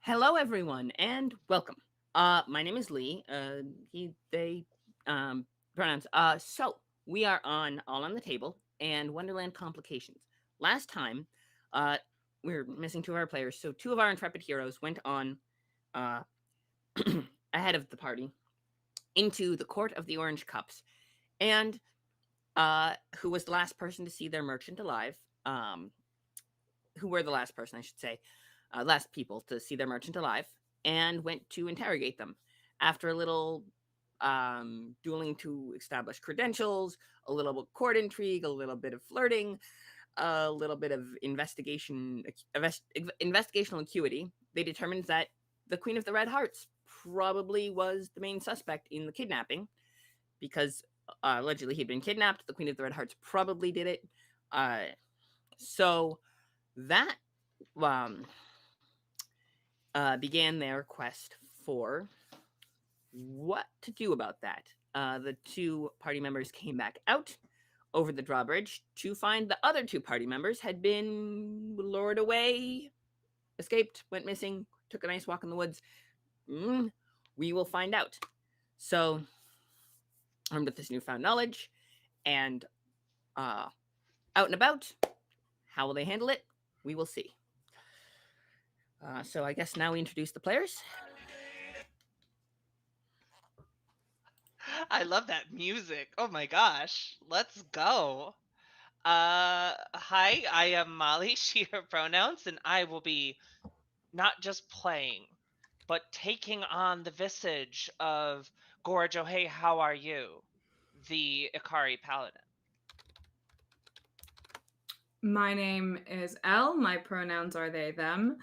Hello, everyone, and welcome. My name is Lee. He, they, pronouns. We are on All on the Table and Wonderland Complications. Last time, uh, we are missing two of our players, so two of our intrepid heroes went on, uh, ahead of the party into the Court of the Orange Cups, and who was the last person to see their merchant alive? Who were the last person, I should say, last people to see their merchant alive, and went to interrogate them. After a little dueling to establish credentials, a little bit of court intrigue, a little bit of flirting, a little bit of investigational acuity, they determined that the Queen of the Red Hearts probably was the main suspect in the kidnapping because allegedly he'd been kidnapped. The Queen of the Red Hearts probably did it. So that um, began their quest for what to do about that. The two party members came back out over the drawbridge to find the other two party members had been lured away, escaped, went missing, took a nice walk in the woods. We will find out. So, armed with this newfound knowledge and out and about, how will they handle it? We will see. So I guess now we introduce the players. I love that music. Oh my gosh. Let's go. Hi, I am Molly, she, her pronouns, and I will be not just playing, but taking on the visage of Gorjo. Hey, how are you? The Ikari Paladin. My name is Elle. My pronouns are they, them.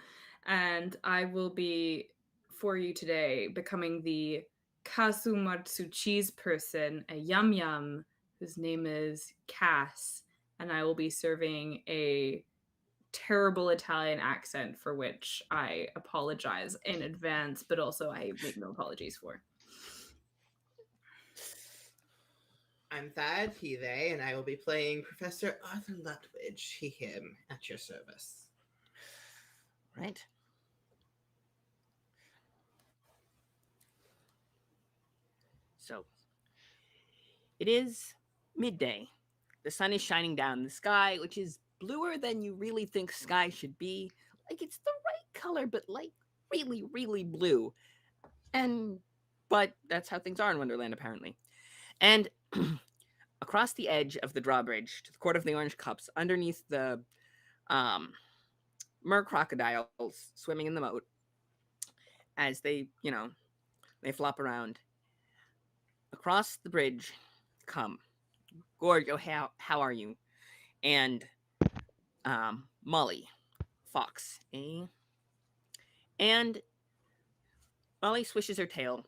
And I will be, for you today, becoming the Kasumatsu cheese person, a yum yum, whose name is Cass. And I will be serving a terrible Italian accent for which I apologize in advance, but also I make no apologies for. I'm Thad, he, they, and I will be playing Professor Arthur Lutwidge, he, him, at your service. Right. So, it is midday. The sun is shining down the sky, which is bluer than you really think sky should be. Like it's the right color, but like really, really blue. But that's how things are in Wonderland, apparently. And across the edge of the drawbridge to the Court of the Orange Cups, underneath the um, mer crocodiles swimming in the moat, as they flop around. Across the bridge come Gorgo, how are you? And Molly, Fox, eh? And Molly swishes her tail.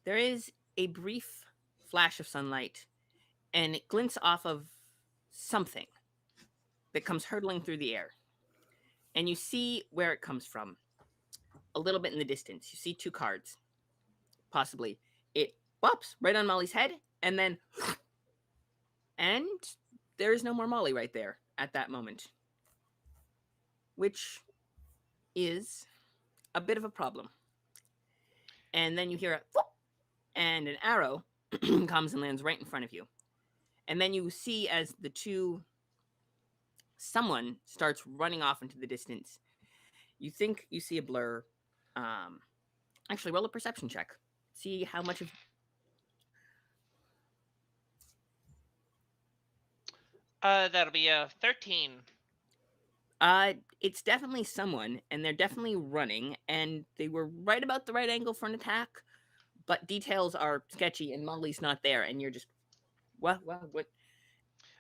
There is a brief flash of sunlight, and it glints off of something that comes hurtling through the air. And you see where it comes from. A little bit in the distance, you see two cards. Possibly. It bops right on Molly's head, and then and there is no more Molly right there at that moment. Which is a bit of a problem. And then you hear a whoop, and an arrow comes and lands right in front of you. And then you see as someone starts running off into the distance. You think you see a blur. Um, Actually, roll a perception check. See how much of. That'll be a 13. It's definitely someone, and they're definitely running, and they were right about the right angle for an attack, but details are sketchy, and Molly's not there, and you're just, what?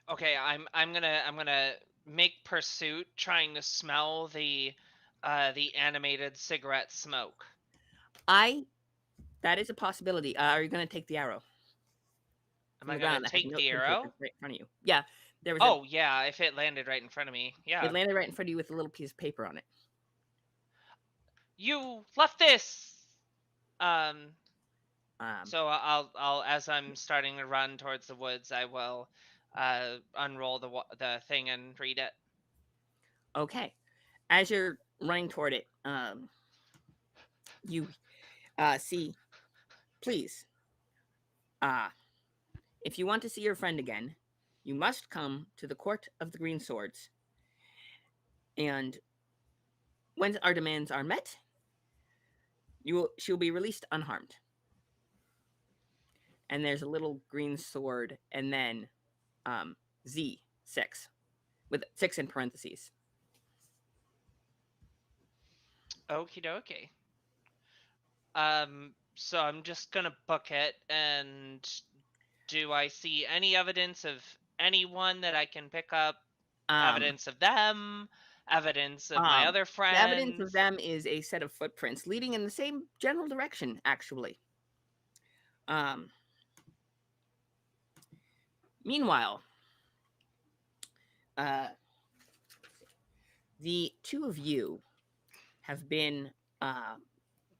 Okay, I'm gonna make pursuit, trying to smell the animated cigarette smoke. That is a possibility. Are you going to take the arrow? Am I gonna That has take note the papers arrow? right in front of you. Yeah, there was Oh yeah, if it landed right in front of me, it yeah. landed right in front of you with a little piece of paper on it. You left this. Um, Um, So I'll as I'm starting to run towards the woods, I will unroll the thing and read it. okay. As you're running toward it, You see, please, uh, if you want to see your friend again, you must come to the Court of the Green Swords. And when our demands are met, she'll be released unharmed. And there's a little green sword, and then Z6 with 6 in parentheses. Okie dokie. So I'm just gonna book it, and do I see any evidence of anyone that I can pick up? Um, Evidence of them? Evidence of my um, other the evidence friends? of them is a set of footprints leading in the same general direction, actually. Um, Meanwhile, uh, the two of you have been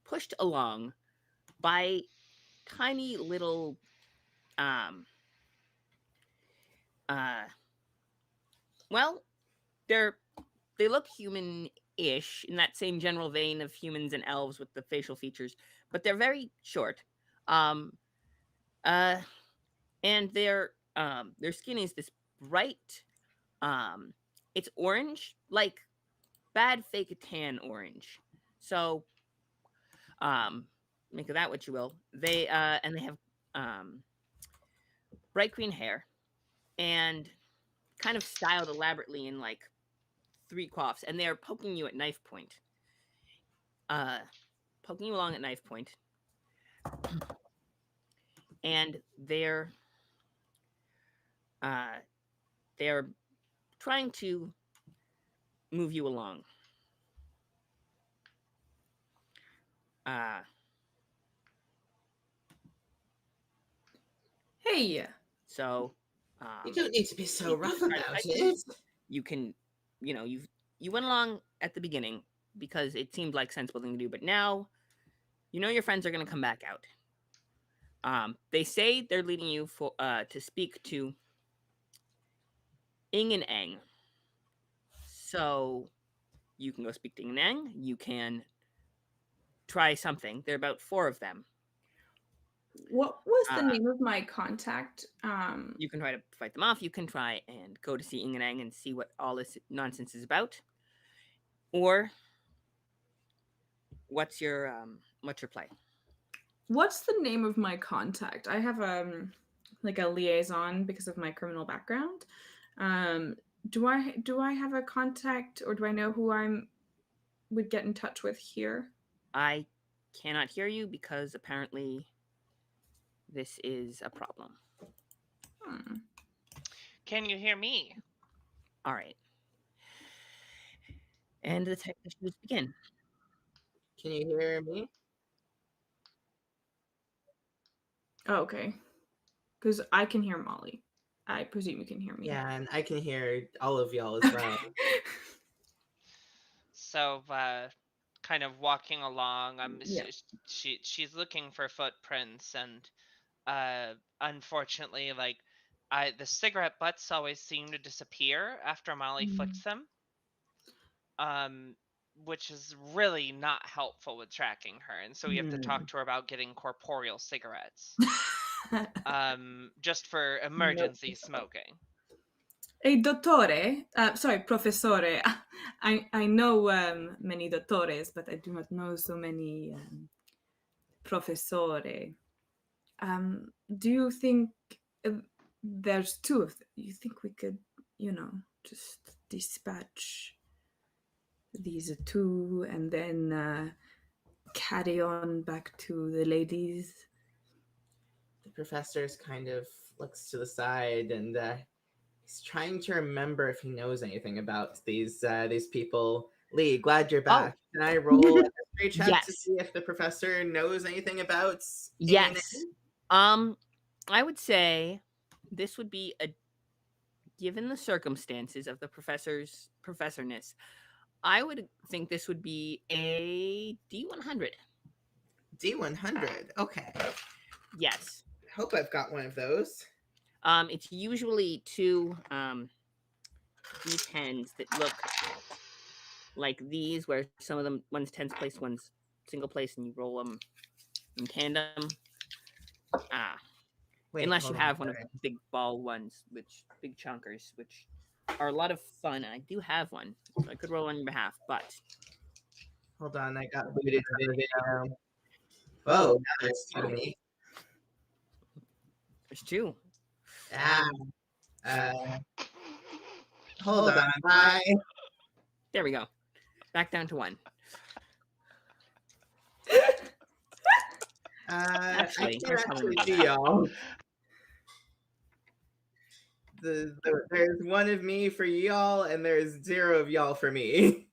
pushed along by tiny little um, uh, well, they're they look human-ish in that same general vein of humans and elves with the facial features, but they're very short. Um, uh, and their skin is this bright. It's orange, like bad fake tan orange. So, um, make of that what you will. They have um bright green hair and kind of styled elaborately in like 3 coifs, and they're poking you at knife point. Uh, Poking you along at knife point, and uh they're trying to move you along. Uh, Hey, so You don't need to be so you can rough just try to about fight them. it. You can, you went along at the beginning because it seemed like sensible thing to do, but now you know your friends are going to come back out. They say they're leading you for to speak to Ing and Eng. So you can go speak to Ing and Eng. You can try something. There are about 4 of them. what was the Uh, name of my contact? you can try to fight them off. You can try and go to see Ing and Eng and see what all this nonsense is about. Or what's your play? What's the name of my contact? I have like a liaison because of my criminal background. Um, do I have a contact, or do I know who I'm would get in touch with here? I cannot hear you because apparently this is a problem. Hmm. Can you hear me? All right. And the tech issues begin. Can you hear me? Oh, okay. Because I can hear Molly. I presume you can hear me. Yeah, and I can hear all of y'all as well. So, kind of walking along, Yeah. she's looking for footprints, and unfortunately, like, the cigarette butts always seem to disappear after Molly flicks them. Um, which is really not helpful with tracking her, and so we have to talk to her about getting corporeal cigarettes. Just for emergency smoking. Hey, dottore. Sorry, professore. I know many dottores, but I do not know so many professore. Do you think there's 2 of them? You think we could, just dispatch these 2 and then carry on back to the ladies? The professor's kind of looks to the side and he's trying to remember if he knows anything about these people. Lee, glad you're Oh, back. Can I roll a history check to yes. see if the professor knows anything about Yes. I would say this would be a given the circumstances of the professorness. I would think this would be a D100. D100? Okay. Yes. Hope I've got one of those. It's usually 2 D10s that look like these, where some of them one's tens place, one's single place and you roll them in tandem. Ah, Wait, unless you hold on. have one of Sorry. the big ball ones, which big chunkers, which are a lot of fun. And I do have one, so I could roll on your behalf. But Hold on, I got booted from the video. Whoa, now there's two of me. there's two. Ah, uh, hold on, bye. There we go. Back down to one. I Actually, can't you're telling actually me see that. y'all. There's one of me for y'all, and there's 0 of y'all for me.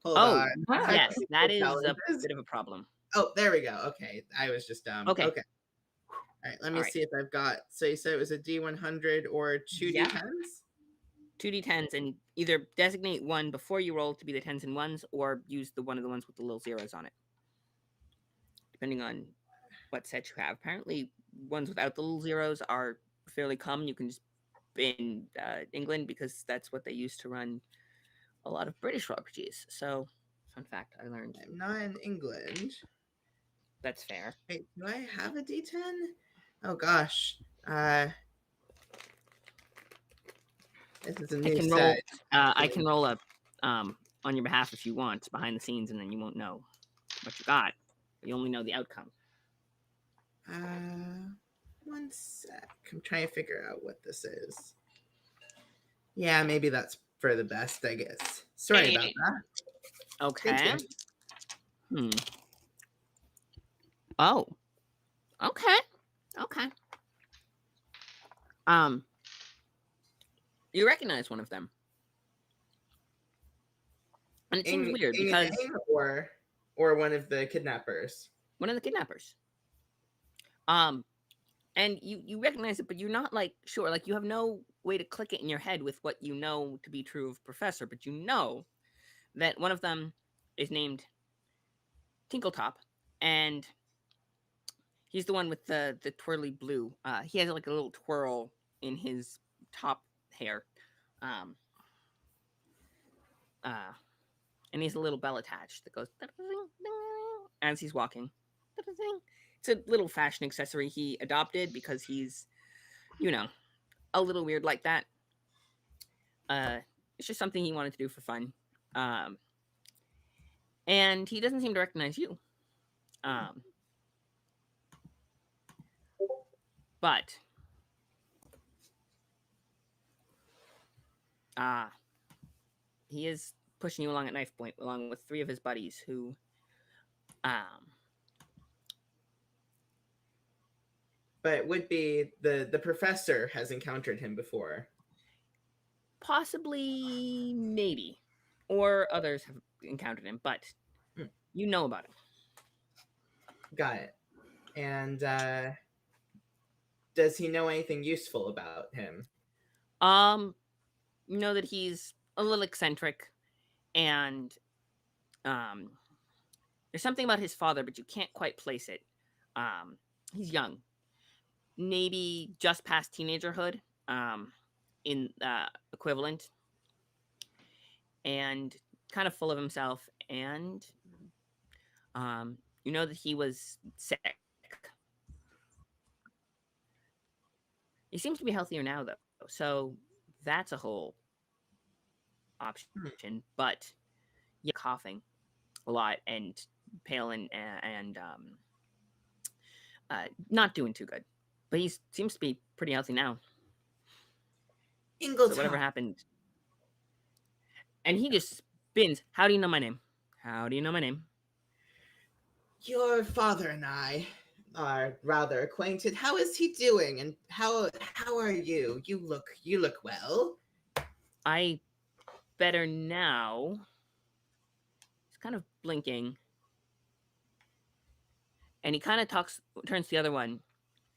Hold Oh, on. Ah. yes, that is a Challenges. bit of a problem. Oh, there we go. Okay, I was just dumb. Okay. Okay. All right, let me All right. see if I've got. So you said it was a D100 or two Yeah. D10s? 2d10s, and either designate one before you roll to be the 10s and 1s, or use the one of the ones with the little zeros on it, depending on what set you have. Apparently, ones without the little zeros are fairly common. You can just in England because that's what they used to run a lot of British RPGs. So, fun fact I learned. I'm not in England. That's fair. Wait, do I have a D10? Oh gosh. This is a I new can roll. set. I can roll a on your behalf if you want behind the scenes, and then you won't know what you got. You only know the outcome. One sec. I'm trying to figure out what this is. Yeah, maybe that's for the best, I guess. Sorry about that. Okay. Continue. Oh. Okay. Okay. You recognize one of them. And it seems weird because or one of the kidnappers. one of the kidnappers. And you recognize it, but you're not like sure. Like you have no way to click it in your head with what you know to be true of Professor, but you know that one of them is named Tinkletop, and he's the one with the twirly blue. He has like a little twirl in his top hair. Um and he has a little bell attached that goes as he's walking. It's a little fashion accessory he adopted because he's, you know, a little weird like that. It's just something he wanted to do for fun. And he doesn't seem to recognize you. But he is pushing you along at knife point along with 3 of his buddies who but it would be the professor has encountered him before. Possibly, maybe, or others have encountered him, but you know about him. Got it. And does he know anything useful about him? You know that he's a little eccentric, and there's something about his father, but you can't quite place it. He's young, maybe just past teenagerhood, in equivalent, and kind of full of himself. And you know that he was sick. He seems to be healthier now, though, so that's a whole option. But yeah, coughing a lot and pale and not doing too good. But he seems to be pretty healthy now. So whatever happened, and he just spins. How do you know my name? How do you know my name? Your father and I are rather acquainted. How is he doing? And how are you? You look well. I better now. He's kind of blinking, and he kind of turns to the other one,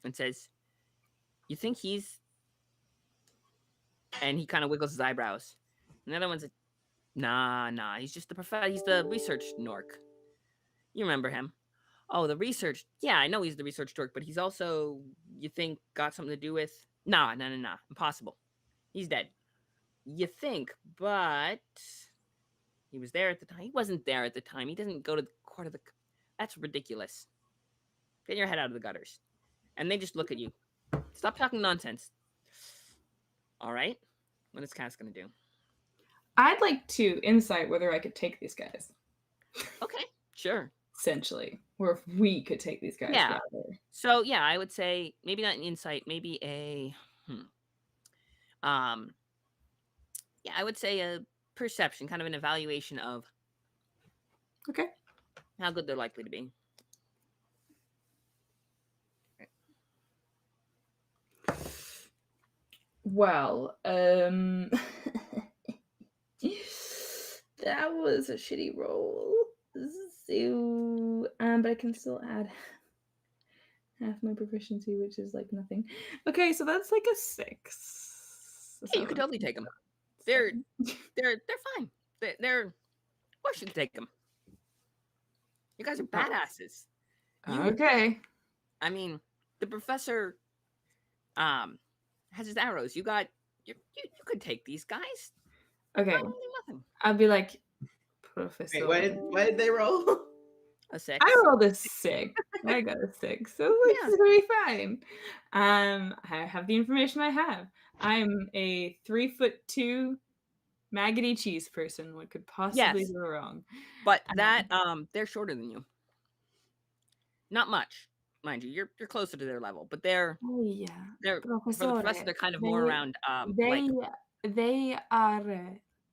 and says, "You think he's?" And he kind of wiggles his eyebrows. And the other one's like, "Nah. He's just the professor. He's the research Nork. You remember him? Oh, the research. Yeah, I know he's the research dork, but he's also, you think, got something to do with? Nah. Impossible. He's dead. You think, but he was there at the time. He wasn't there at the time. He doesn't go to the court of the. That's ridiculous. Get your head out of the gutters. And they just look at you. Stop talking nonsense. All right. What is Cass gonna do? I'd like to insight whether I could take these guys, Okay, sure. essentially, or if we could take these guys Yeah. rather. So yeah, I would say maybe not an insight, maybe a um yeah, I would say a perception, kind of an evaluation of Okay. how good they're likely to be. Well, that was a shitty roll. So, but I can still add half my proficiency, which is like nothing. Okay, so that's like a 6. Yeah, you could totally take them. They're fine. They're of course you can take them. You guys are badasses. Okay. I mean, the professor has his arrows. You could take these guys. Okay. Probably nothing. I'll be like, Professor. Wait, why did they roll? A 6. I rolled a 6. I got a 6, so it's Yeah. gonna be fine. I have the information I have. I'm a 3'2" maggoty cheese person. What could possibly Yes. go wrong? But that they're shorter than you. Not much, mind you. You're closer to their level, but they're Oh yeah, for the professor. They're kind of more around like they are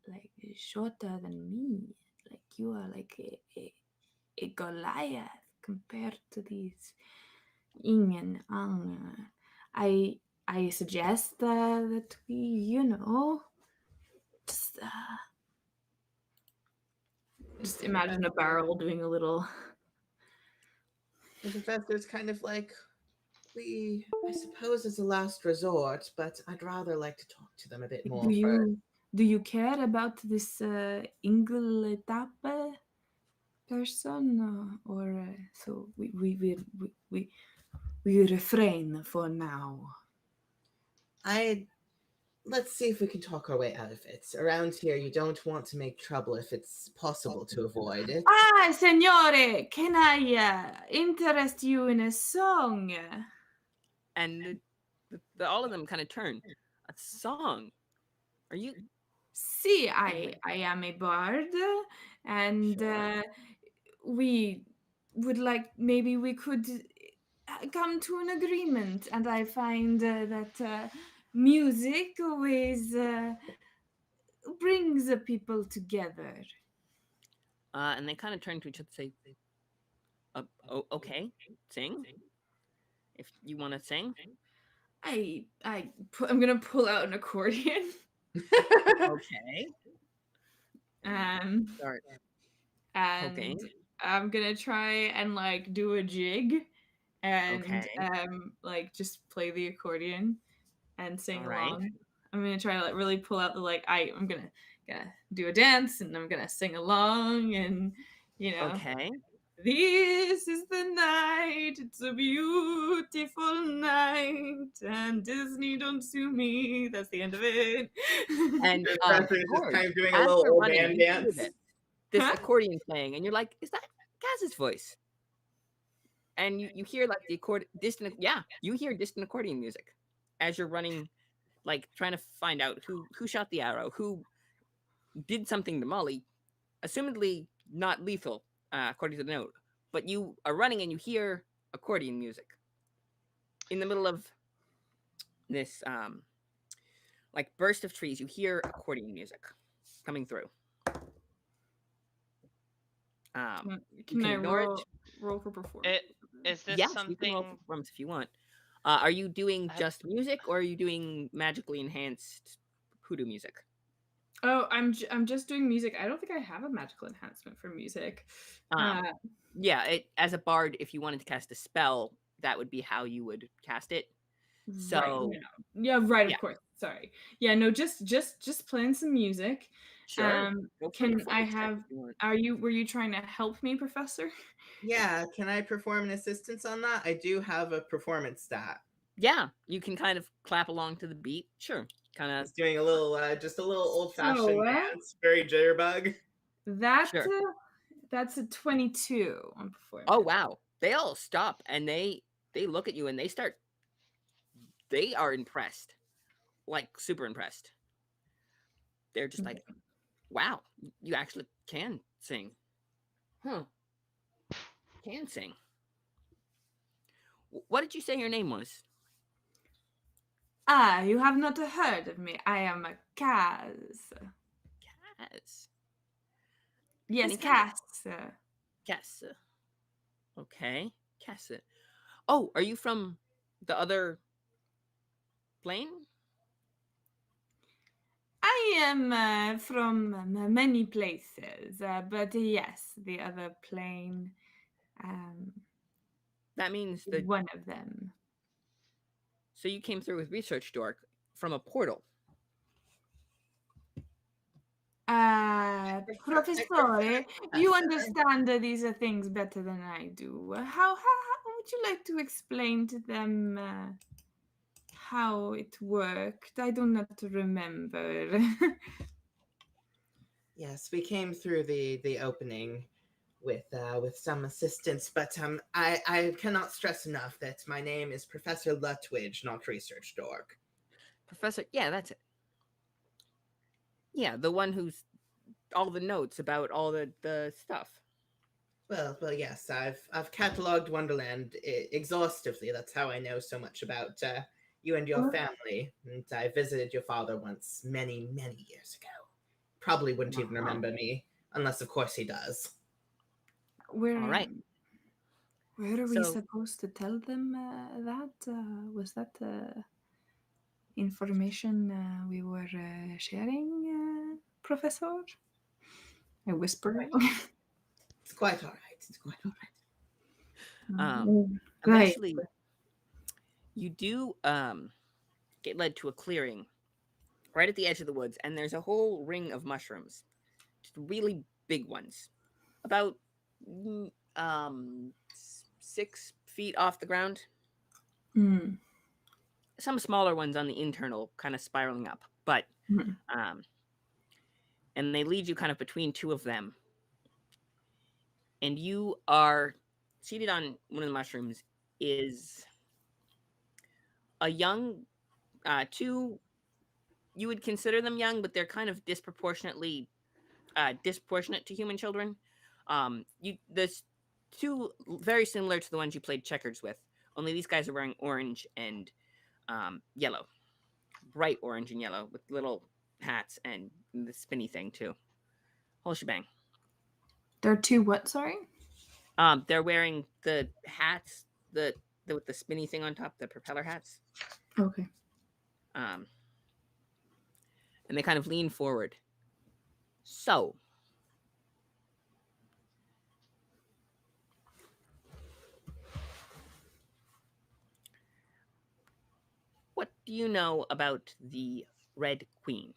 like shorter than me. Like you are like a Goliath compared to these yin and yang. I suggest that we, just imagine a barrel doing a little. The professor's kind of like, I suppose it's a last resort, but I'd rather like to talk to them a bit more first. Do you care about this Ingletape person, or so we refrain for now? Let's see if we can talk our way out of it. Around here, you don't want to make trouble if it's possible to avoid it. Ah, signore, can I interest you in a song? and all of them kind of turn. A song. Are you? See, I am a bard, and Sure. we would like, maybe we could come to an agreement. And I find that music always brings people together. And they kind of turn to each other and say, okay, sing. If you want to sing. I'm gonna pull out an accordion. Okay. Start And poking. I'm gonna try and like do a jig, and Okay. like just play the accordion and sing All right. along. I'm gonna try to like really pull out the I'm gonna do a dance, and I'm gonna sing along, and Okay. this is the night, it's a beautiful night, and Disney don't sue me. That's the end of it. And The professor's just George, kind of doing a as little they're old running, man you hear dance. this accordion playing, and you're like, is that Gaz's voice? And you hear like the distant, you hear distant accordion music as you're running, like trying to find out who shot the arrow, who did something to Molly, assumedly not lethal, according to the note. But you are running and you hear accordion music in the middle of this like burst of trees. You hear accordion music coming through. Can I roll for performance? Is this yes, you can roll something? for performance if you want. Are you doing just music, or are you doing magically enhanced hoodoo music? Oh, I'm just doing music. I don't think I have a magical enhancement for music. Yeah, as a bard, if you wanted to cast a spell, that would be how you would cast it. So right, of course. Sorry. Yeah, no, just playing some music. sure. Can I have? Were you trying to help me, Professor? Yeah, can I perform an assistance on that? I do have a performance stat. Yeah, you can kind of clap along to the beat. Sure, kind of. It's doing a little, just a little old-fashioned dance, very jitterbug. That Sure. That's a 22 on Oh performance. wow. They all stop and they look at you and they are impressed. Like super impressed. They're just like, "Wow, you actually can sing." Huh. Can sing. What did you say your name was? Ah, you have not heard of me. I am a Cass. Cass. And Yes, he kind of Cass. Cass. Okay. Cass. Oh, are you from the other plane? I am from many places, but yes, the other plane um, That means is that one of them. so you came through with research dork from a portal. Professore, you Professor. understand these things better than I do. How would you like to explain to them how it worked? I do not remember. Yes, we came through the opening with some assistance, but I cannot stress enough that my name is Professor Lutwidge, not Research Dork. Professor, yeah, that's it. Yeah, the one who's all the notes about all the stuff. Well, yes, I've cataloged Wonderland exhaustively. That's how I know so much about you and your family. And I visited your father once, many years ago. Probably wouldn't even Uh-huh. remember me, unless of course he does. All where right. where are we So supposed to tell them that? Was that information we were sharing, Professor? I whisper. It's quite all right. It's quite all um Right. eventually you do get led to a clearing right at the edge of the woods, and there's a whole ring of mushrooms. Just really big ones. About 6 feet off the ground. Mm. Some smaller ones on the internal, kind of spiraling up. But Mm. um and they lead you kind of between two of them. And you are seated on one of the mushrooms is a young two you would consider them young, but they're kind of disproportionate to human children. You this two very similar to the ones you played checkers with, only these guys are wearing orange and yellow, bright orange and yellow with little hats and the spinny thing too. Whole shebang. There are two what, sorry? They're wearing the hats, the with the spinny thing on top, the propeller hats. Okay. Um, and they kind of lean forward. So, what do you know about the Red Queen?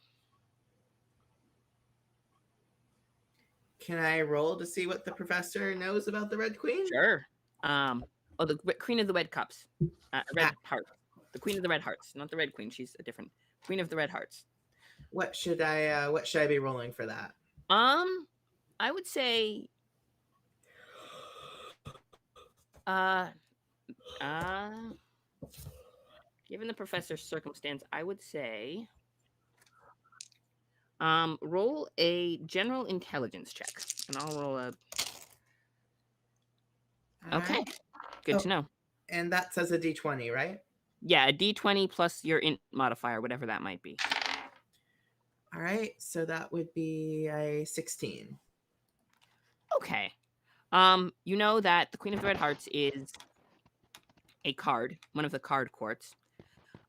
Can I roll to see what the professor knows about the Red Queen? Sure. Oh, the Queen of the Red Cups, Ah, Red Heart, the Queen of the Red Hearts, not the Red Queen. She's a different Queen of the Red Hearts. what should I be rolling for that? Um, I would say, uh, uh, given the professor's circumstance, I would say, roll a general intelligence check, and I'll roll a. All Okay, right. good to Oh, know. and that says a D20, right? Yeah, a D20 plus your int modifier, whatever that might be. All right, so that would be a 16. Okay. You know that the Queen of the Red Hearts is a card, one of the card courts.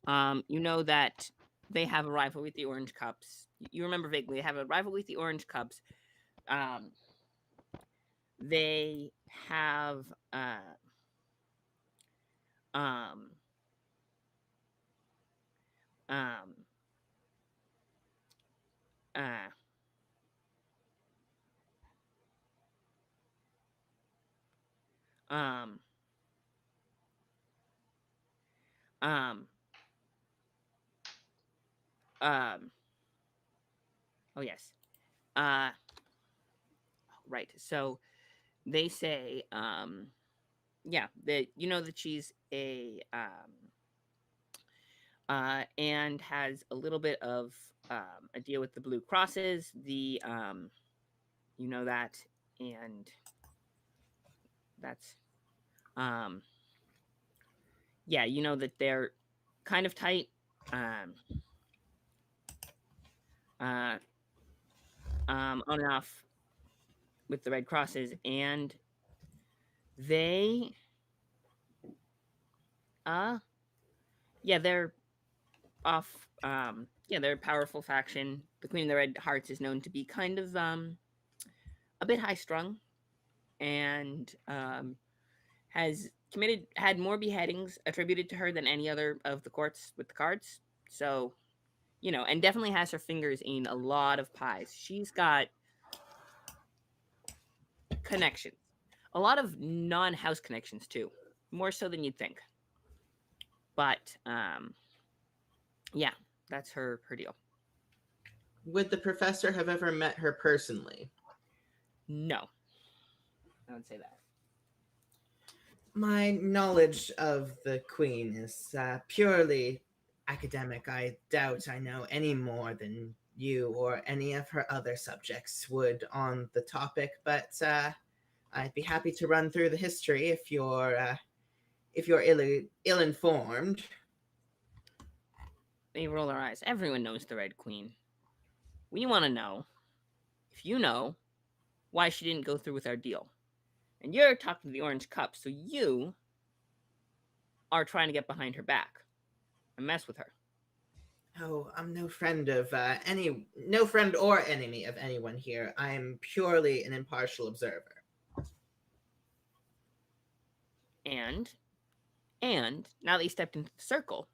You know that they have a rival with the Orange Cups. You remember vaguely they have a rival with the Orange Cups. Um, they have um, um, uh, um, um, um, oh yes. Uh, right. So they say, yeah, that you know that she's and has a little bit of a deal with the Blue Crosses. You know that, and that's um, yeah, you know that they're kind of tight. Um, uh, on and off with the Red Crosses, and they, uh, yeah, they're off. Yeah, they're a powerful faction. The Queen of the Red Hearts is known to be kind of a bit high strung, and has had more beheadings attributed to her than any other of the courts with the cards. So, you know, and definitely has her fingers in a lot of pies. She's got connections, a lot of non-house connections too, more so than you'd think. But yeah, that's her deal. Would the professor have ever met her personally? No, I would say that. My knowledge of the Queen is purely academic. I doubt I know any more than you or any of her other subjects would on the topic, but I'd be happy to run through the history if you're ill informed. They roll their eyes. Everyone knows the Red Queen. We want to know if you know why she didn't go through with our deal. And you're talking to the Orange Cup, so you are trying to get behind her back and mess with her. Oh, I'm no friend of no friend or enemy of anyone here. I am purely an impartial observer. And now that you stepped into the circle,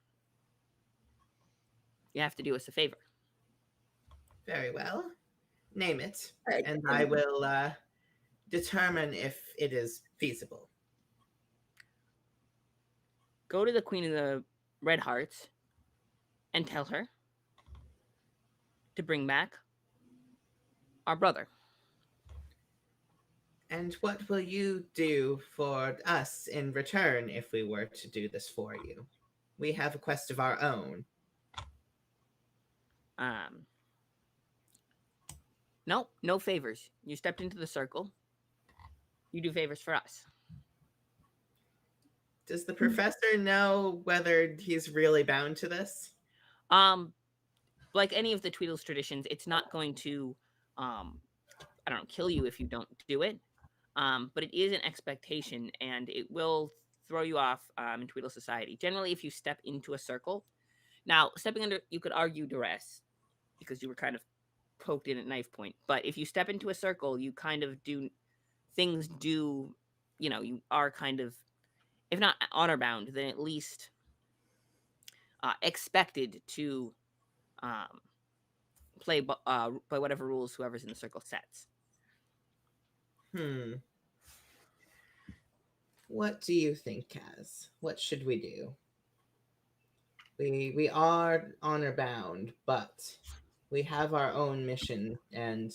you have to do us a favor. Very well. Name it, I and I can will determine if it is feasible. Go to the Queen of the Red Hearts and tell her to bring back our brother. And what will you do for us in return if we were to do this for you? We have a quest of our own. Um, no, no favors. You stepped into the circle. You do favors for us. Does the professor know whether he's really bound to this? Um, like any of the Tweedles traditions, it's not going to, I don't know, kill you if you don't do it. But it is an expectation, and it will throw you off in Tweedle society. Generally, if you step into a circle, now stepping under, you could argue duress because you were kind of poked in at knife point. But if you step into a circle, you kind of do things. Do you know you are kind of, if not honor bound, then at least expected to um, play by whatever rules whoever's in the circle sets. Hmm. What do you think, Kaz? What should we do? We are honor bound, but we have our own mission, and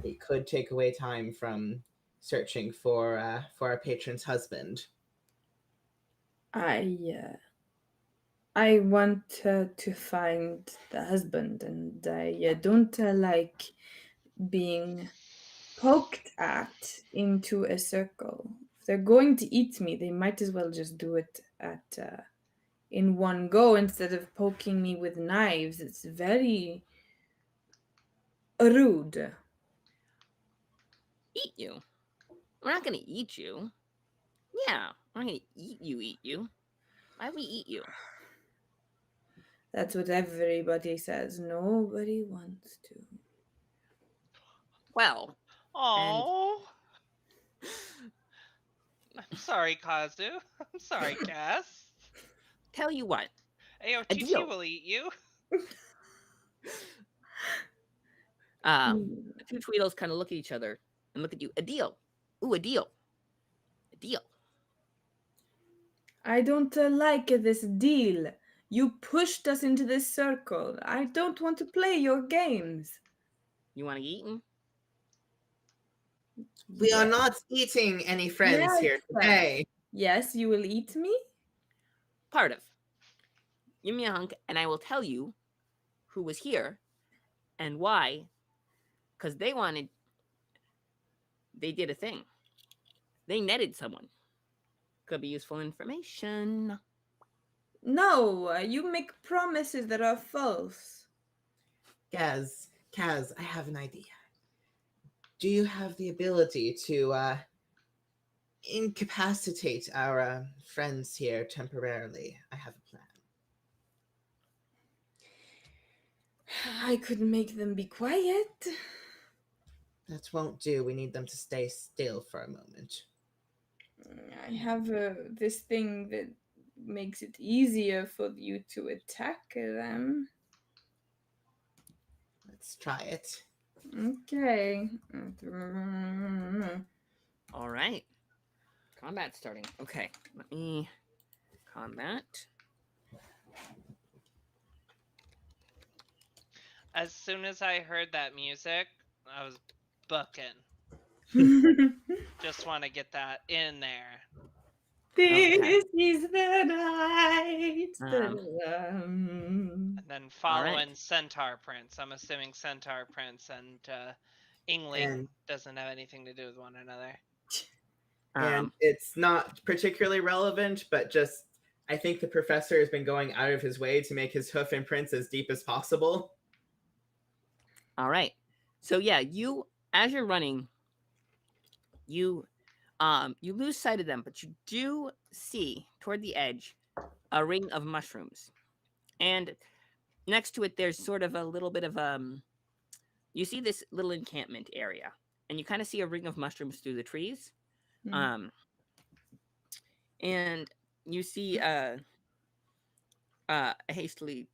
it could take away time from searching for our patron's husband. I I want to find the husband, and I don't like being poked at into a circle. If they're going to eat me, they might as well just do it at in one go instead of poking me with knives. It's very rude. Eat you. We're not gonna eat you. Yeah, we're not gonna eat you. Eat you. Why we eat you? That's what everybody says. Nobody wants to. Well, and Oh, I'm sorry, Kazu. I'm sorry, Cass. tell you what, a AOTT deal. will eat you. Mm. The two Tweedles kind of look at each other and look at you. A deal. Ooh, a deal. A deal. I don't like this deal. You pushed us into this circle. I don't want to play your games. You want to get eaten? We are Yes. not eating any friends Yes. here today. Yes, you will eat me? Part of. Give me a hunk, and I will tell you who was here and why. Because they did a thing. They netted someone. Could be useful information. No, you make promises that are false. Kaz, I have an idea. Do you have the ability to incapacitate our friends here temporarily? I have a plan. I could make them be quiet. That won't do. We need them to stay still for a moment. I have this thing that makes it easier for you to attack them. Let's try it. Okay. All right. Combat starting. Okay. Let me combat. As soon as I heard that music, I was booking. Just want to get that in there. This is the night. And then All following right. Centaur Prince. I'm assuming Centaur Prince and Ingling And doesn't have anything to do with one another. and it's not particularly relevant, but just I think the professor has been going out of his way to make his hoof imprints as deep as possible. All right. So yeah, as you're running, you lose sight of them, but you do see toward the edge a ring of mushrooms. And next to it there's sort of a little bit of you see this little encampment area, and you kind of see a ring of mushrooms through the trees. Mm. And you see a hastily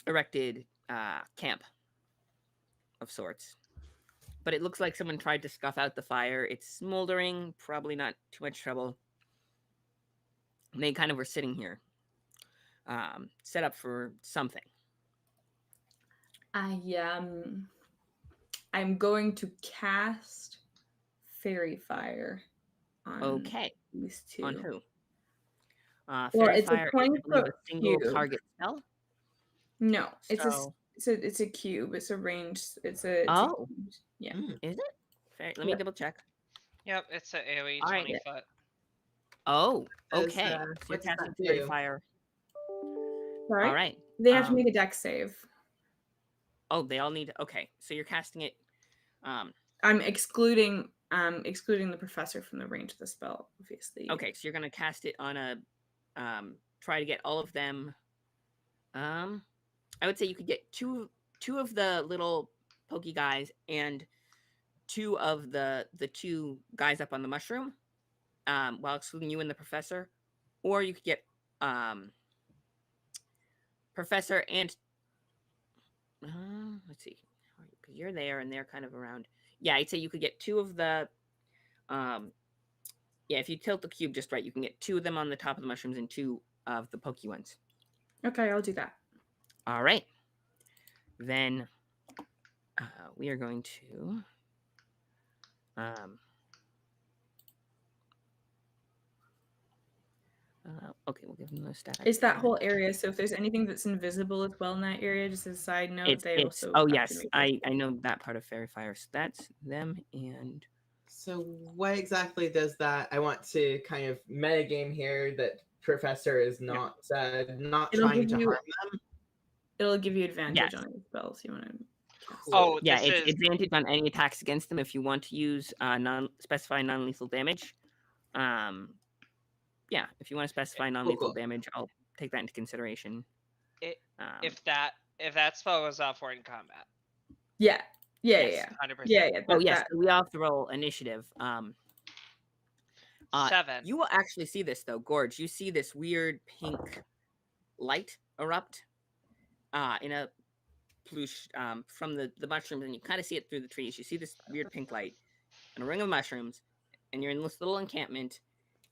erected camp of sorts. But it looks like someone tried to scuff out the fire. It's smoldering, probably not too much trouble. And they kind of were sitting here, set up for something. I'm going to cast Fairy Fire on Okay. these two. On who? Well, Fairy it's a Fire is, point I believe, per a single cube. target spell. No, it's So, it's a cube. It's a range. It's a oh, yeah. is it? Let me double check. Yep, it's an AoE All right. 20 foot. Oh, Does, okay. So you're what does casting that Fairy do? Fire. Sorry. All right. They have to make a dex save. Oh, they all need. Okay, so you're casting it. I'm excluding the professor from the range of the spell, obviously. Okay, so you're gonna cast it on a. Try to get all of them. I would say you could get two of the little pokey guys and two of the two guys up on the mushroom, while excluding you and the professor, or you could get professor and let's see, because you're there and they're kind of around. Yeah, I'd say you could get two of the yeah, if you tilt the cube just right, you can get two of them on the top of the mushrooms and two of the pokey ones. Okay, I'll do that. All right. Then we are going to okay, we'll give them those stat. It's that whole area. So if there's anything that's invisible as well in that area, just as a side note, It's they also. oh have to yes, make I know that part of Fairy Fire. So that's them and. So what exactly does that? I want to kind of metagame here that Professor is not not It'll trying give to you- harm them. It'll give you advantage Yes. on any spells you want to cast. Cool. Oh, Yeah, this it's is advantage on any attacks against them if you want to use specify non-lethal damage. Yeah, if you want to specify non-lethal cool. damage, I'll take that into consideration. if that spell goes off, we're in combat. Yeah. Yeah, Yes. yeah. 100%. Yeah, yeah. Oh yes, we all have to roll initiative. 7. You will actually see this though, Gorge. You see this weird pink light erupt in a ploosh from the mushrooms, and you kind of see it through the trees. You see this weird pink light and a ring of mushrooms, and you're in this little encampment,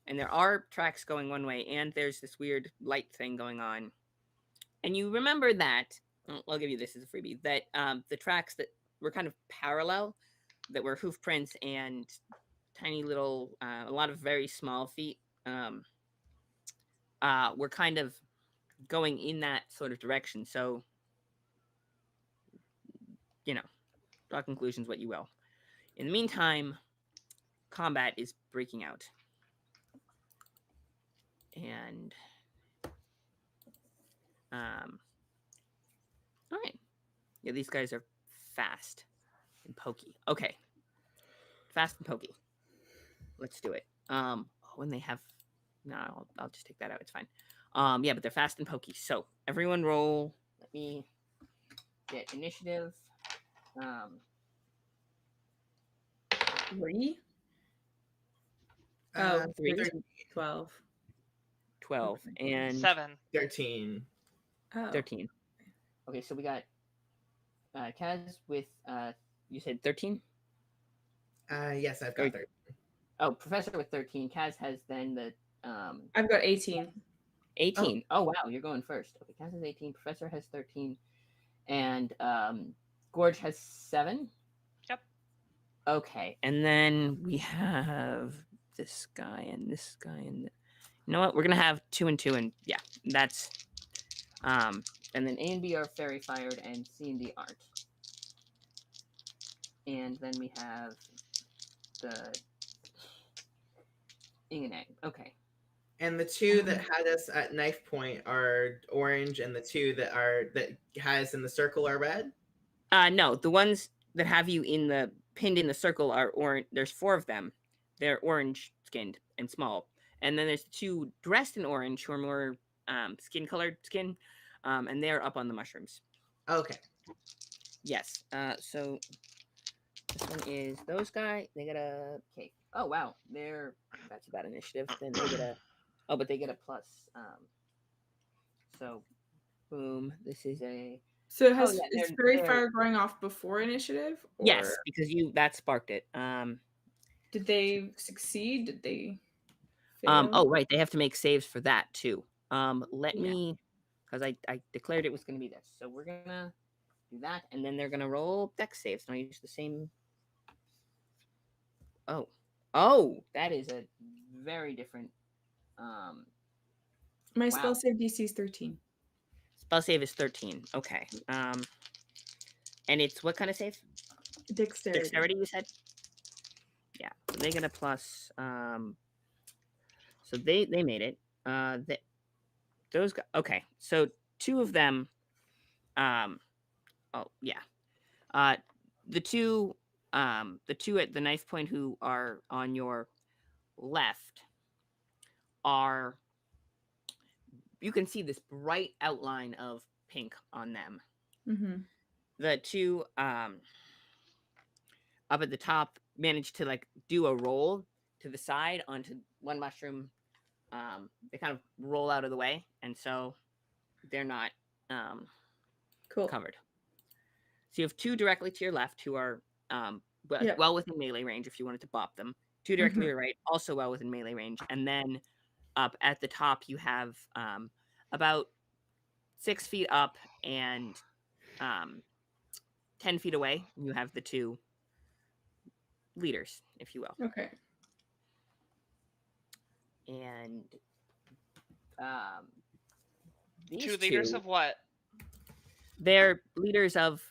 and there are tracks going one way, and there's this weird light thing going on. And you remember that I'll give you this as a freebie. That the tracks that were kind of parallel, that were hoof prints and tiny little, a lot of very small feet, were kind of going in that sort of direction. So, you know, draw conclusions what you will. In the meantime, combat is breaking out. And, all right. Yeah, these guys are fast and pokey. Okay. Fast and pokey. Let's do it. When they have, no, I'll just take that out. It's fine. Yeah, but they're fast and pokey. So everyone roll. Let me get initiative. 3? Uh, Oh, 3, 12. 12, Okay. and 7. 13. Oh. 13. Okay, so we got Kaz with you said 13. Yes, I've got 13. Oh, Professor with 13. Kaz has then the I've got 18. 18. Oh wow, you're going first. Okay, Kaz has 18. Professor has 13, and Gorge has 7. Yep. Okay, and then we have this guy and this guy and you know what? We're gonna have 2 and 2, and yeah, that's and then A and B are fairy fired, and C and D aren't. And then we have the Ing and Ang. Okay. And the two that had us at knife point are orange, and the two that has in the circle are red. No, the ones that have you in the pinned in the circle are orange. There's 4 of them. They're orange skinned and small. And then there's the 2 dressed in orange who are more skin colored skin, and they're up on the mushrooms. Okay. Yes. So this one is those guys. They get a cake. Oh wow, that's about initiative. Then they get a but they get a plus. So boom. This is a So yeah, is they're- Fairy they're- Fire going off before initiative? Or yes, because that sparked it. did they succeed? Did they fail? Oh right, they have to make saves for that too. Let Yeah. me, because I declared it was going to be this, so we're gonna do that, and then they're gonna roll dex saves. And I use the same. Oh, that is a very different. My wow. spell save DC is 13. Spell save is 13. Okay. And it's what kind of save? Dexterity. Dexterity, you said? Yeah. So they get a plus. So they made it. Those guys. Okay. So 2 of them. Oh yeah. The two at the knife point who are on your left are. You can see this bright outline of pink on them. Mm-hmm. The 2 up at the top managed to like do a roll to the side onto one mushroom. They kind of roll out of the way, and so they're not Cool. covered. So you have 2 directly to your left who are well within melee range if you wanted to bop them. 2 directly to your right, also well within melee range, and then up at the top you have about 6 feet up and 10 feet away. You have the 2 leaders, if you will. Okay. And these 2 leaders of what? They're leaders of.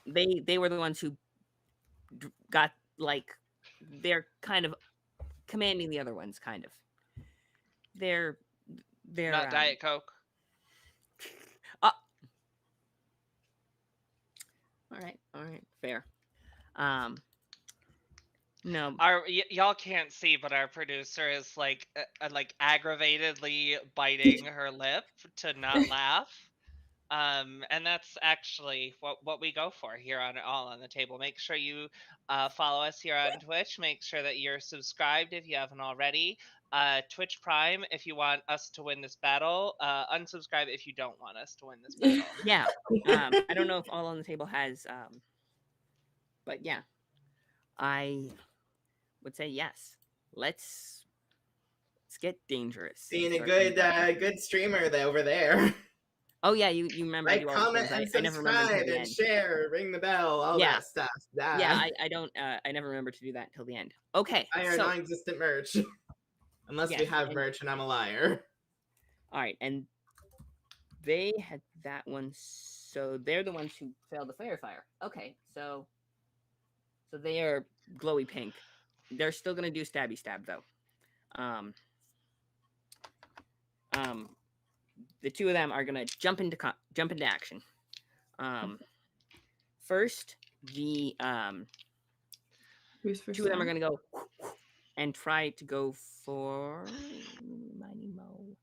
They were the ones who got like. They're kind of commanding the other ones, kind of. They're Not Diet Coke. All right, fair. No. Y'all can't see, but our producer is like aggravatedly biting her lip to not laugh. And that's actually what we go for here on All on the Table. Make sure you follow us here on Twitch. Make sure that you're subscribed if you haven't already. Twitch Prime if you want us to win this battle. Unsubscribe if you don't want us to win this battle. Yeah. I don't know if All on the Table has but yeah. I would say yes. Let's get dangerous. Seeing a good streamer over there. Oh yeah, you remember I Like, do all the comment, things. and I never remember until subscribe, the and end. share, ring the bell, all Yeah. that stuff. Yeah, Ah, I don't I never remember to do that until the end. Okay, our so non-existent merch. Unless we yes, have and merch and I'm a liar. all right, and they had that one, so they're the ones who failed the fire. Okay, so they are glowy pink. They're still gonna do stabby stab though. Um, um, the two of them are gonna jump into action. Um, first, the Who's first two of them are down? gonna go and try to go for Mighty Mo.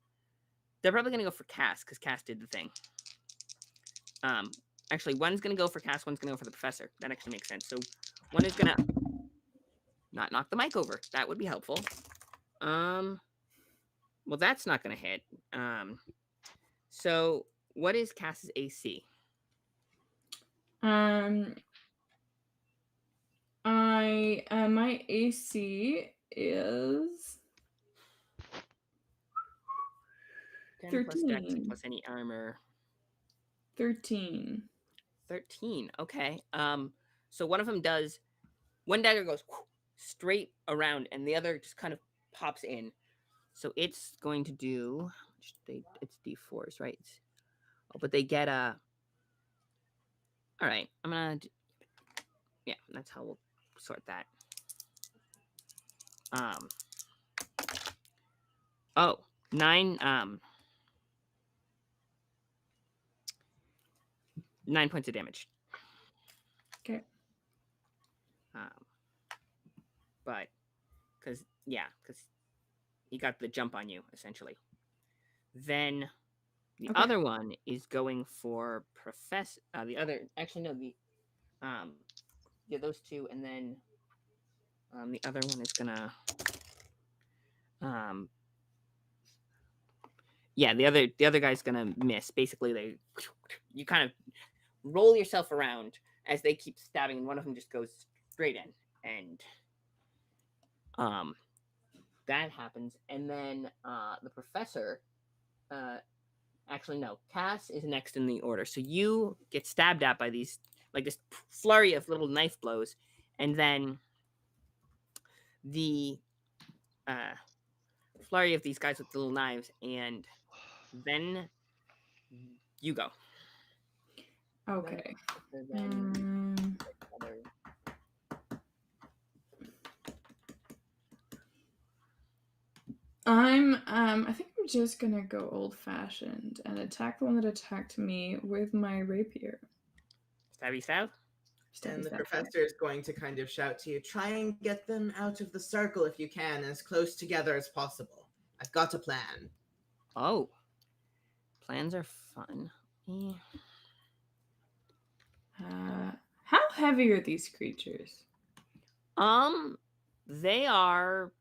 They're probably gonna go for Cass because Cass did the thing. Actually, one's gonna go for Cass, one's gonna go for the professor. That actually makes sense. So one is gonna not knock the mic over. That would be helpful. Well, that's not gonna hit. So what is Cass's AC? My AC is 10 plus dex 13. plus any armor. 13. 13. Okay. So one of them does. One dagger goes straight around, and the other just kind of pops in. So it's going to do. It's d4s, right? Oh, but they get a. All right. I'm gonna. Yeah, that's how we'll sort that. Oh, 9. 9 points of damage. Okay. But because he got the jump on you essentially. Then the other one is going for professor. The other, actually no, yeah, those two, and then the other one is gonna yeah, the other guy's gonna miss. Basically, you kind of roll yourself around as they keep stabbing, and one of them just goes straight in, and that happens, and then the professor. Actually, no. Cass is next in the order. So you get stabbed at by these, like this flurry of little knife blows, and then the flurry of these guys with the little knives, and then you go. Okay. Then I think I'm just gonna go old fashioned and attack the one that attacked me with my rapier. Stabby stab. And the professor is going to kind of shout to you, try and get them out of the circle if you can, as close together as possible. I've got a plan. Oh. Plans are fun. Yeah. How heavy are these creatures? They are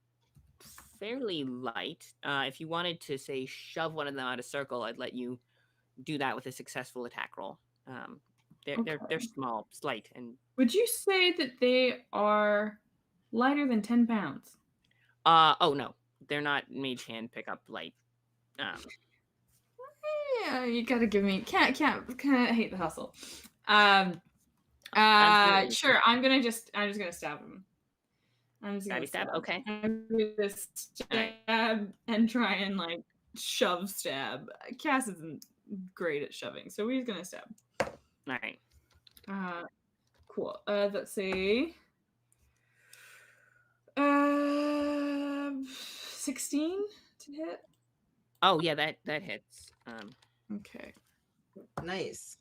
fairly light. If you wanted to say shove one of them out of circle, I'd let you do that with a successful attack roll. They're small, slight, and. Would you say that they are lighter than 10 pounds? Oh no, they're not mage hand pickup light. Yeah, you gotta give me can't hate the hustle. Sure. I'm just gonna stab him. I'm just gonna stab. Okay. I'm gonna stab and try and like shove stab. Cass isn't great at shoving, so we're just gonna stab. All right. Cool. Let's see. 16 to hit. Oh yeah, that hits. Okay. Nice.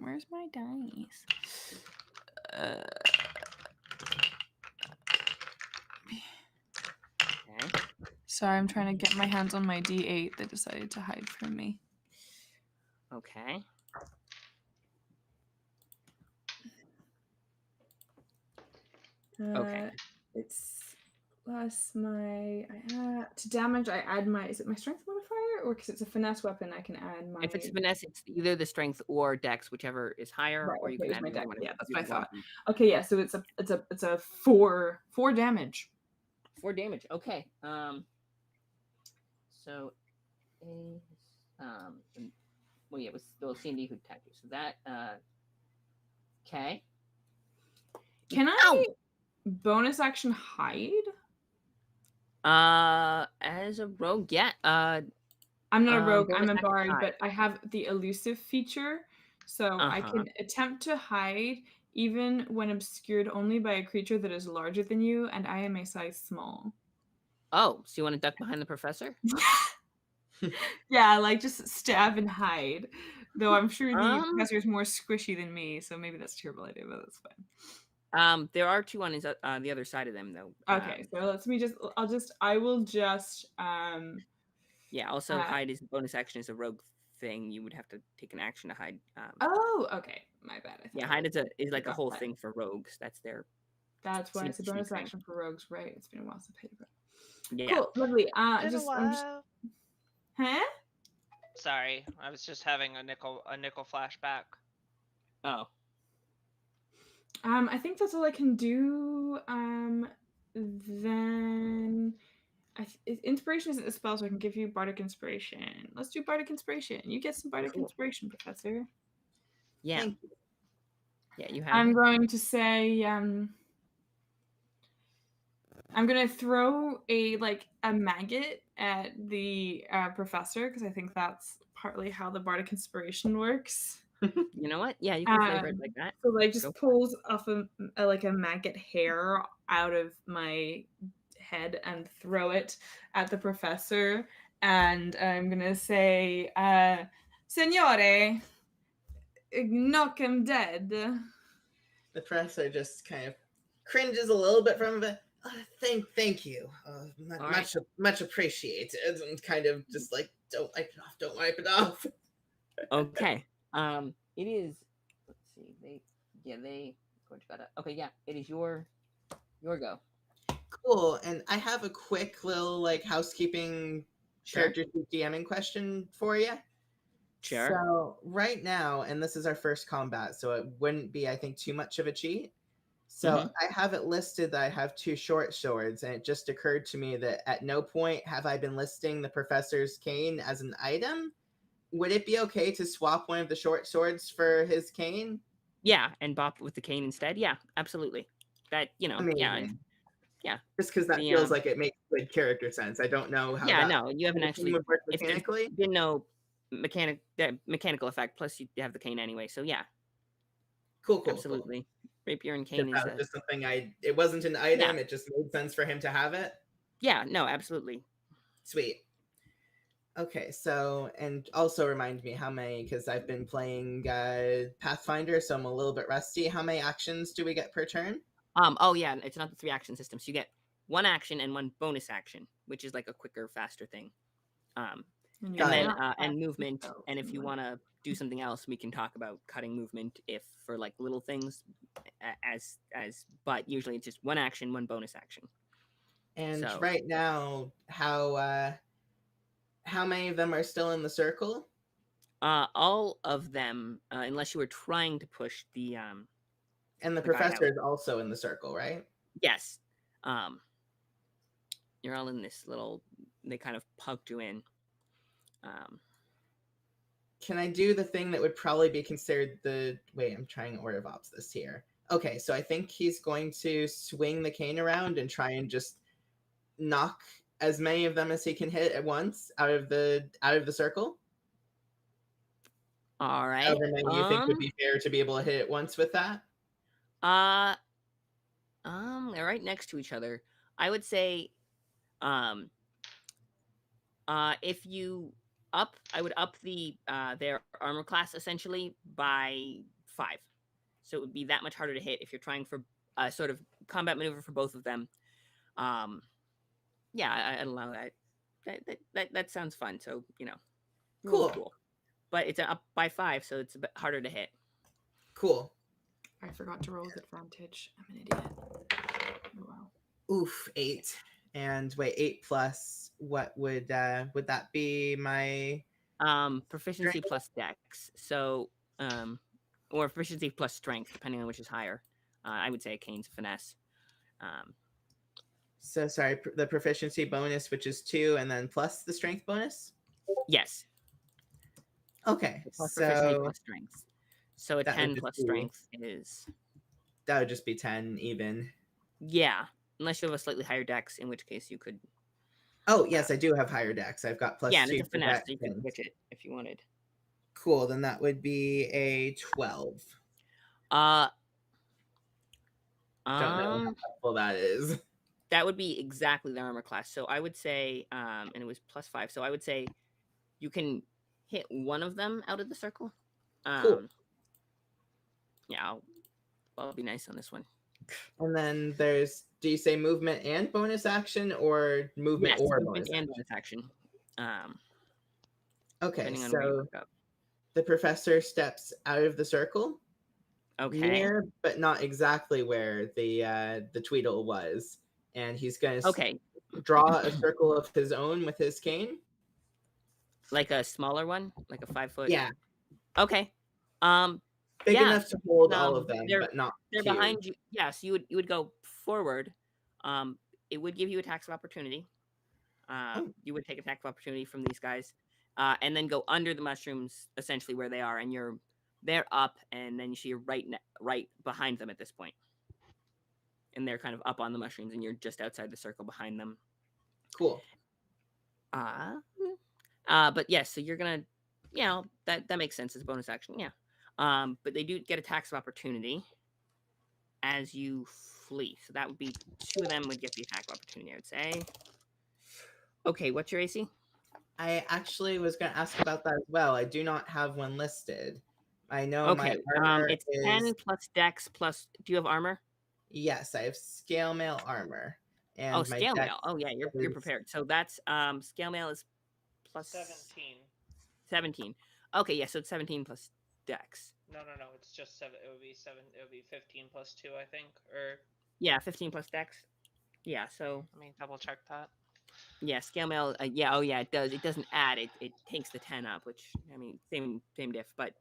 Where's my dice? Okay. Sorry, I'm trying to get my hands on my D8 that decided to hide from me. Okay. Okay. It's plus my to damage. I add my. Is it my strength modifier, or because it's a finesse weapon, I can add my. If it's finesse, it's either the strength or dex, whichever is higher, right, or you can add my another dex. one. Yeah, that's what I thought. Okay, yeah. So it's a 4 damage. 4 damage. Okay. So Well, yeah, it was still C&D who attacked you. So that okay. Can Ow! I bonus action hide? As a rogue, yeah. I'm not a rogue, Bonus I'm a action bard, hide. but I have the elusive feature, so I Uh-huh. can attempt to hide even when obscured only by a creature that is larger than you, and I am a size small. Oh, so you want to duck behind the professor? Yeah, like just stab and hide. Though I'm sure the Um, professor is more squishy than me, so maybe that's a terrible idea, but that's fine. there are two on the other side of them though. Okay, so I will just Yeah. Also, uh hide is bonus action is a rogue thing. You would have to take an action to hide. oh, okay, my bad. I thought Yeah, I hide is like a forgot whole that. thing for rogues. That's their That's why it's a sneaky bonus thing. action for rogues, right? It's been a while since I played it. Yeah. Cool, lovely. Been a I'm just, while. huh? Sorry, I was just having a nickel flashback. Oh. I think that's all I can do. Then inspiration isn't a spell, so I can give you bardic inspiration. Let's do bardic inspiration. You get some bardic Cool. inspiration, Professor. Yeah. Thank you. Yeah. You have I'm it. going to say I'm gonna throw a maggot at the professor because I think that's partly how the bardic inspiration works. You know what? Yeah, you can flavor it like that. So like Go just for it. pulls off a maggot hair out of my head and throw it at the professor, and I'm gonna say, Signore, knock him dead. The professor just kind of cringes a little bit from it. Thank you. All right. Much appreciated. And kind of just like, don't wipe it off. Don't wipe it off. Okay. It is. Let's see. They. Okay. Yeah. It is your go. Cool. And I have a quick little like housekeeping Sure. character DMing question for you. Sure. So right now, and this is our first combat, so it wouldn't be, I think, too much of a cheat. So Mhm. I have it listed that I have two short swords, and it just occurred to me that at no point have I been listing the professor's cane as an item. Would it be okay to swap one of the short swords for his cane? Yeah, and bop with the cane instead. Yeah, absolutely. That yeah, Amazing. yeah. Just because that The feels like it makes good character sense. I don't know how yeah, that no, you haven't thing actually. would work If there's mechanically. been no mechanical effect, plus you have the cane anyway. So yeah, Cool. absolutely. Rapier and cane Because is that was a just something it wasn't an yeah, item, it just made sense for him to have it. yeah. No, absolutely. Sweet. Okay, so and also remind me how many, because I've been playing Pathfinder, so I'm a little bit rusty. How many actions do we get per turn? Oh yeah, it's not the three action system. So you get one action and one bonus action, which is like a quicker, faster thing. Um, And and Got then it. and movement. And if you want to do something else, we can talk about cutting movement if for like little things, but usually it's just one action, one bonus action. And So right now, how many of them are still in the circle? all of them, unless you were trying to push And the the guy professor out. is also in the circle, right? Yes. Um, you're all in this little. They kind of poked you in. Um, Can I do the thing that would probably be considered the wait, I'm trying order of ops this here. Okay, so I think he's going to swing the cane around and try and just knock as many of them as he can hit at once out of the circle. all right. However many you think would be fair to be able to hit at once with that. Uh. They're right next to each other. I would say, um, if you I would up their armor class essentially by 5, so it would be that much harder to hit if you're trying for a sort of combat maneuver for both of them. Yeah, I'd allow that. That sounds fun. So Cool. cool. But it's up by 5, so it's a bit harder to hit. Cool. I forgot to roll with advantage. I'm an idiot. Oh, wow. Oof, 8. And wait, 8 plus what would that be my Proficiency strength? plus dex. So or proficiency plus strength, depending on which is higher. I would say a cane's finesse. So sorry, the proficiency bonus, which is 2, and then plus the strength bonus? Yes. Okay, So plus proficiency so plus strength. So a that would 10 just plus be strength is, 10 even. yeah, unless you have a slightly higher dex, in which case you could, Oh, uh, yes, I do have higher dex. I've got yeah, plus and it's 2 a for finesse, dex so you could and switch it if you wanted. cool, then that would be a 12. Uh, Don't know um, how helpful that is. that would be exactly the armor class. So I would say, and it was plus 5. So I would say you can hit one of them out of the circle. Cool. Um, yeah, I'll be nice on this one. And then do you say movement and bonus action or movement Yes, or movement bonus and action? bonus action. Um, Okay, depending on where you so want to go. the professor steps out of the circle Okay. near, but not exactly where the Tweedle was. And he's going to Okay. draw a circle of his own with his cane. Like a smaller one, like a 5 foot. Yeah, Okay. Um, big yeah. enough So to hold all of them, they're but not they're huge. behind you. Yes, you would go forward. It would give you attacks of opportunity. Oh, You would take attack of opportunity from these guys, and then go under the mushrooms, essentially where they are, and they're up, and then you see you're right behind them at this point, and they're kind of up on the mushrooms, and you're just outside the circle behind them. cool. Uh, but yes, so you're gonna, that makes sense as a bonus action, yeah. But they do get attacks of opportunity as you flee, so that would be 2 of them would get the attack of opportunity, I would say. Okay, what's your AC? I actually was going to ask about that as well. I do not have one listed. I know my Okay, armor it's is 10 plus dex plus. Do you have armor? yes, I have scale mail armor, Oh, and my scale dex mail. Oh yeah, you're is prepared. So that's scale mail is plus 17. 17. Okay, yeah, so it's 17 plus dex. No. It's just 7. It would be 7. It would be 15 plus 2, I think. Or Yeah, 15 plus dex. Yeah, so let me double check that. yeah, scale mail. Yeah, oh yeah, it does. It doesn't add. It takes the 10 up, which I mean, same diff, but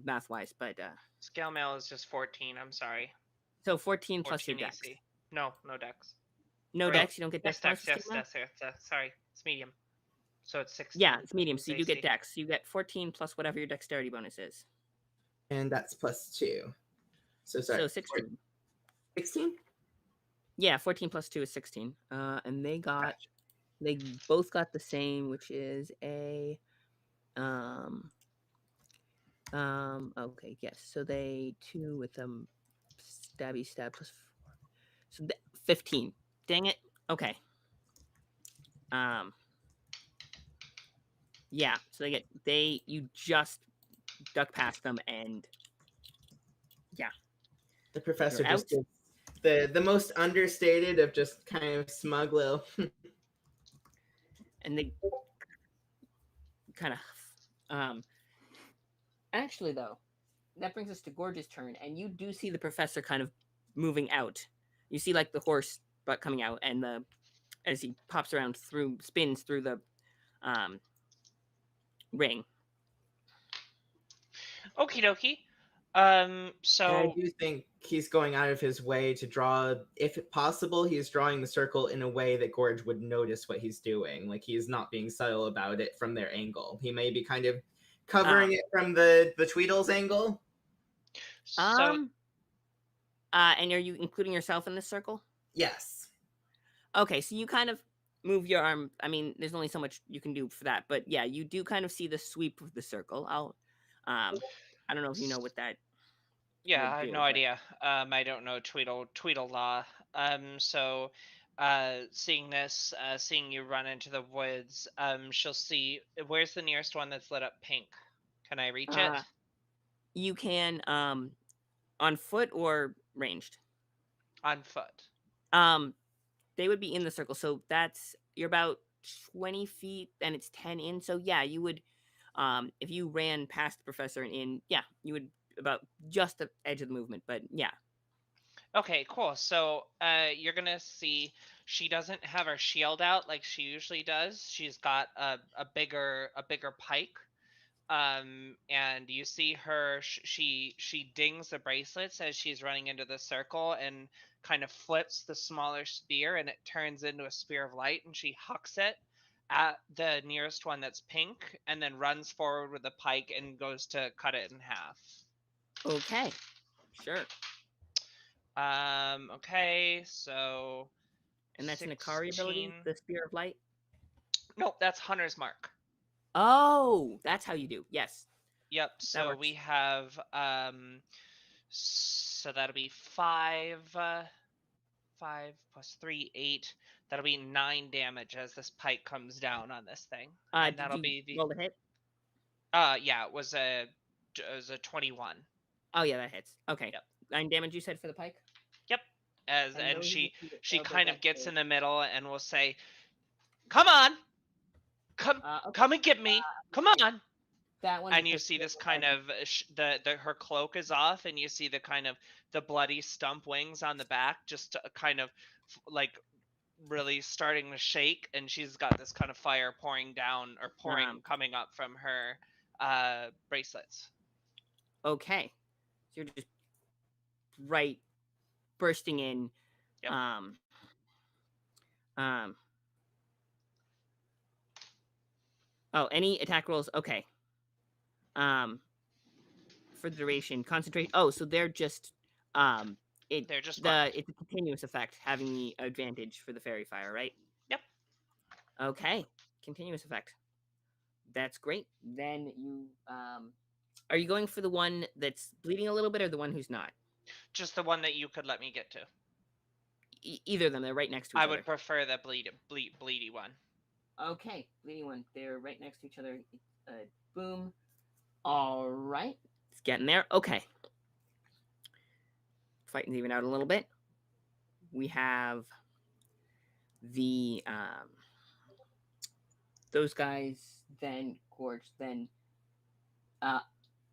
math wise. But Scale mail is just 14. I'm sorry. so 14 plus your 14 dex. AC. No dex. No Or no. dex. You don't get Yes, dex bonus dex. for scale Yes, mail. sorry. It's medium. So it's 16 Yeah, it's medium, so you do get AC. dex. You get 14 plus whatever your dexterity bonus is. and that's plus 2. So sorry, So 16. 16? Yeah, 14 plus 2 is 16. And Gotcha. they both got the same, which is a um okay, yes. So they 2 with stabby stab plus 4. So 15. Dang it. Okay. Um yeah, so you just duck past them, and yeah, The you're professor just out. gives the most understated of just kind of smug little And they kind of actually though, that brings us to Gorge's turn, and you do see the professor kind of moving out. You see like the horse butt coming out, and the as he pops around spins through the um, ring. Okie dokie. and I So do think he's going out of his way to draw, if possible, he's drawing the circle in a way that Gorge would notice what he's doing. Like he's not being subtle about it from their angle. He may be kind of covering Um, it from the Tweedle's angle. so um, and are you including yourself in this circle? Yes. Okay, so you kind of move your arm. I mean, there's only so much you can do for that, but yeah, you do kind of see the sweep of the circle. I don't know if you know what that yeah, would I have no do, but idea. I don't know Tweedle law. So seeing this, seeing you run into the woods, she'll see where's the nearest one that's lit up pink. Can I reach it? uh, you can on foot or ranged. On foot. Um, they would be in the circle. So you're about 20 feet and it's 10 in. So yeah, you would, if you ran past the professor and in, yeah, you would about just the edge of the movement. But yeah. Okay, cool. So you're gonna see she doesn't have her shield out like she usually does. She's got a bigger pike. And you see her she dings the bracelets as she's running into the circle and kind of flips the smaller spear and it turns into a spear of light and she hucks it at the nearest one that's pink, and then runs forward with a pike and goes to cut it in half. Okay. Sure. Okay, so And that's an Akari ability, 16. the Spear of Light. Nope, that's Hunter's Mark. Oh, that's how you do. Yes, Yep, that so we works. have so that'll be 5 plus 3, 8. That'll be 9 damage as this pike comes down on this thing. And Did that'll you be the roll the hit? yeah, it was a 21. Oh yeah, that hits. Okay, Yep. 9 damage you said for the pike. Yep. As And and those are the she two that she failed their kind deck of gets in save. the middle and will say, "Come on. Come Okay, come and get me. Come on." that one And you because see this kind of the her cloak is off, and you see the kind of the bloody stump wings on the back just kind of like really starting to shake, and she's got this kind of fire pouring down or pouring um. coming up from her bracelets. Okay, so you're just right bursting in. Yep. Um. Um. Oh, any attack rolls? Okay. Um. For the duration, concentrate. Oh, so they're just it They're just the marked. it's a continuous effect, having the advantage for the fairy fire, right? Yep. Okay, continuous effect. That's great. Then you are you going for the one that's bleeding a little bit or the one who's not? Just the one that you could let me get to. Either of them. They're right next to I each would other. prefer the bleedy one. Okay, bleeding one. They're right next to each other. Boom. All right, it's getting there. Okay, fighting's even out a little bit. We have the those guys. Then Gorge. Then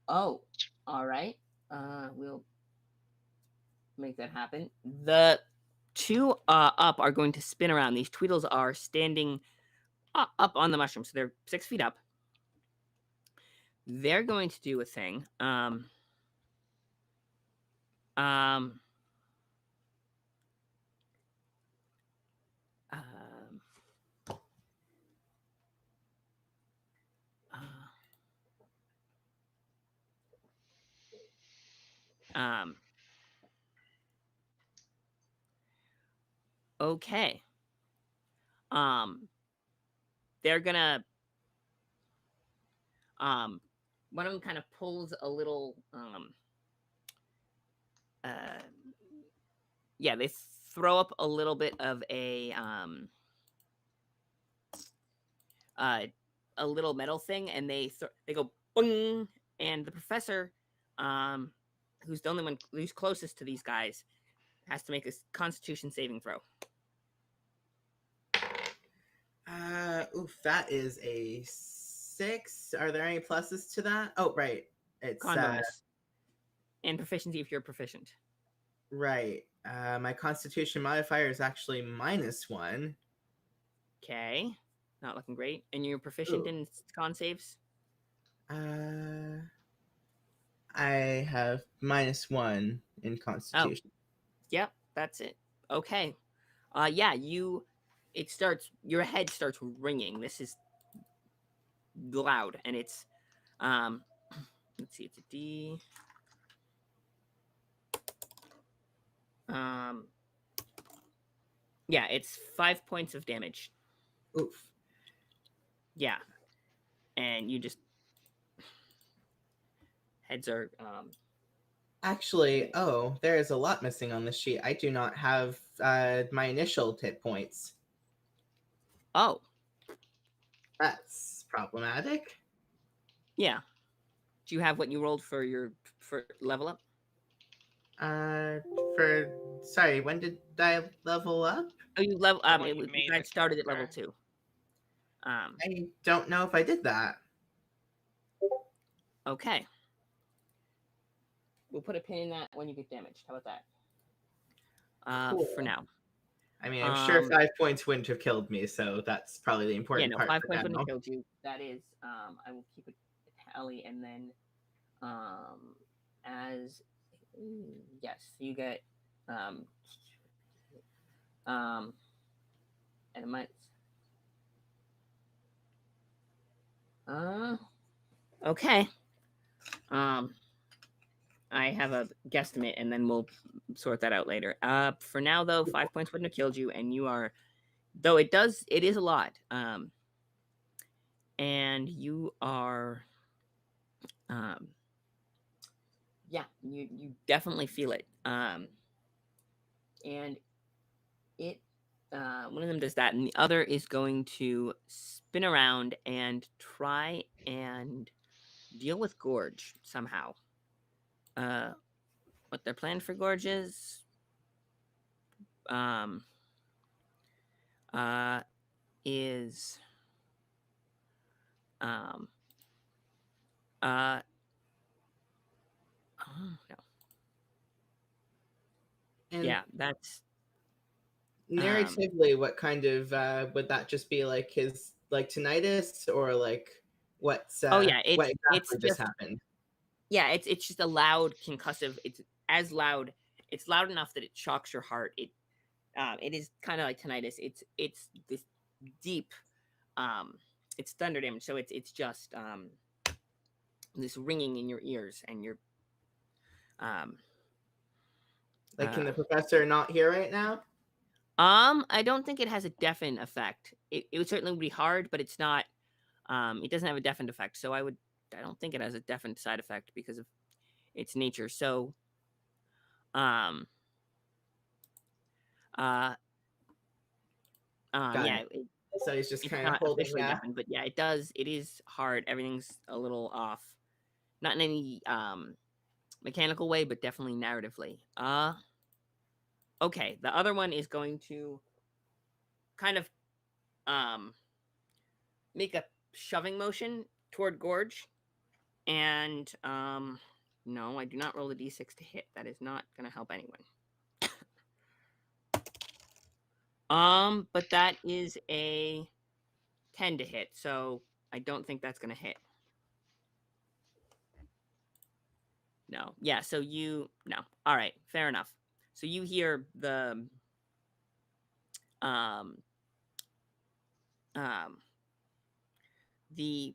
oh, all right. We'll make that happen. The two up are going to spin around. These Tweedles are standing up on the mushroom, so they're 6 feet up. They're going to do a thing. Um, um, um, okay. Um, they're gonna one of them kind of pulls a little uh yeah, they throw up a little bit of uh a little metal thing, and they go boing, and the professor, um who's the only one who's closest to these guys, has to make a Constitution saving throw. Oof, that is a 6. Are there any pluses to that? Oh, right. It's Con bonus and proficiency if you're proficient. right. My Constitution modifier is actually -1. Okay, not looking great. And you're proficient Ooh. in con saves. Uh, I have -1 in Oh, Constitution. yep, that's it. Okay. Yeah, your head starts ringing. This is loud, and it's let's see, it's a D. Um, yeah, it's 5 points of damage. Oof. Yeah, and you just heads are Actually, oh, there is a lot missing on the sheet. I do not have my initial hit points. oh That's problematic. yeah. Do you have what you rolled for your for level up? Uh, for sorry, when did I level up? Oh, you level When you you made the guys started at level character. 2. I don't know if I did that. Okay. We'll put a pin in that when you get damaged. How about that? Cool. For now. I mean, I'm sure Um, 5 points wouldn't have killed me, so that's probably the yeah, important no, part 5 points for wouldn't now. have killed you. That is, I will keep it tally, and then, um, as yes, you get, um, um, and it might, Uh, okay. Um, I have a guesstimate, and then we'll sort that out later. For now though, 5 points wouldn't have killed you, and you are, though it is a lot. And you are, um, yeah, you definitely feel it. And it, one of them does that, and the other is going to spin around and try and deal with Gorge somehow. Uh, what their plan for Gorge um, uh, is, um, uh, oh, no, And yeah, that's, narratively, what kind of would that just be like his like tinnitus or like oh yeah, what it's exactly just just, happened? yeah, it's just a loud concussive. It's as loud. It's loud enough that it shocks your heart. It is kind of like tinnitus. It's this deep, um, it's thunder damage. So it's just this ringing in your ears, and you're um Like, can uh the professor not hear right now? I don't think it has a deafen effect. It would certainly be hard, but it's not. It doesn't have a deafen effect. So I don't think it has a deafen side effect because of its nature. So um uh Got yeah, it. So he's just it's kind of not holding officially deafened, but yeah, it does. It is hard. Everything's a little off. Not in any mechanical way, but definitely narratively. Okay. The other one is going to kind of um make a shoving motion toward Gorge, and no, I do not roll a d6 to hit. That is not going to help anyone. But that is a 10 to hit, so I don't think that's going to hit. No. Yeah, so no. All right, fair enough. So you hear the um um the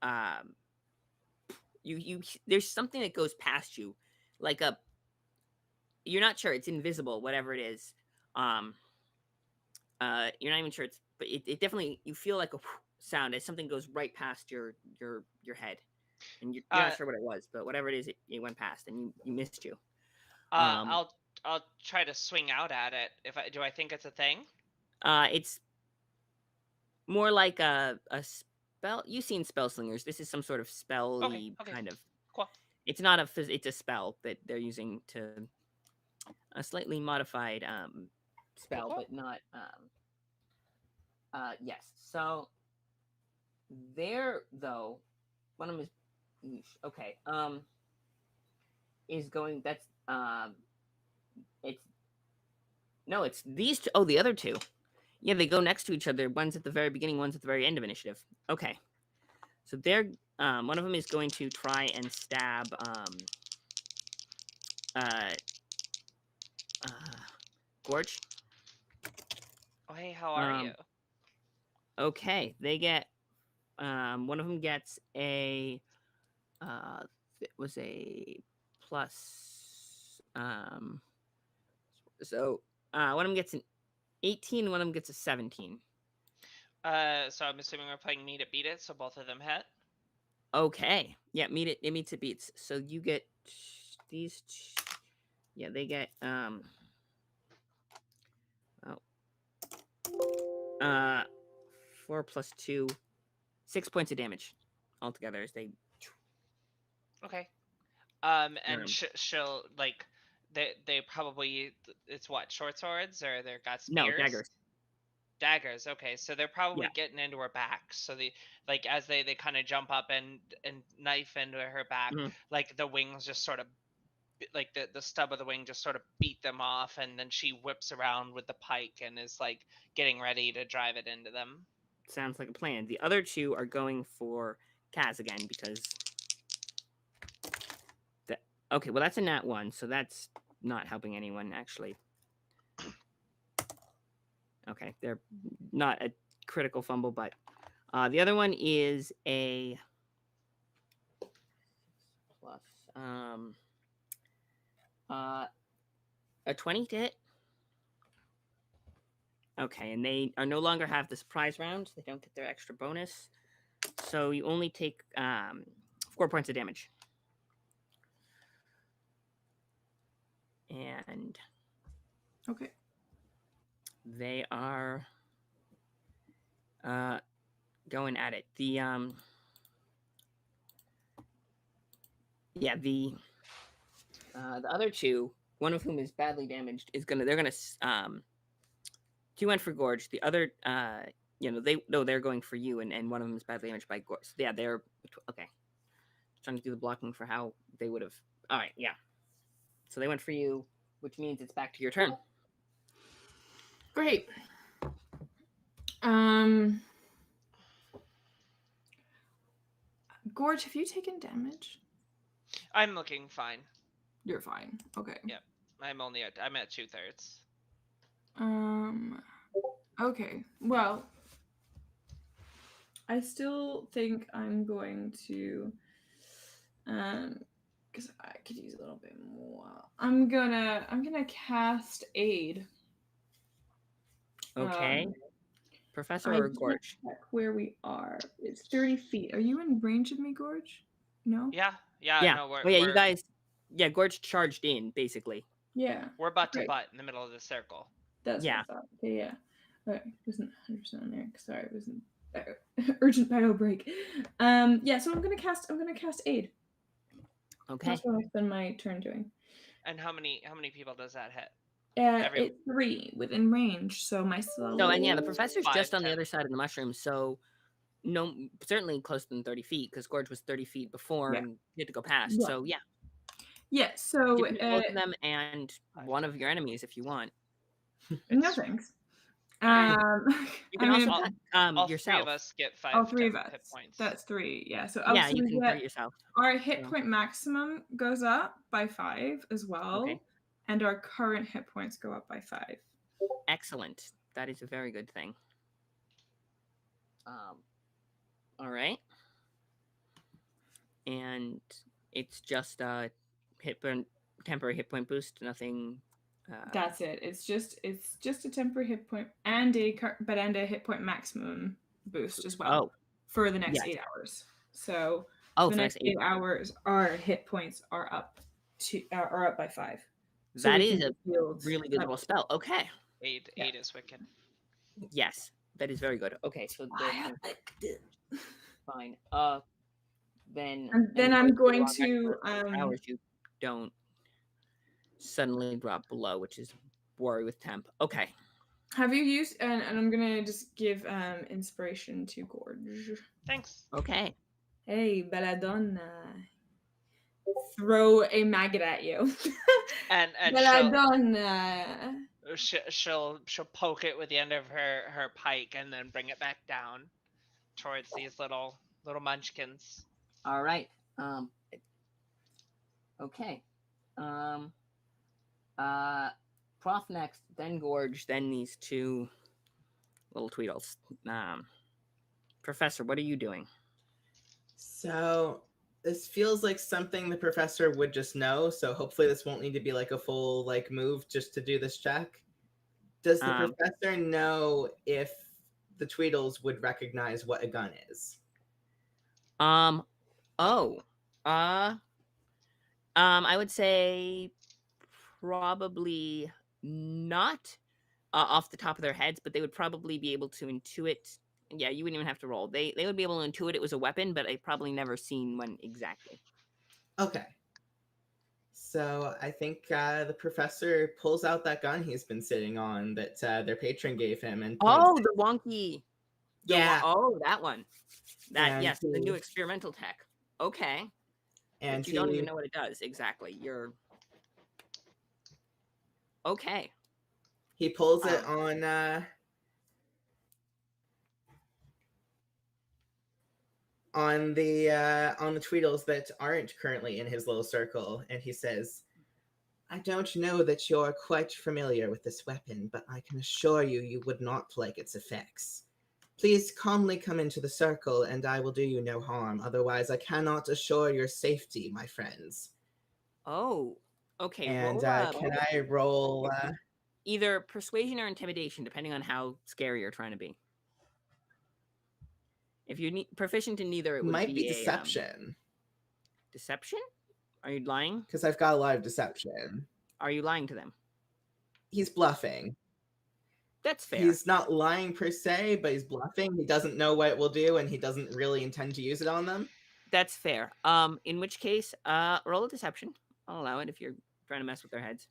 um you there's something that goes past you, like a, you're not sure, it's invisible, whatever it is. Um you're not even sure it's, but it definitely, you feel like a sound as something goes right past your head, and you're not Uh, sure what it was, but whatever it is, it went past, and you missed you. uh, Um I'll I'll try to swing out at it. If I do, I think it's a thing. it's more like a spell. You've seen spell slingers. This is some sort of Okay, spell-y okay, kind of, cool. it's not it's a spell that they're using to, a slightly modified Cool, spell, cool. but not yes. So there though, one of them is, okay, is going, that's it's, no, it's these two, oh, the other two. Yeah, they go next to each other. One's at the very beginning, one's at the very end of initiative. Okay. So they're one of them is going to try and stab uh Gorge. Oh, hey, how are you? Um okay, they get one of them gets a it was a plus so one of them gets an 18, one of them gets a 17. So I'm assuming we're playing meet it, beat it, so both of them hit. Okay. Yeah, it meets it beats. So you get these yeah, they get oh 4 plus 2, 6 points of damage altogether as they Okay. And um, she'll like they probably, it's what, short swords, or they're got no, spears? daggers. Daggers. Okay, so they're probably Yeah. getting into her back. So like as they kind of jump up and knife into her back, Mhm. like the wings just sort of, like the stub of the wing just sort of beat them off, and then she whips around with the pike and is like getting ready to drive it into them. Sounds like a plan. The other two are going for Kaz again because that, okay, well that's a nat 1, so that's not helping anyone actually. Okay, they're not a critical fumble, but The other one is a plus uh a 20 to hit. Okay, and they are no longer have the surprise round. They don't get their extra bonus. So you only take 4 points of damage. And Okay. they are going at it. The other two, one of whom is badly damaged, they're gonna 2 went for Gorge. The other they're going for you, and one of them is badly damaged by Gorge. So yeah, they're okay. Trying to do the blocking for how they would have. All right, yeah. So they went for you, which means it's back to your turn. Great. Gorge, have you taken damage? I'm looking fine. You're fine. Okay. Yep. I'm at 2/3. Okay. Well, I still think I'm going to because I could use a little bit more. I'm gonna cast aid. Okay. Professor I or just Gorge? check where we are. It's 30 feet. Are you in range of me, Gorge? No? Yeah. Yeah. No, Oh yeah, you guys. Yeah, Gorge charged in basically. Yeah. we're butt to Great. butt in the middle of the circle. That's Yeah. what I thought. Okay, yeah. Okay, wasn't 100% on there. Sorry, it wasn't urgent bio break. Yeah, so I'm gonna cast aid. Okay. That's what I spend my turn doing. And how many people does that hit? It's 3 within range, so my slow. So and yeah, the professor's 5, just on 10. the other side of the mushroom, so no, certainly closer than 30 feet because Gorge was 30 feet before Yeah. and you had to go past. Yeah. So yeah, Yeah, so give me both of them and one of your enemies if you want. no thanks. You can also cut all yourself. 3 of us get 5 all 3 of us. hit points. That's 3. Yeah, so Yeah, you can cut yourself. Our hit point maximum goes up by 5 as well, Okay. and our current hit points go up by 5. Excellent. That is a very good thing. All right. And it's just a temporary hit point boost. Nothing. That's it. It's just a temporary hit point and a hit point maximum boost as well for the next 8 hours. So for the next 8 hours, our hit points are up by 5. So that is a really good little spell. Okay. Aid is wicked. Yes, that is very good. Okay, so fine. Then I'm going to hours you don't suddenly drop below, which is worry with temp. Okay. Have you used and I'm gonna just give inspiration to Gorge. Thanks. Okay. Hey, Belladonna. Throw a maggot at you. and Belladonna. She'll poke it with the end of her pike and then bring it back down towards these little munchkins. All right. Okay. Prof next, then Gorge, then these 2 little Tweedles. Professor, what are you doing? So this feels like something the professor would just know, so hopefully this won't need to be like a full like move just to do this check. Does the professor know if the Tweedles would recognize what a gun is? I would say probably not off the top of their heads, but they would probably be able to intuit. Yeah, you wouldn't even have to roll. They would be able to intuit it was a weapon, but they've probably never seen one exactly. Okay. So I think the professor pulls out that gun he's been sitting on that their patron gave him, and the wonky. Yeah. That one. Yes, the new experimental tech. Okay. And you don't even know what it does exactly. You're okay. He pulls it on the Tweedles that aren't currently in his little circle, and he says, I don't know that you're quite familiar with this weapon, but I can assure you would not like its effects. Please calmly come into the circle, and I will do you no harm. Otherwise, I cannot assure your safety, my friends. Oh, okay. And Roll can I roll? either persuasion or intimidation, depending on how scary you're trying to be. If you're proficient in neither, it would Might be be a deception, deception. Are you lying? because I've got a lot of deception. Are you lying to them? He's bluffing. That's fair. He's not lying per se, but he's bluffing. He doesn't know what it will do, and he doesn't really intend to use it on them. That's fair. In which case, roll a deception. I'll allow it if you're trying to mess with their heads.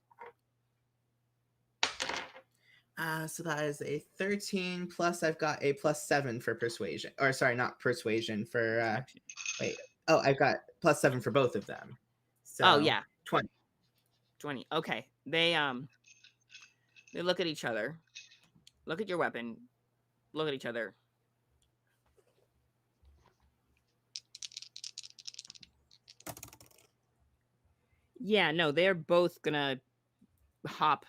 So that is a 13 plus. I've got a +7 for persuasion. Or sorry, not persuasion for. Deception. Wait. Oh, I've got +7 for both of them. So Oh yeah, 20. 20. Okay. They look at each other. Look at your weapon. Look at each other. Yeah, no, they're both gonna hop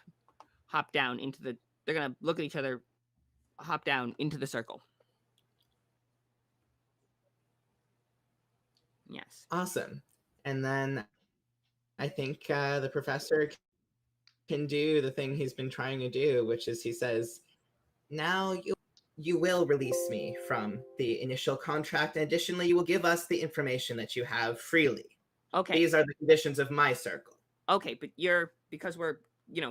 down into the. They're gonna look at each other, hop down into the circle. Yes. Awesome. And then I think the professor can do the thing he's been trying to do, which is he says, now you will release me from the initial contract. And additionally, you will give us the information that you have freely. Okay. These are the conditions of my circle. Okay, but because we're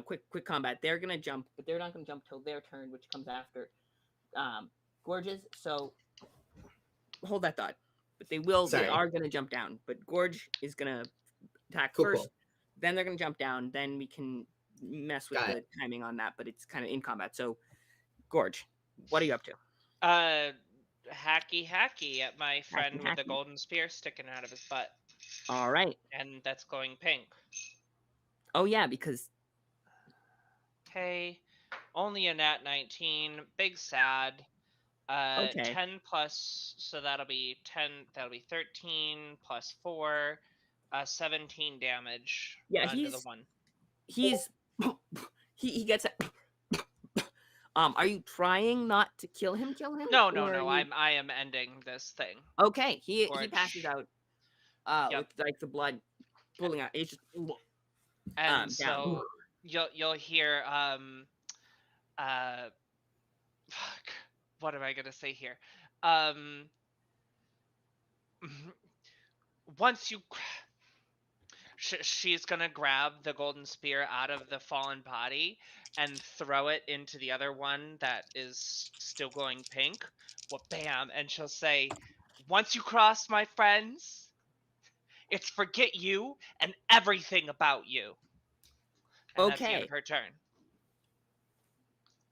quick combat. They're gonna jump, but they're not gonna jump till their turn, which comes after Gorge's. So hold that thought. But they will. Sorry. They are gonna jump down. But Gorge is gonna attack Cool, first. cool. Then they're gonna jump down. Then we can mess with the timing on that. But it's kind of in combat. So Gorge, what are you up to? Hacky at my friend with the Hacky. golden spear sticking out of his butt. All right. And that's going pink. Oh yeah, because. Okay, only a nat 19. Big sad. Okay. 10 plus, so that'll be 10. That'll be 13 plus 4, 17 damage. Yeah, under the one. He's he gets it. Are you trying not to kill him? No. I am ending this thing. Okay, he passes out. Yep. With like the blood pulling out. It's just And so down. you'll hear fuck, what am I gonna say here? Once you she's gonna grab the golden spear out of the fallen body and throw it into the other one that is still glowing pink. Well, bam, and she'll say, once you cross, my friends, it's forget you and everything about you. And that's the end of her turn.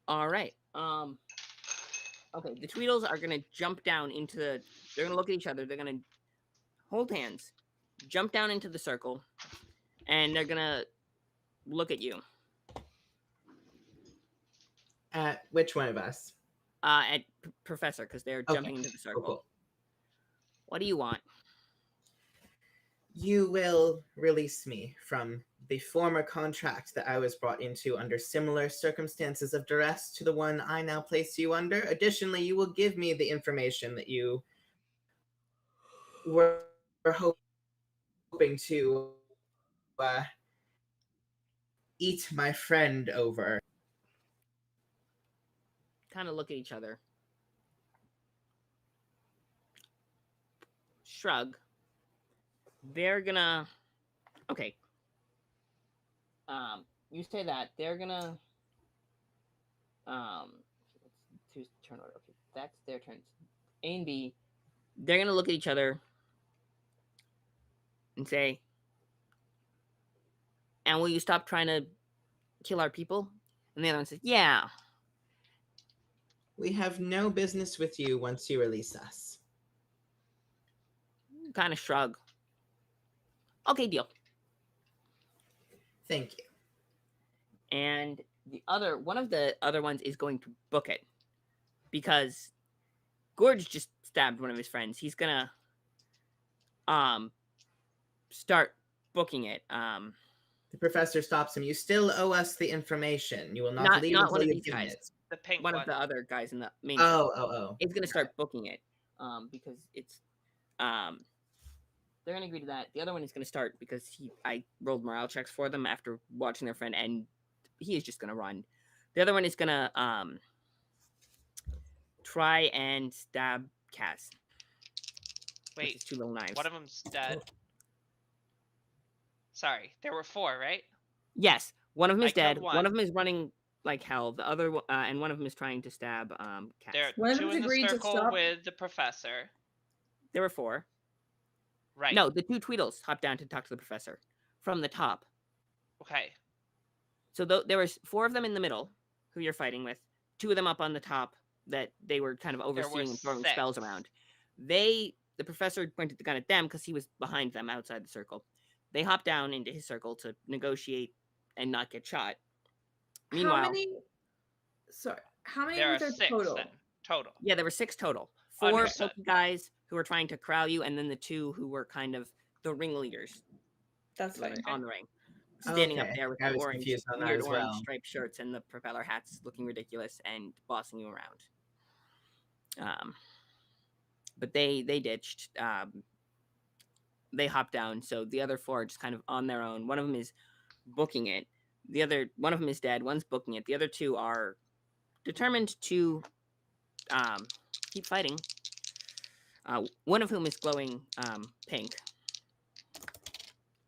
All right. Okay, the Tweedles are gonna jump down into the. They're gonna look at each other. They're gonna hold hands, jump down into the circle, and they're gonna look at you. At which one of us? At Professor, because they're jumping into the circle. Cool. What do you want? You will release me from the former contract that I was brought into under similar circumstances of duress to the one I now place you under. Additionally, you will give me the information that you were hoping to eat my friend over. Kind of look at each other. Shrug. They're gonna. Okay. You say that they're gonna. To turn order. Okay, that's their turns. A and B. They're gonna look at each other and say, "And will you stop trying to kill our people?" And the other one says, "Yeah." We have no business with you once you release us. Kind of shrug. Okay, deal. Thank you. And one of the other ones is going to book it because Gorge just stabbed one of his friends. He's gonna start booking it. The professor stops him. You still owe us the information. You will not leave until you give it. The pink one of one. the other guys in the main Oh, circle oh, is going to start booking it, because it's they're going to agree to that. The other one is going to start because I rolled morale checks for them after watching their friend, and he is just going to run. The other one is going to try and stab Cass, which is Wait, 2 little knives. one of them's dead. Sorry, there were 4, right? Yes, one of them I is killed dead. one. One of them is running like hell. The other and one of them is trying to stab Cass. There are One of 2 them's in the agreed to circle stop. with the professor. There were 4. Right. No, the 2 Tweedles hopped down to talk to the professor from the top. Okay. So there was 4 of them in the middle who you're fighting with. 2 of them up on the top that they were kind of There were overseeing and throwing 6. spells around. The professor pointed the gun at them because he was behind them outside the circle. They hopped down into his circle to negotiate and not get shot. Meanwhile, How many There were are there 6 total? then. Total. yeah, there were 6 total. 4 Understood. pokey guys who were trying to corral you, and then the 2 who were kind of the ringleaders That's fine. on the ring, standing up Okay. there with I the was orange, confused on that weird as orange well. striped shirts and the propeller hats, looking ridiculous and bossing you around. But they ditched. They hopped down, so the other 4 are just kind of on their own. One of them is booking it. One of them is dead. One's booking it. The other 2 are determined to keep fighting. One of whom is glowing pink.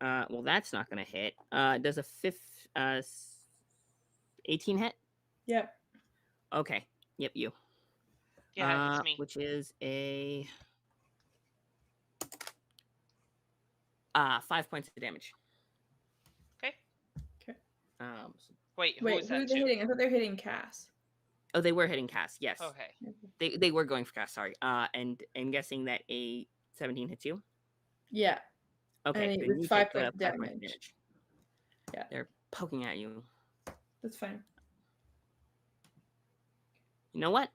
Well, that's not going to hit. Does a 18 hit? Yep. Okay. Yep, you. Yeah, it's me. Which is a 5 points of damage. Okay. Wait, who Wait, was who are that they to? hitting? I thought they were hitting Cass. Oh, they were hitting Cass. Yes. Okay. They were going for Cass. Sorry. And I'm guessing that a 17 hits you. Yeah. Okay. And Then with you 5 take the points 5 points of damage. damage. Yeah. They're poking at you. That's fine. You know what?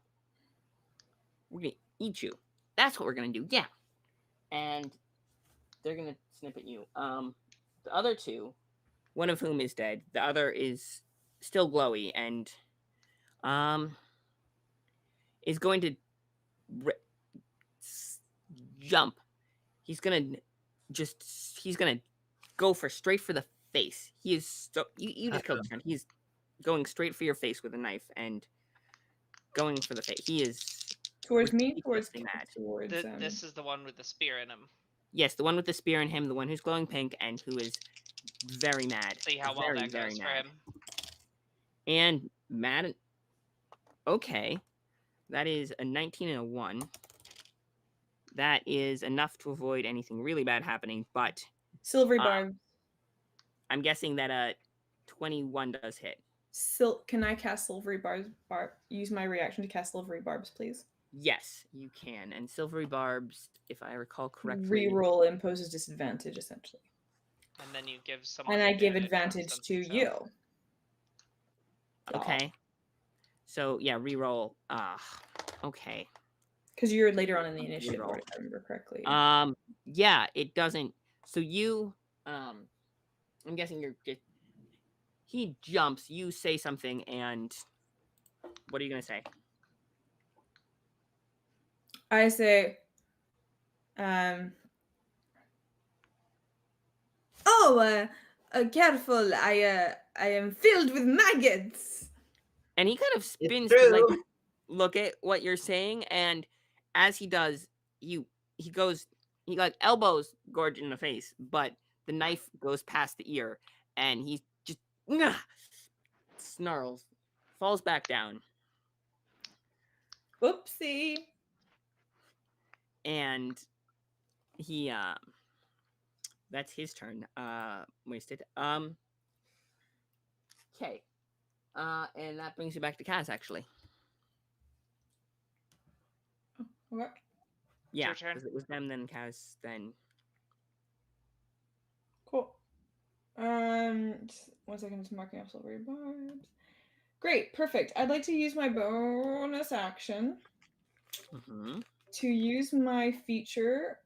We're gonna eat you. That's what we're gonna do. Yeah. And they're gonna snip at you. The other 2, one of whom is dead. The other is still glowy and is going to jump. He's gonna go straight for the face. He is so you just killed his friend. He's going straight for your face with a knife and going for the face. He is Towards me? ridiculously mad. Towards This is the one with the spear in him. Yes, the one with the spear in him, the one who's glowing pink, and who is very mad. See how well very, that very goes for mad. him. And mad. Okay, that is a 19 and a 1. That is enough to avoid anything really bad happening, but silvery barbs. I'm guessing that a 21 does hit. Can I cast silvery barbs? Use my reaction to cast silvery barbs, please. Yes, you can. And silvery barbs, if I recall correctly, reroll imposes disadvantage essentially. And then you give someone. And I give on advantage to something you. else. Okay. So yeah, reroll. Okay. Because you're later on in the initiative, Reroll. if I remember correctly. Yeah, it doesn't. So you, I'm guessing you're just. He jumps. You say something, and what are you gonna say? I say, careful! I am filled with maggots. And he kind of spins It's to true. like look at what you're saying, and as he does, he like elbows Gorge in the face, but the knife goes past the ear, and he just snarls, falls back down, Oopsie. and he that's his turn. Wasted. Okay. And that brings you back to Kaz, actually. What? Yeah, your turn. 'cause it was them, then Kaz, then. Cool. Just 1 second, just marking off silvery barbs. Great, perfect. I'd like to use my bonus action to use my feature,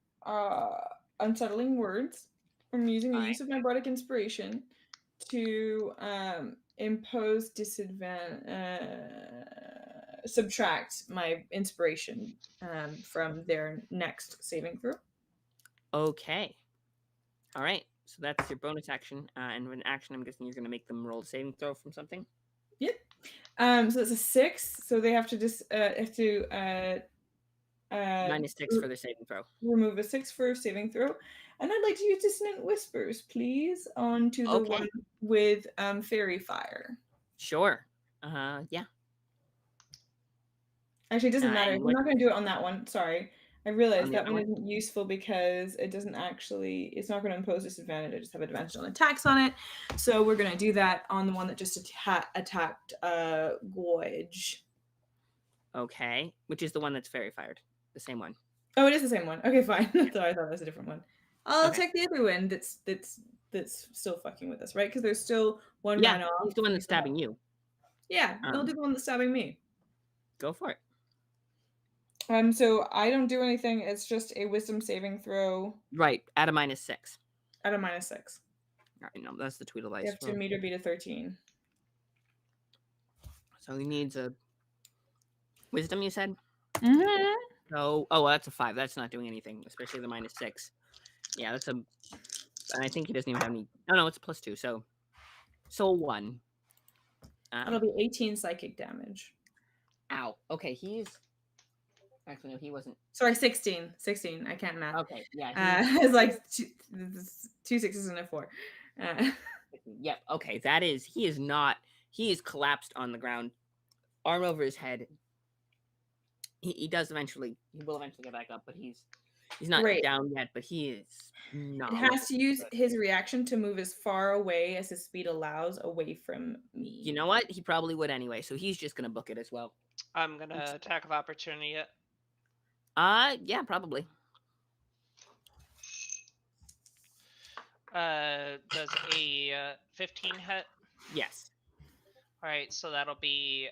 Unsettling Words. I'm using a use of my bardic inspiration to impose disadvantage. subtract my inspiration from their next saving throw. Okay. All right. So that's your bonus action, and with an action, I'm guessing you're going to make them roll a saving throw from something. Yep. So it's a 6. So they have to just have to -6 for their saving throw. remove a 6 for saving throw. And I'd like to use dissonant whispers, please, onto the Okay. one with fairy fire. Sure. Yeah. Actually, it doesn't matter. And I'm not going to do it on that one. Sorry. I realized the that other one one? isn't useful because it doesn't actually, it's not going to impose disadvantage. I just have advantage on attacks on it. So we're going to do that on the one that just attacked Gorge. Okay. Which is the one that's fairy fired? The same one. Oh, it is the same one. Okay, fine. Sorry, I thought it was a different one. I'll Okay. take the other one that's still fucking with us, right? Because there's still one Yeah, round off. he's the one that's stabbing you. Yeah, I'll do the one that's stabbing me. Go for it. So I don't do anything. It's just a wisdom saving throw Right. At a -6. at a -6. All right. No, that's the Tweedle You dice. have to meet or beat a 13. So he needs a wisdom, you said? Mm-hmm. So, oh, well, that's a 5. That's not doing anything, especially the -6. Yeah, that's a. And I think he doesn't even have any. Oh, no, it's a +2. So 1. That'll be 18 psychic damage. Ow. Okay, he's. Actually, no, he wasn't. Sorry, 16. 16. I can't math. Okay, yeah. It's like two 6s and a 4. Yep. Okay, that is. He is not. He is collapsed on the ground, arm over his head. He does eventually. He will eventually get back up, but he's not Right. down yet. But he is not. It has to use his reaction to move as far away as his speed allows away from me. You know what? He probably would anyway. So he's just gonna book it as well. I'm gonna attack of opportunity it. Yeah, probably. Does a 15 hit? Yes. All right, so that'll be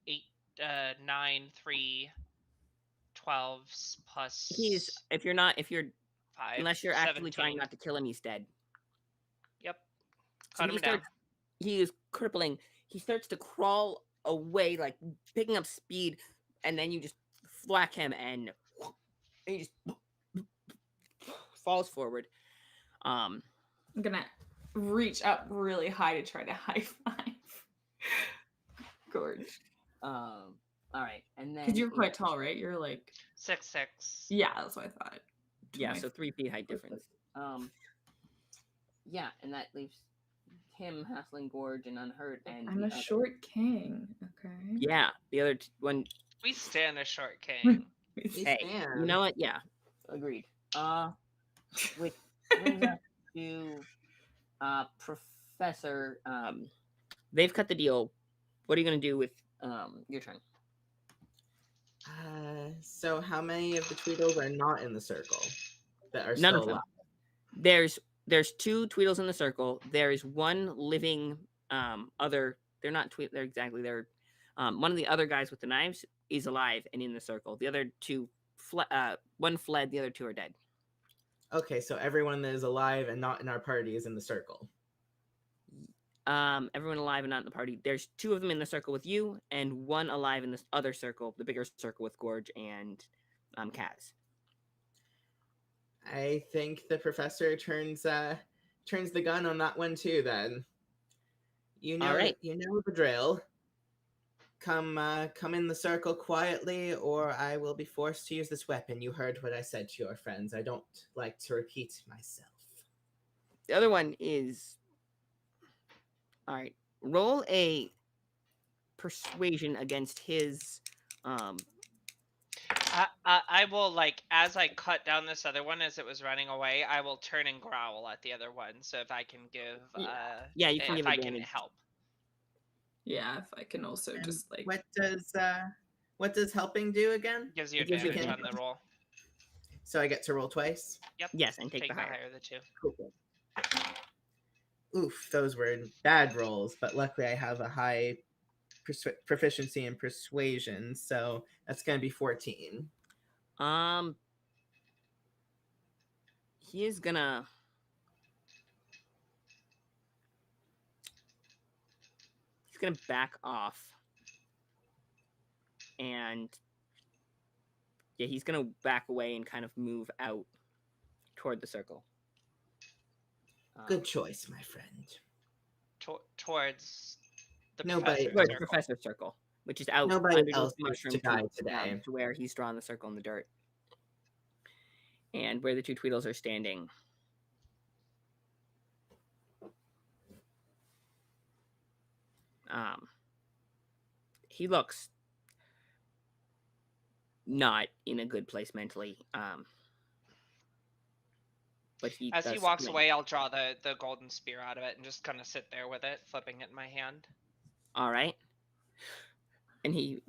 8, 9, 3, 12s plus. If you're 5. unless you're actually 17. trying not to kill him, he's dead. Yep. So Cut him down. He is crippling. He starts to crawl away, like picking up speed, and then you just thwack him, and he just falls forward. I'm gonna reach up really high to try to high five Gorge. All right, and then Because you're quite tall, right? You're like 6'6". Yeah, that's what I thought. Yeah, so 3 feet height difference. Yeah, and that leaves him hassling Gorge and unhurt. And I'm a short king. Okay. Yeah, the other one. We stand a short king. Hey, you know what? Yeah, agreed. Which brings us to Professor. They've cut the deal. What are you gonna do with your turn? So how many of the Tweedles are not in the circle that are None still of them. alive? There's 2 Tweedles in the circle. There is one living other. They're not They're exactly. They're one of the other guys with the knives is alive and in the circle. The other 2 one fled. The other 2 are dead. Okay, so everyone that is alive and not in our party is in the circle. Everyone alive and not in the party. There's 2 of them in the circle with you, and 1 alive in this other circle, the bigger circle with Gorge and Kaz. I think the professor turns the gun on that one too. Then, you know, All right. You know the drill. Come in the circle quietly, or I will be forced to use this weapon. You heard what I said to your friends. I don't like to repeat myself. The other one is. All right. Roll a persuasion against his. I will, like, as I cut down this other one as it was running away, I will turn and growl at the other one. So if I can give, yeah, you can if give I can advantage. help. Yeah, if I can also just like. What does helping do again? Gives you It gives you advantage on advantage. the roll. So I get to roll twice. Yep. Yes, and take the higher. higher of the 2. Cool. Oof, those were bad rolls, but luckily I have a high proficiency in persuasion, so that's going to be 14. He is gonna. He's gonna back off. and yeah, he's gonna back away and kind of move out toward the circle. Good choice, my friend. Towards the Nobody professor's Toward else. the circle. professor's circle, which is out Nobody underneath else the gets to mushroom die to today. where he's drawn the circle in the dirt, and where the two Tweedles are standing. Um, he looks not in a good place mentally. But he As he does walks win. away, I'll draw the golden spear out of it and just kind of sit there with it, flipping it in my hand. All right. And he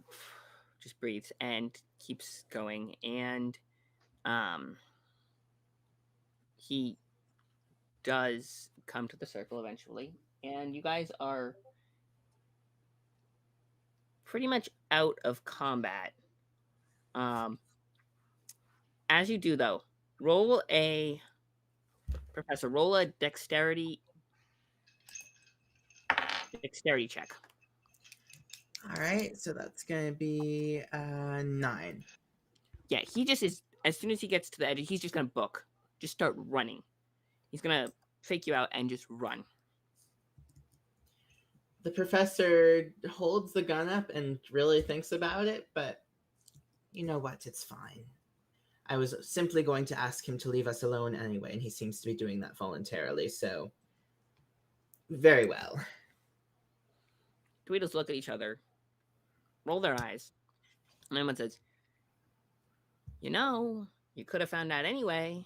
just breathes and keeps going, and he does come to the circle eventually, and you guys are pretty much out of combat. As you do though, roll a dexterity check. All right, so that's gonna be 9. Yeah, he just is. As soon as he gets to the edge, he's just gonna book, just start running. He's gonna fake you out and just run. The professor holds the gun up and really thinks about it, but you know what? It's fine. I was simply going to ask him to leave us alone anyway, and he seems to be doing that voluntarily, so very well. Tweedles look at each other, roll their eyes, and then one says, "You know, you could have found out anyway."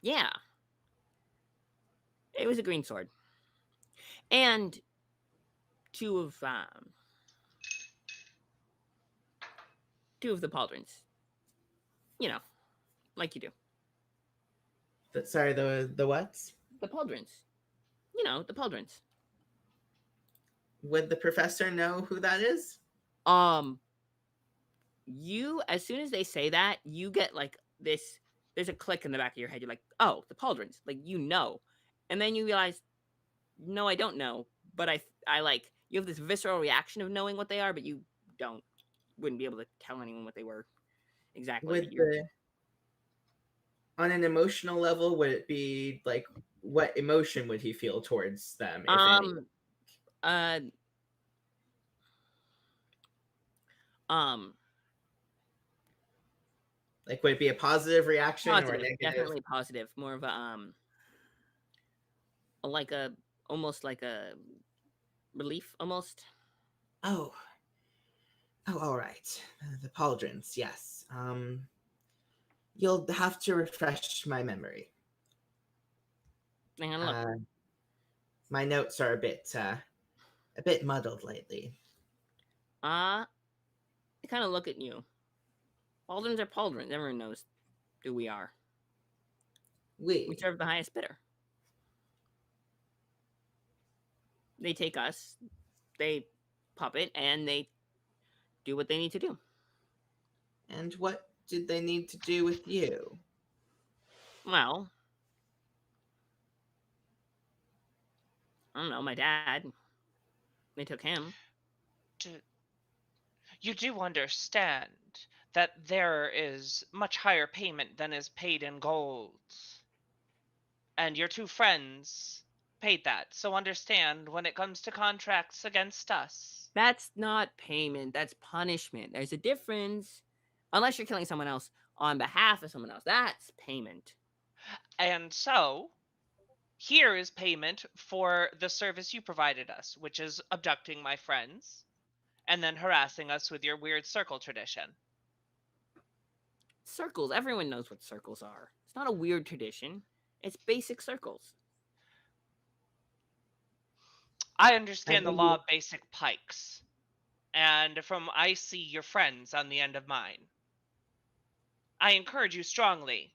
Yeah, it was a green sword, and two of the pauldrons. You know, like you do. Sorry, the what? The pauldrons. You know, the pauldrons. Would the professor know who that is? You, as soon as they say that, you get like this. There's a click in the back of your head. You're like, "Oh, the pauldrons." Like you know, and then you realize, "No, I don't know." But I like you have this visceral reaction of knowing what they are, but you wouldn't be able to tell anyone what they were exactly. Would the on an emotional level, would it be like what emotion would he feel towards them, if any? Uh, um, Like, would it be a positive reaction or a positive, negative? definitely positive. More of like a almost like a relief, almost. Oh, all right. The pauldrons, yes. You'll have to refresh my memory. Hang on, look. My notes are a bit muddled lately. I kind of look at you. Pauldrons are pauldrons. Everyone knows who we are. We serve the highest bidder. They take us, they puppet, and they do what they need to do. And what did they need to do with you? Well, I don't know, my dad. They took him. You do understand that there is much higher payment than is paid in gold. And your two friends paid that. So understand when it comes to contracts against us. That's not payment, that's punishment. There's a difference. Unless you're killing someone else on behalf of someone else, that's payment. And so, here is payment for the service you provided us, which is abducting my friends and then harassing us with your weird circle tradition. Circles, everyone knows what circles are. It's not a weird tradition, it's basic circles. I understand the law of basic pikes. And from I see your friends on the end of mine. I encourage you strongly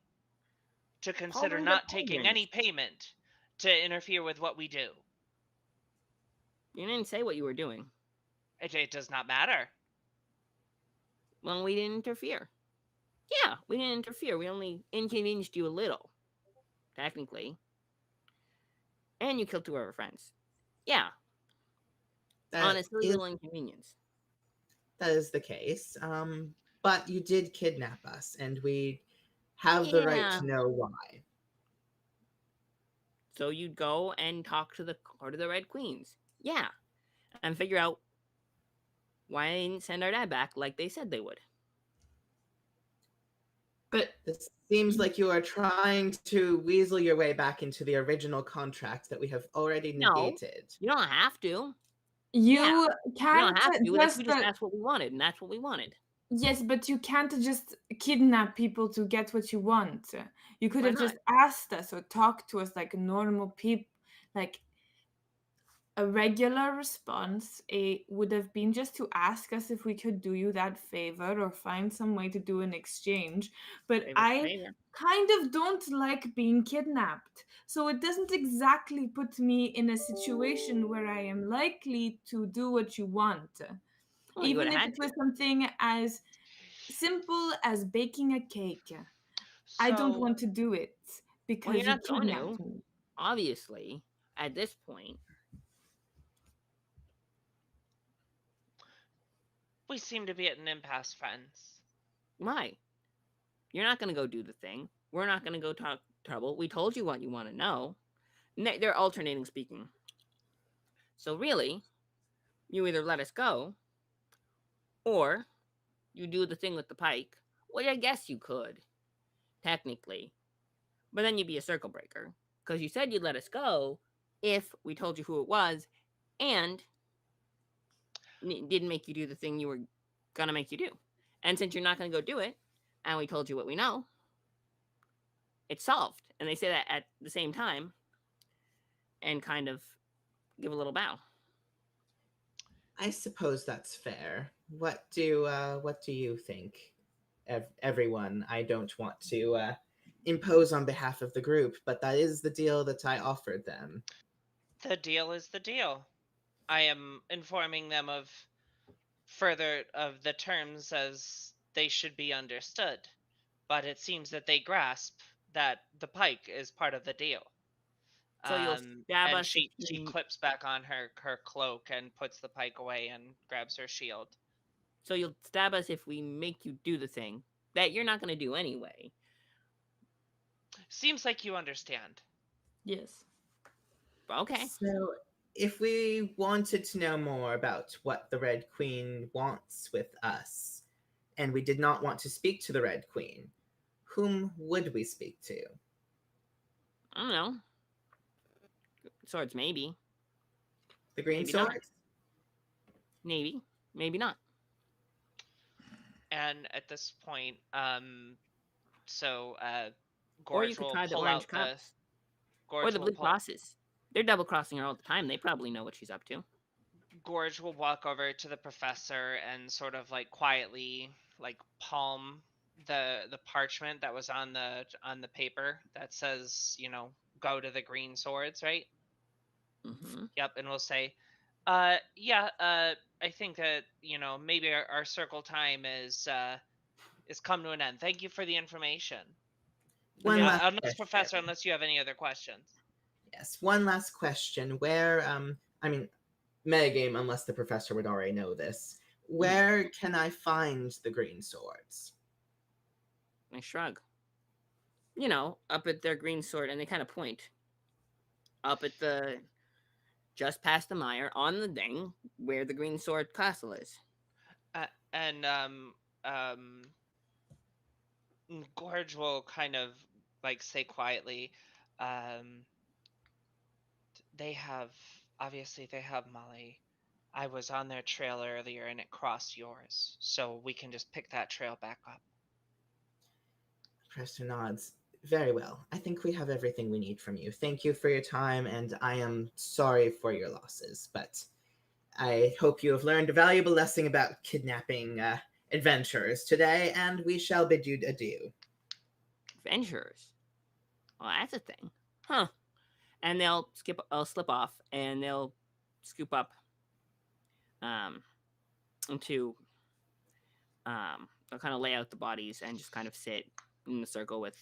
to consider not taking any payment to interfere with what we do. You didn't say what you were doing. It does not matter. Well, we didn't interfere. Yeah, we didn't interfere. We only inconvenienced you a little. Technically. And you killed two of our friends. Yeah. On a silly little inconvenience. that is the case. But you did kidnap us, and we have the right Yeah. to know why. So you'd go and talk to the Court of the Red Queens. Yeah. And figure out why they didn't send our dad back like they said they would. But This seems like you are trying to weasel your way back into the original contract that we have already No, negated. you don't have to. Yeah, you you don't can't have to. Like, you just just asked what we wanted, and that's what we wanted. yes, but you can't just kidnap people to get what you want. You could Why have not? just asked us or talked to us like normal people. Like a regular response would have been just to ask us if we could do you that favor or find some way to do an exchange. But Favor for I favor. kind of don't like being kidnapped. So it doesn't exactly put me in a situation where I am likely to do what you want. Well, you would Even have if had it to. was something as simple as baking a cake. I don't So want to do it Well, you're because you not going kidnapped to. me. Obviously, at this point. we seem to be at an impasse, friends. Why? You're not going to go do the thing. We're not going to go talk trouble. We told you what you want to know. They're alternating speaking. So really, you either let us go, or you do the thing with the pike, which I guess you could, technically. But then you'd be a circle breaker. Because you said you'd let us go if we told you who it was and didn't make you do the thing you were going to make you do. And since you're not going to go do it, and we told you what we know, it's solved. And they say that at the same time and kind of give a little bow. I suppose that's fair. What do you think, everyone? I don't want to impose on behalf of the group, but that is the deal that I offered them. The deal is the deal. I am informing them of further of the terms as they should be understood, but it seems that they grasp that the pike is part of the deal. So you'll stab And us if she we. clips back on her cloak and puts the pike away and grabs her shield. So you'll stab us if we make you do the thing that you're not going to do anyway. Seems like you understand. Yes. Okay. So, if we wanted to know more about what the Red Queen wants with us, and we did not want to speak to the Red Queen, whom would we speak to? I don't know. Swords, maybe. The Green Maybe not. Swords? Maybe. Maybe not. And at this point, so Or you Gorge could will try the pull orange out the cups. Or Gorge the will blue pull crosses. They're double crossing her all the time. They probably know what she's up to. Gorge will walk over to the professor and sort of like quietly like palm the parchment that was on the paper that says, go to the green swords, right? Mm-hmm. Yep, and we'll say, yeah, I think that, maybe our circle time is come to an end. Thank you for the information. One Yeah. last Unless question. Professor, unless you have any other questions. Yes, one last question. Where, I mean, metagame, unless the professor would already know this, where can I find the Green Swords? I shrug. Up at their green sword, and they kind of point up at the just past the mire on the thing where the green sword castle is. And um, Gorge will kind of like say quietly, um, they have obviously they have Molly. I was on their trail earlier and it crossed yours, so we can just pick that trail back up. Professor nods. Very well. I think we have everything we need from you. Thank you for your time, and I am sorry for your losses, but I hope you have learned a valuable lesson about kidnapping adventurers today, and we shall bid you adieu. Adventurers. Well, that's a thing, huh? And they'll slip off, and they'll scoop up, into, they'll kind of lay out the bodies and just kind of sit in the circle with,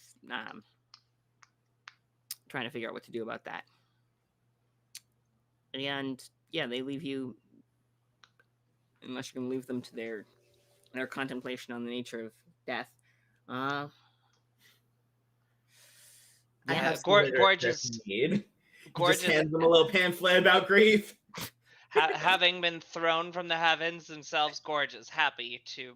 trying to figure out what to do about that. And yeah, they leave you unless you're going to leave them to their contemplation on the nature of death. Uh, I yeah. have some literature if you Gorgeous, need. He just gorgeous, hands them a little pamphlet about grief. having been thrown from the heavens themselves, gorgeous, happy to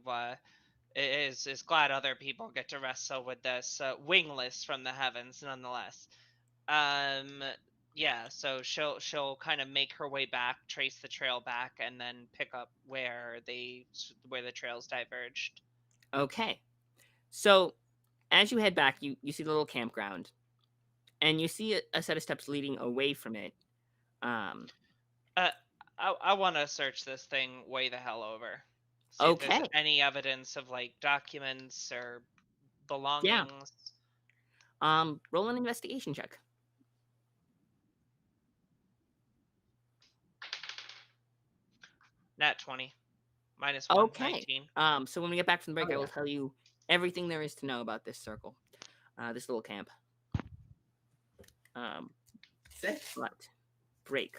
is glad other people get to wrestle with this wingless from the heavens, nonetheless. Um, yeah, so she'll kind of make her way back, trace the trail back, and then pick up where the trails diverged. Okay. So as you head back, you see the little campground, and you see a set of steps leading away from it. Um, Uh, I want to search this thing way the hell over. See if there's okay. any evidence of like documents or Yeah. belongings. Roll an investigation check. Nat 20. -1, Okay. 19. So when we get back from the break, Oh, I will yeah. tell you everything there is to know about this circle, this little camp. Sick. But break.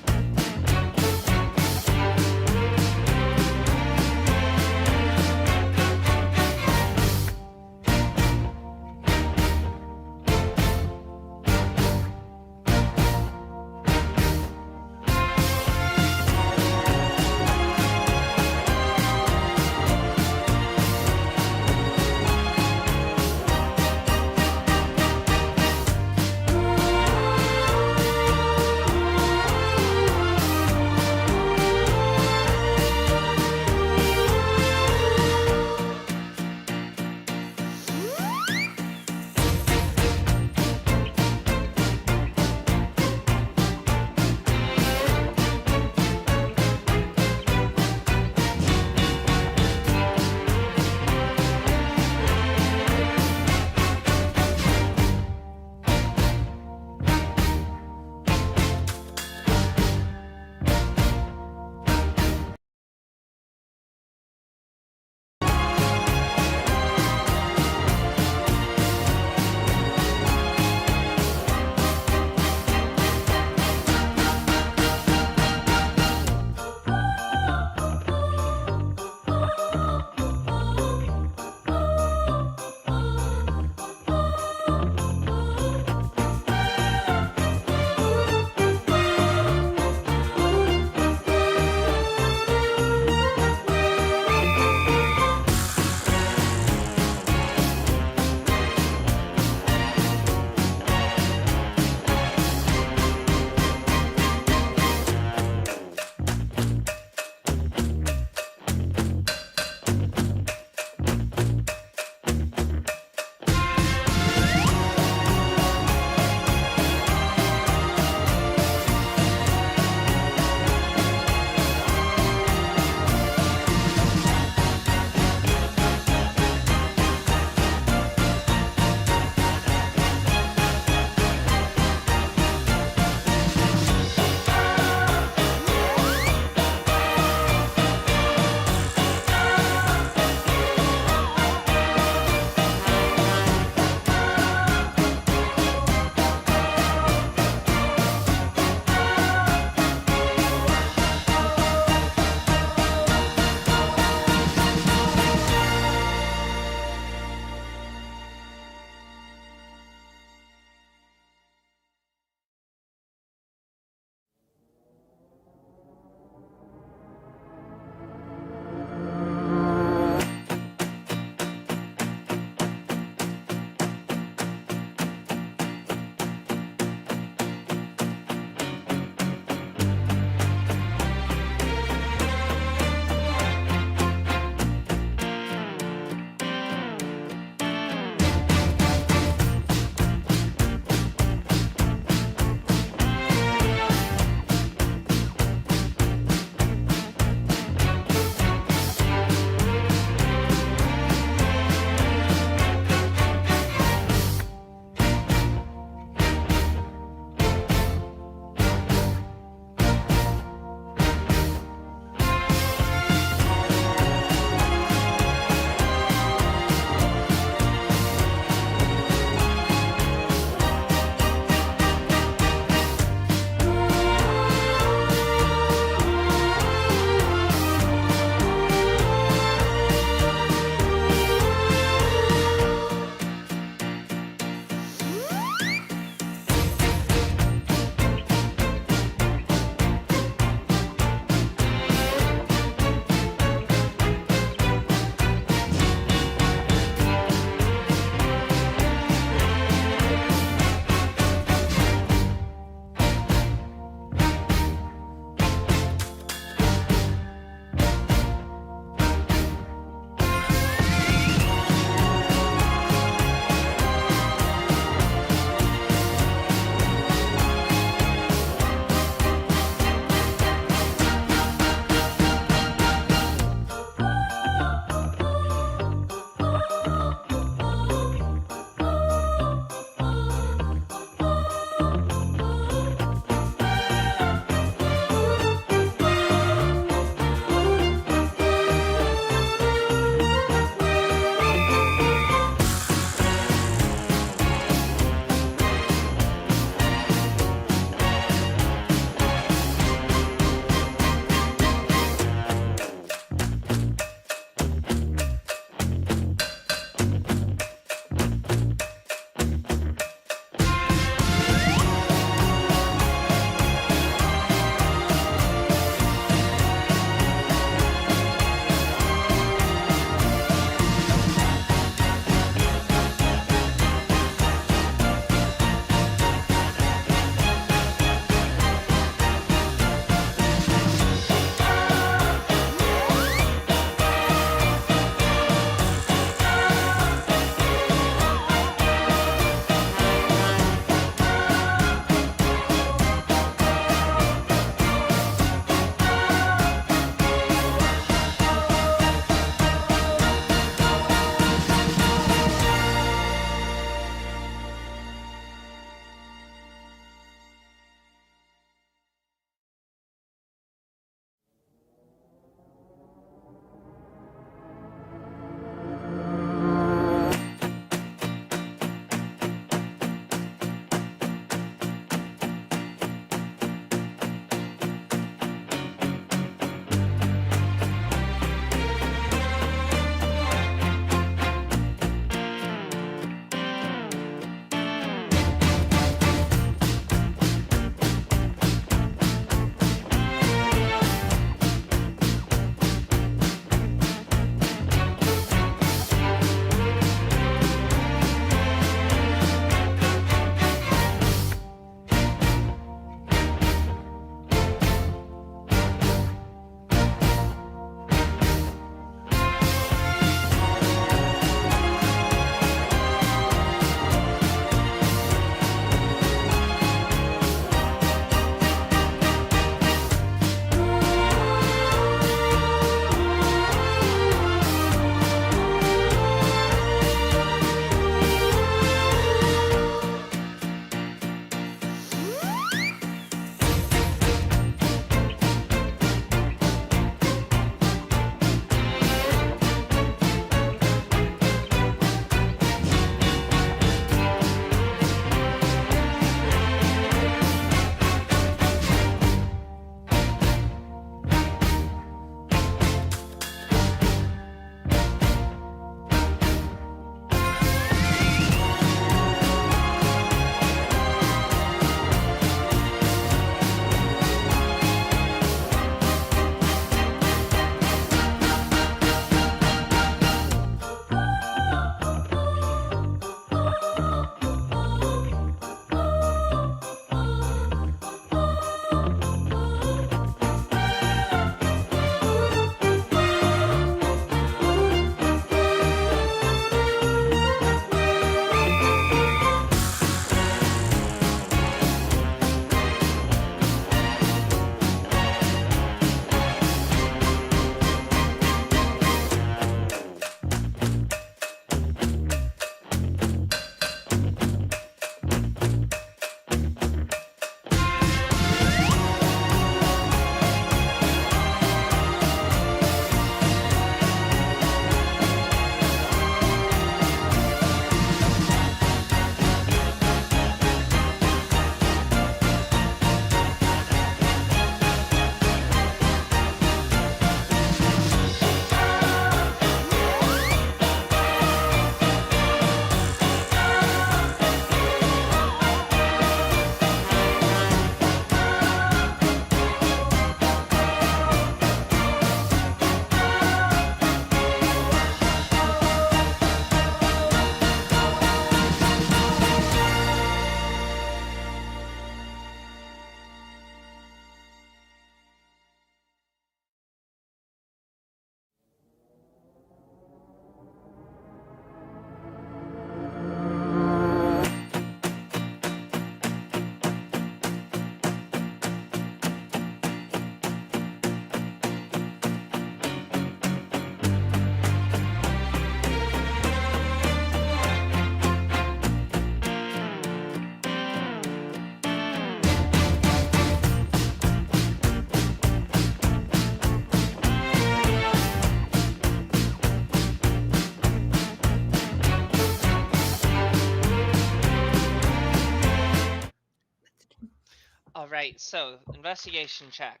right. So investigation check.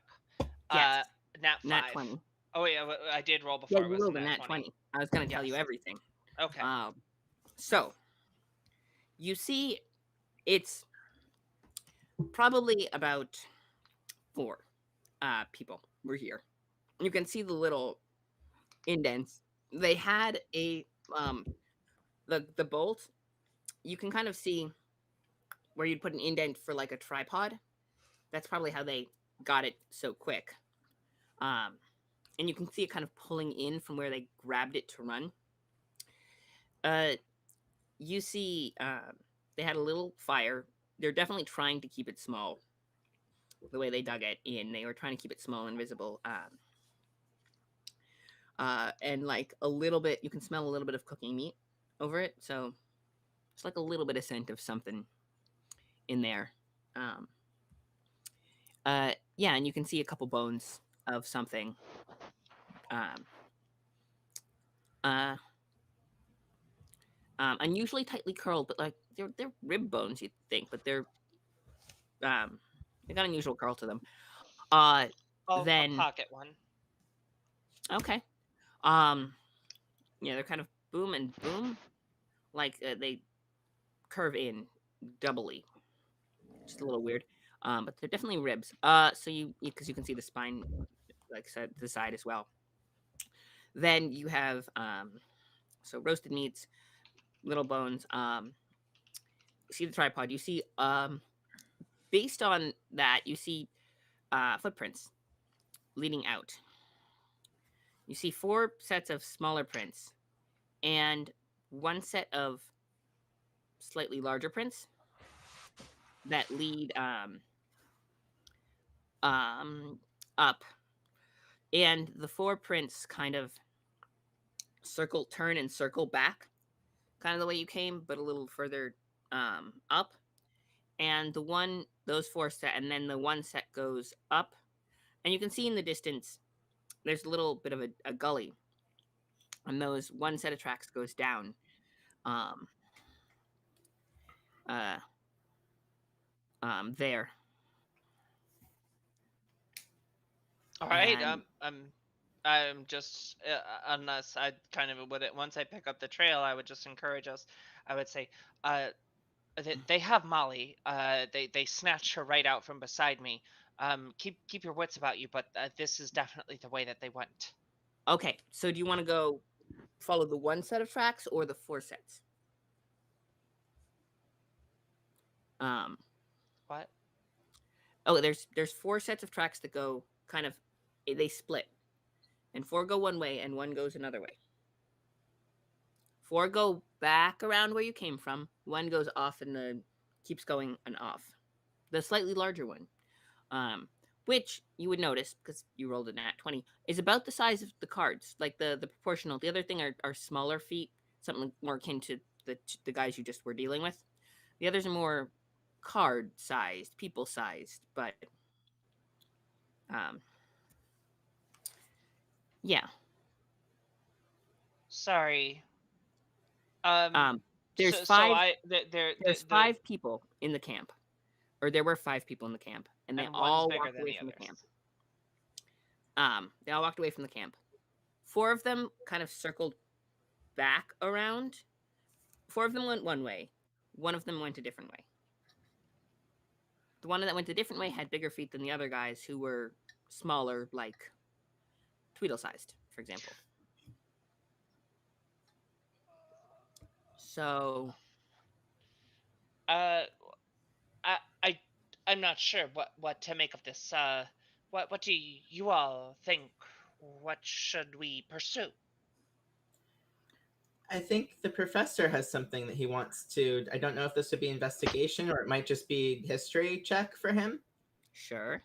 Yes, Uh, nat nat 5. 20. Oh yeah, I did roll Yeah, before. It you was a rolled a nat nat 20. 20. I was going to tell you Yes. everything. Okay. So you see, it's probably about 4 people were here. You can see the little indents. They had a um the bolt. You can kind of see where you'd put an indent for like a tripod. That's probably how they got it so quick. Um, and you can see it kind of pulling in from where they grabbed it to run. Uh, you see, they had a little fire. They're definitely trying to keep it small. The way they dug it in, they were trying to keep it small and visible. And like a little bit, you can smell a little bit of cooking meat over it. So it's like a little bit of scent of something in there. Um, yeah, and you can see a couple bones of something. Um, uh, unusually tightly curled, but like they're rib bones, you'd think, but um, they got unusual curl to them. I'll Then pocket one. okay, um, yeah, they're kind of boom and boom, like they curve in doubly, just a little weird. But they're definitely ribs. So you because you can see the spine, like side to the side as well. Then you have so roasted meats, little bones. You see the tripod. You see based on that, you see footprints leading out. You see 4 sets of smaller prints and 1 set of slightly larger prints that lead um up, and the 4 prints kind of turn and circle back, kind of the way you came, but a little further up. And those 4 set, and then the 1 set goes up, and you can see in the distance there's a little bit of a gully, and those 1 set of tracks goes down. Um, uh, there, All right. and I'm just unless I kind of would once I pick up the trail, I would just encourage us. I would say, uh, they have Molly. They snatched her right out from beside me. Keep your wits about you, but this is definitely the way that they went. okay. So do you want to go follow the 1 set of tracks or the 4 sets? Um, What? oh, there's 4 sets of tracks that go kind of they split, and 4 go one way and 1 goes another way. 4 go back around where you came from. 1 goes off and keeps going and off. The slightly larger one, um, which you would notice because you rolled a nat 20, is about the size of the cards, like the proportional. The other thing are smaller feet, something more akin to the guys you just were dealing with. The others are more card sized, people sized, but um, yeah. Sorry. Um. Um, there's So 5 I there's the 5 people in the camp, or there were 5 people in the camp, and they and one's all bigger walked than away the from the others. camp. They all walked away from the camp. 4 of them kind of circled back around. 4 of them went one way. 1 of them went a different way. The one that went a different way had bigger feet than the other guys who were smaller, like Tweedle sized, for example. So, Uh, I I I'm not sure what to make of this. What do you all think? What should we pursue? I think the professor has something that he wants to. I don't know if this would be investigation or it might just be history check for him. sure.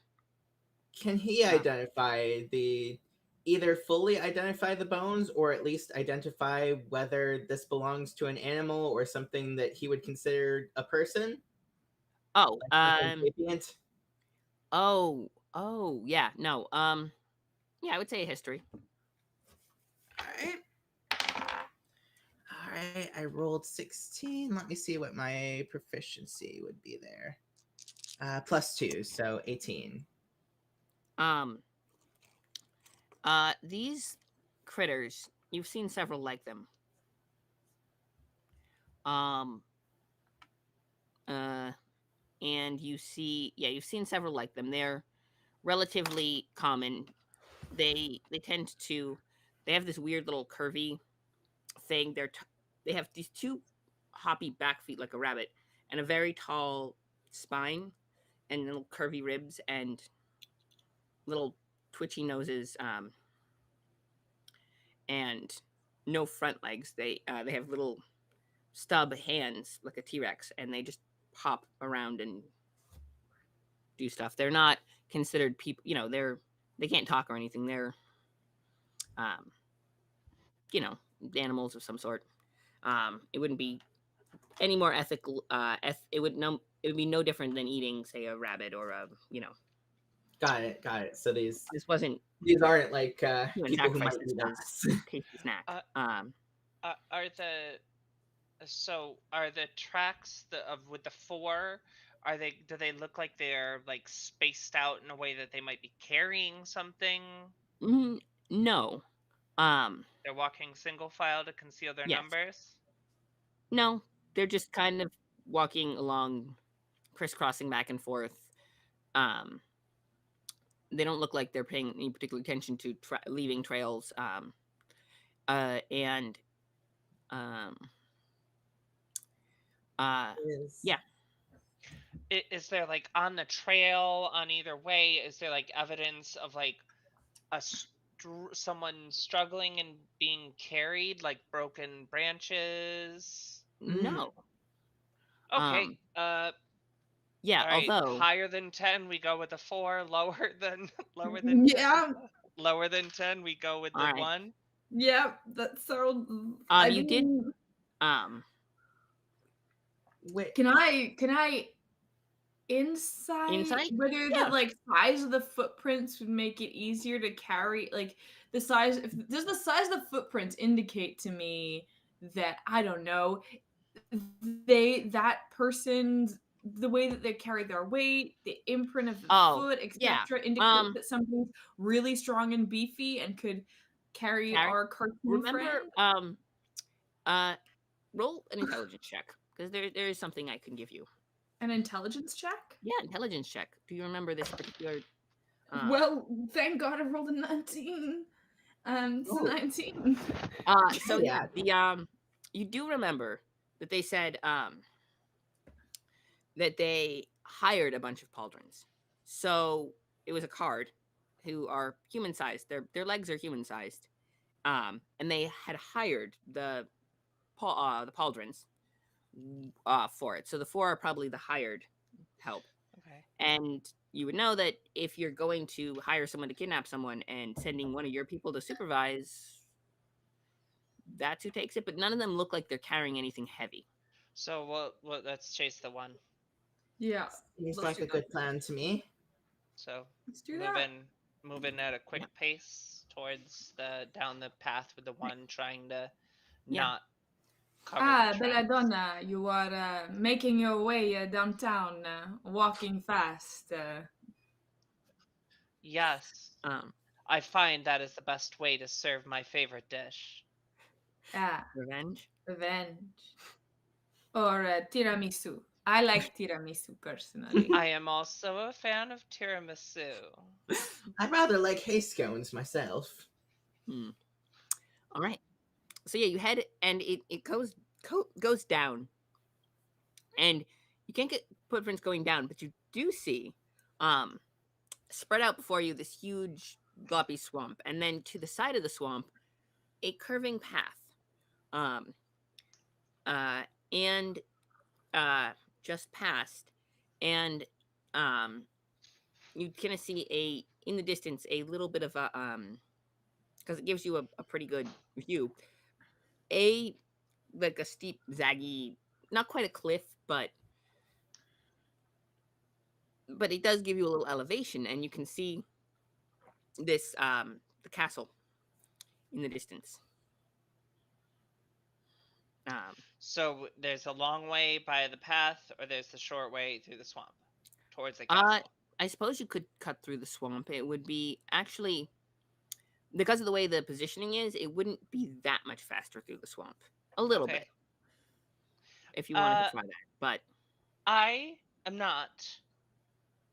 Can he Uh, identify the either fully identify the bones or at least identify whether this belongs to an animal or something that he would consider a person, oh, like something sapient? yeah, no, yeah, I would say history. All right. All right, I rolled 16. Let me see what my proficiency would be there. +2, so 18. Um, these critters, you've seen several like them. Um, uh, and you've seen several like them. They're relatively common. They tend to, they have this weird little curvy thing. They have these two hoppy back feet like a rabbit, and a very tall spine, and little curvy ribs, and little twitchy noses. And no front legs. They have little stub hands like a T-Rex, and they just hop around and do stuff. They're not considered people. They can't talk or anything. They're um, you know animals of some sort. It wouldn't be any more ethical. It would be no different than eating, say, a rabbit or a Got it, got it. So these This wasn't these aren't like human people who sacrifice. might This eat was us. tasty snack. Uh, are the are the tracks with the four, are they do they look like they're like spaced out in a way that they might be carrying something? No. They're walking single file to conceal their Yes. numbers? No. They're just kind of walking along, crisscrossing back and forth. Um, they don't look like they're paying any particular attention to leaving trails. And um, Is yeah. Is there like on the trail on either way, is there like evidence of like someone struggling and being carried, like broken branches? mm, No. Okay. Um, yeah. All right. Although, Higher than 10, we go with a 4. Lower than lower than 10. Yeah. Lower than 10, we go with the all right. 1. Yeah, that's so. I You did. mean, wait, can I insight Insight. whether the Yeah. like size of the footprints would make it easier to carry, like the size, if does the size of the footprints indicate to me that, I don't know, that person's, the way that they carry their weight, the imprint of the Oh, foot, yeah. etc., indicates that something's really strong and beefy and could carry Carrie, our cartoon remember. friend? Uh, roll an intelligence check, because there is something I can give you. An intelligence check? Yeah, intelligence check. Do you remember this particular? Well, thank God I rolled a 19. It's a Ooh. 19. So yeah. you do remember that they said that they hired a bunch of pauldrons. So it was a card who are human sized. Their legs are human sized. And they had hired the pauldrons for it. So the 4 are probably the hired help. Okay. And you would know that if you're going to hire someone to kidnap someone and sending one of your people to supervise, that's who takes it. But none of them look like they're carrying anything heavy. So let's chase the 1. Yeah. Seems Let's like do a that. good plan to me. So Let's do that. moving at a quick Yeah. pace towards down the path with the 1, trying to Yeah. not cover the tracks. Belladonna, you are making your way downtown, walking fast. Yes. Um, I find that is the best way to serve my favorite dish. Revenge. Revenge. Or tiramisu. I like tiramisu personally. I am also a fan of tiramisu. I'd rather like hay scones myself. All right. So yeah, you head, and it goes down, and you can't get footprints going down, but you do see spread out before you this huge gloppy swamp, and then to the side of the swamp a curving path, um and just past, and you kind of see in the distance a little bit of a because it gives you a pretty good view, a like a steep zaggy, not quite a cliff, but it does give you a little elevation, and you can see this the castle in the distance. So there's a long way by the path, or there's the short way through the swamp? towards the Uh, castle? I suppose you could cut through the swamp. It would be actually because of the way the positioning is, it wouldn't be that much faster through the swamp. A little Okay. bit, if you wanted to Uh, try that. But I am not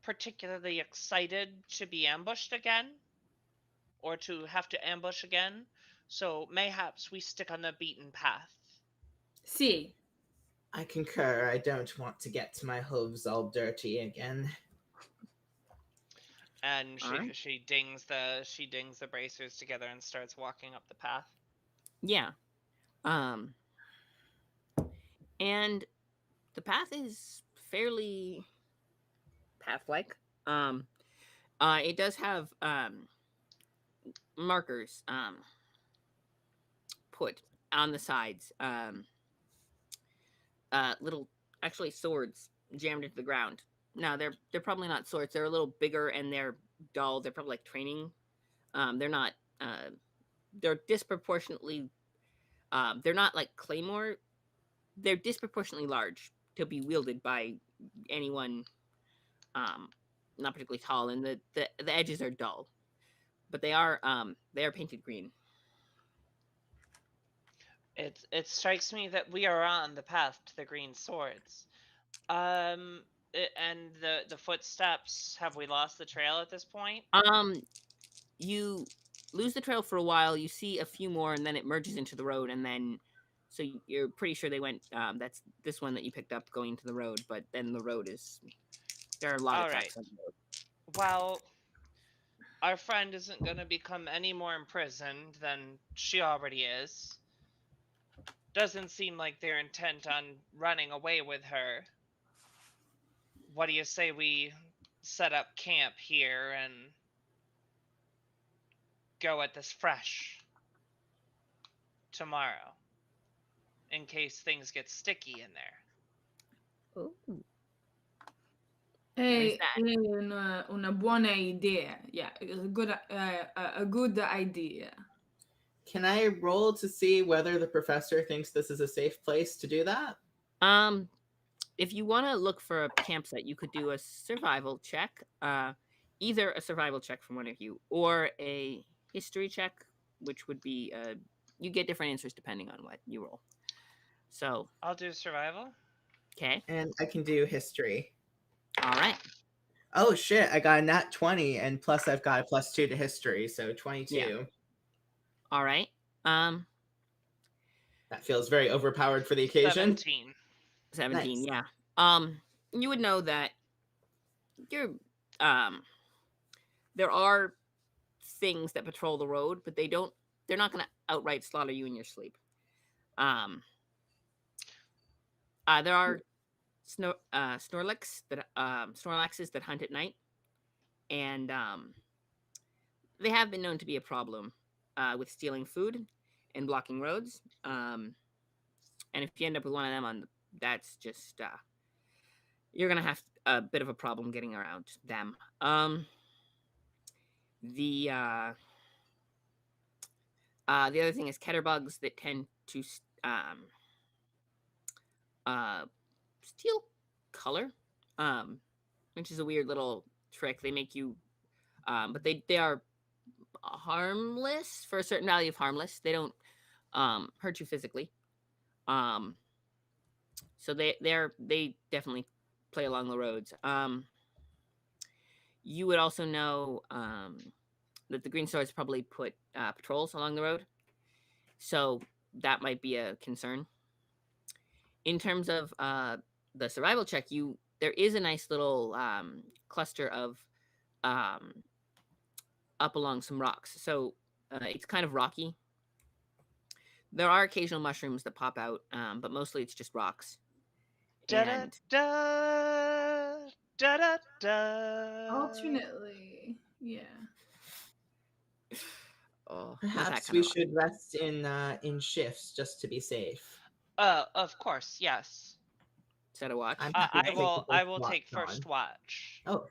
particularly excited to be ambushed again or to have to ambush again, so mayhaps we stick on the beaten path. See, I concur. I don't want to get my hooves all dirty again. And all right, she dings the bracers together and starts walking up the path. yeah. Um, and the path is fairly path-like. Um, it does have markers put on the sides. Little actually swords jammed into the ground. Now they're probably not swords. They're a little bigger and they're dull. They're probably like training. They're not. They're disproportionately. They're not like claymore. They're disproportionately large to be wielded by anyone. Um, Not particularly tall, and the edges are dull, but they are painted green. It strikes me that we are on the path to the green swords. And the footsteps. Have we lost the trail at this point? You lose the trail for a while. You see a few more, and then it merges into the road, and then so you're pretty sure they went. That's this one that you picked up going to the road, but then the road is there are a lot of All right. tracks on the road. Well, our friend isn't going to become any more imprisoned than she already is. Doesn't seem like they're intent on running away with her. What do you say we set up camp here and go at this fresh tomorrow in case things get sticky in there? Ooh, there's that. è una buona idea. Yeah, a good idea. Can I roll to see whether the professor thinks this is a safe place to do that? Um, if you want to look for a campsite, you could do a survival check. Either a survival check from one of you or a history check, which would be you get different answers depending on what you roll. So, I'll do survival. okay, And I can do history. all right, Oh shit, I got a nat 20, and plus I've got a +2 to history, so 22. yeah, all right. Um, That feels very overpowered for the occasion. 17. 17, Nice. yeah. You would know that you're there are things that patrol the road, but they're not going to outright slaughter you in your sleep. Um there are Snorlaxes that hunt at night, and they have been known to be a problem with stealing food and blocking roads. And if you end up with one of them that's just you're gonna have a bit of a problem getting around them. The the other thing is ketterbugs that tend to uh, steal color, which is a weird little trick. They make you, but they are harmless for a certain value of harmless. They don't hurt you physically. Um, so they definitely play along the roads. You would also know that the green swords probably put patrols along the road, so that might be a concern. In terms of the survival check, there is a nice little cluster of um, up along some rocks, so it's kind of rocky. There are occasional mushrooms that pop out, but mostly it's just rocks. Da da And da da da da. Alternately, yeah. oh, not that Perhaps kind we of rock. should rest in shifts just to be safe. Of course, yes. Set a watch. I'm happy to take the I first will watch take first on. watch. Oh, all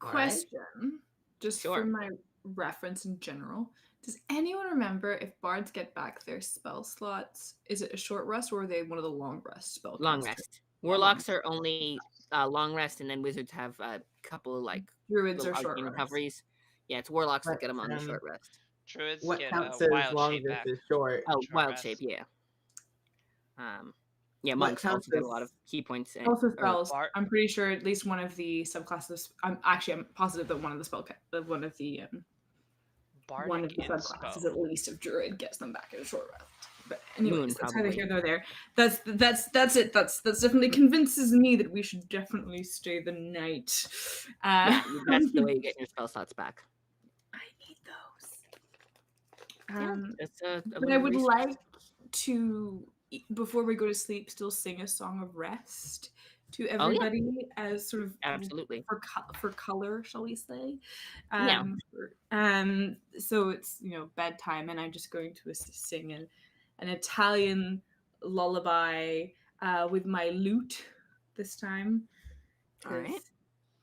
right. Question, just for Sure. my reference in general. Does anyone remember if bards get back their spell slots? Is it a short rest or are they one of the long rest spell Long casters? rest. Warlocks are only long rest, and then wizards have a couple of like Druids little are short arcane rest. recoveries. Yeah, it's warlocks that What get them on the short rest. Druids what get a counts as wild long shape back. versus short? Oh, Short wild shape, rest. yeah. Um, yeah, What monks counts also get a as lot of key points and Also or spells. Bart. I'm pretty sure at least one of the subclasses. I'm positive that one of the one of the Bardic subclasses inspo. at least of druid gets them back in a short rest. But moon anyways, that's neither probably. here nor there. That's it. That's definitely convinces me that we should definitely stay the night. Yeah, that's the way I you get your spell slots back. need those. Yeah, that's a But I little would resource. like to, before we go to sleep, still sing a song of rest to Oh yeah, everybody as sort of absolutely. for color, shall we say? Yeah. So it's bedtime, and I'm just going to sing an Italian lullaby with my lute this time, All right. because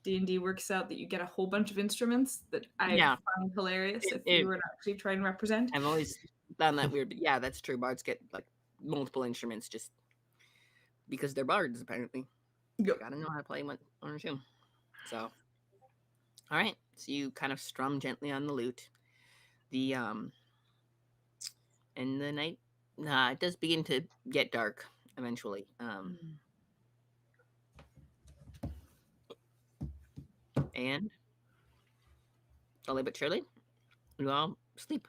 D&D works out that you get a whole bunch of instruments that I Yeah. find hilarious if It, you were to actually try and represent. I've always found that weird, but yeah, that's true. Bards get like multiple instruments just because they're bards. Apparently, Yep. gotta know how to play one or two. So, all right. So you kind of strum gently on the lute. The and the night, it does begin to get dark eventually. And slowly but surely, you all sleep.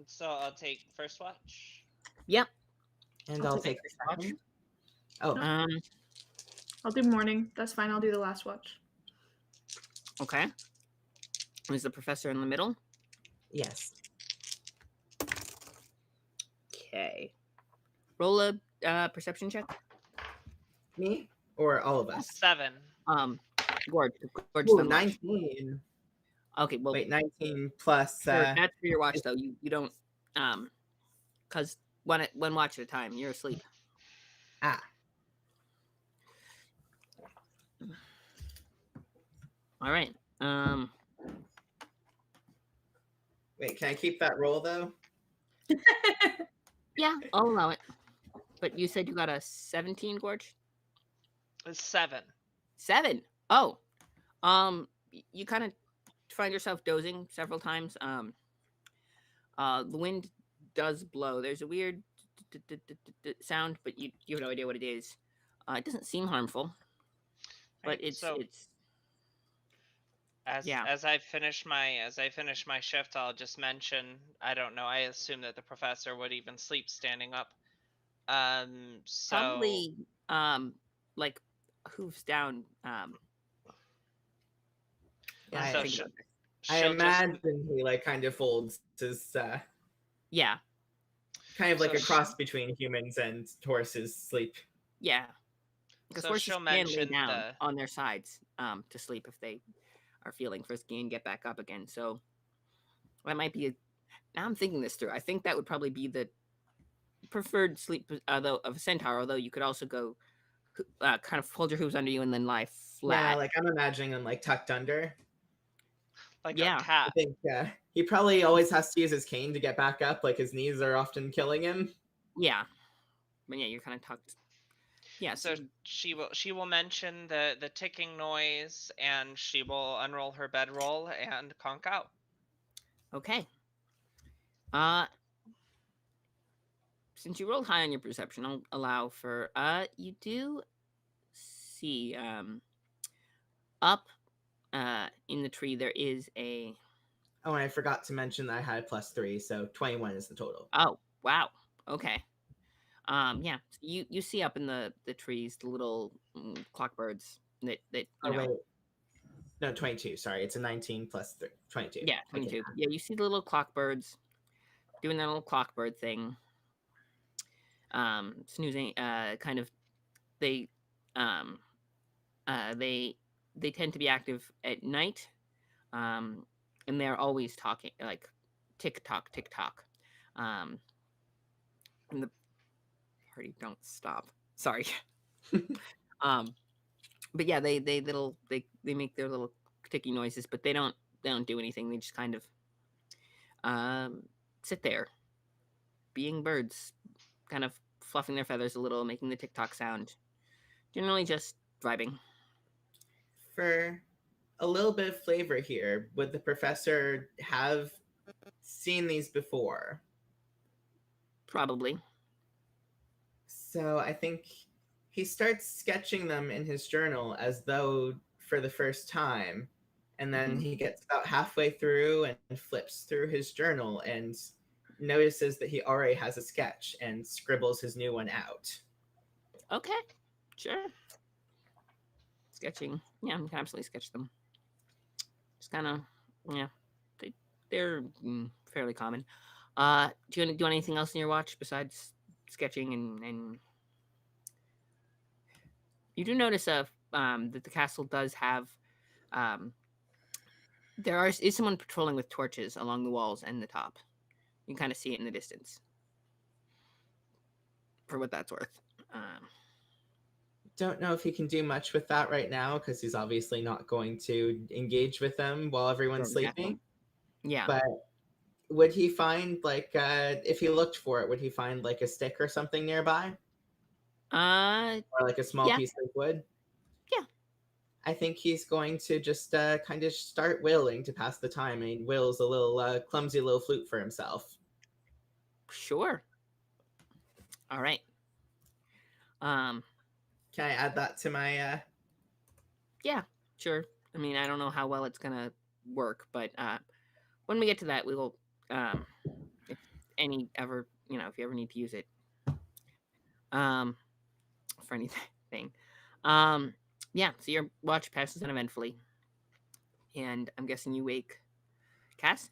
So I'll take first watch. Yep. And I'll I'll take take the watch. second. Oh, I'll do morning. That's fine. I'll do the last watch. Okay. Is the professor in the middle? yes. Okay. Roll a perception check. Me or all of us? 7. Gorge. Gorge Ooh, done watch. 19. Okay, well, Wait, 19 plus. that's for your watch though. You don't because one watch at a time. You're asleep. Ah. All right. Wait, can I keep that roll though? Yeah, I'll allow it. But you said you got a 17, Gorge? It's 7. 7. Oh. You kind of find yourself dozing several times. The wind does blow. There's a weird sound, but you have no idea what it is. It doesn't seem harmful, but Right, it's so yeah. as I finish my shift, I'll just mention, I don't know, I assume that the professor would even sleep standing up. So Probably like hooves down. Yeah, so I, sh- I she'll just imagine he like kind of folds his Yeah, kind of like So a sh- cross between humans and horses sleep. yeah. Because so horses she'll can lay mention down the on their sides to sleep if they are feeling frisky and get back up again. So that might be now I'm thinking this through. I think that would probably be the preferred sleep though of a centaur. Although you could also go kind of fold your hooves under you and then lie Yeah, flat. like I'm imagining him like tucked under. like a Yeah. I cat. think he probably always has to use his cane to get back up. Like his knees are often killing him. Yeah, but yeah, you're kind of tucked. Yeah, So she will mention the ticking noise, and she will unroll her bedroll and conk out. okay. Since you rolled high on your perception, I'll allow for you do see up in the tree there is a Oh, and I forgot to mention that I had +3, so 21 is the total. oh wow. Okay. Yeah, so you see up in the trees the little clockbirds that you Oh know. wait, no, 22. Sorry, it's a 19 plus 3, 22. Yeah, 22. Yeah, you see the little clockbirds doing that little clockbird thing. Snoozing kind of they um they tend to be active at night. And they're always talking like tick tock tick tock. And the party don't stop. Sorry. But yeah, they make their little ticky noises, but they don't do anything. They just kind of sit there being birds, kind of fluffing their feathers a little, making the TikTok sound. Generally just vibing. For a little bit of flavor here, would the professor have seen these before? Probably. So I think he starts sketching them in his journal as though for the first time. And then Mhm. he gets about halfway through and flips through his journal and notices that he already has a sketch and scribbles his new one out. Okay. Sure. Sketching. Yeah, you can absolutely sketch them. Just kind of, yeah, they're fairly common. Do you want to do anything else in your watch besides sketching and you do notice that the castle does have um is someone patrolling with torches along the walls and the top. You can kind of see it in the distance. For what that's worth. Um, Don't know if he can do much with that right now because he's obviously not going to engage with them while everyone's from the castle. sleeping. Yeah. But would he find like if he looked for it, would he find like a stick or something nearby, Uh, or like a small yeah, piece of wood? yeah, I think he's going to just kind of start whittling to pass the time. I mean, whittles a little clumsy little flute for himself. sure. All right. Um, Can I add that to my? yeah, sure. I mean, I don't know how well it's gonna work, but when we get to that, we will. Um, if any ever, if you ever need to use it, um, for anything, um, yeah. So your watch passes uneventfully, and I'm guessing you wake Cass.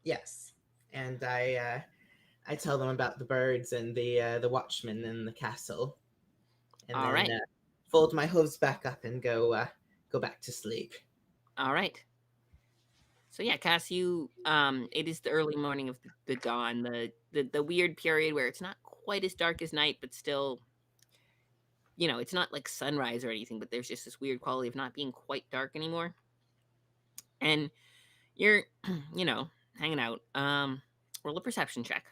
Yes, and I tell them about the birds and the watchman in the castle, and All then right. fold my hooves back up and go back to sleep. All right. So yeah, Cass, it is the early morning of the dawn, the weird period where it's not quite as dark as night, but still, it's not like sunrise or anything, but there's just this weird quality of not being quite dark anymore. And you're, you know, hanging out. Roll a perception check.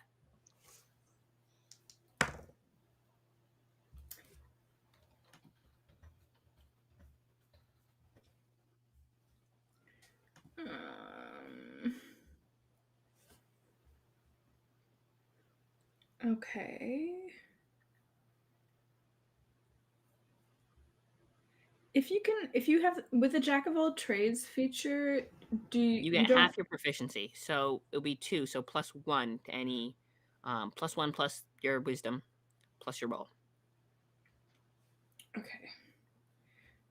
Um, okay. If you have with the Jack of all trades feature, You you get don't? half your proficiency, so it'll be 2, so +1 to any, +1 plus your wisdom, plus your roll. Okay.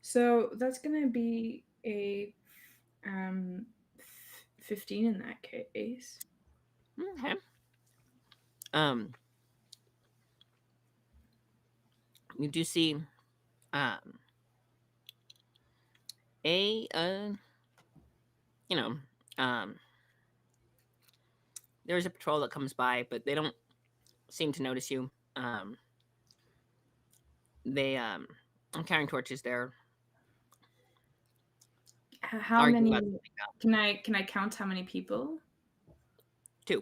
So that's gonna be a 15 in that case. Okay. Um, you do see, um, a you know, um, there's a patrol that comes by, but they don't seem to notice you. They I'm carrying torches. They're How arguing many? about something now. Can I count how many people? 2.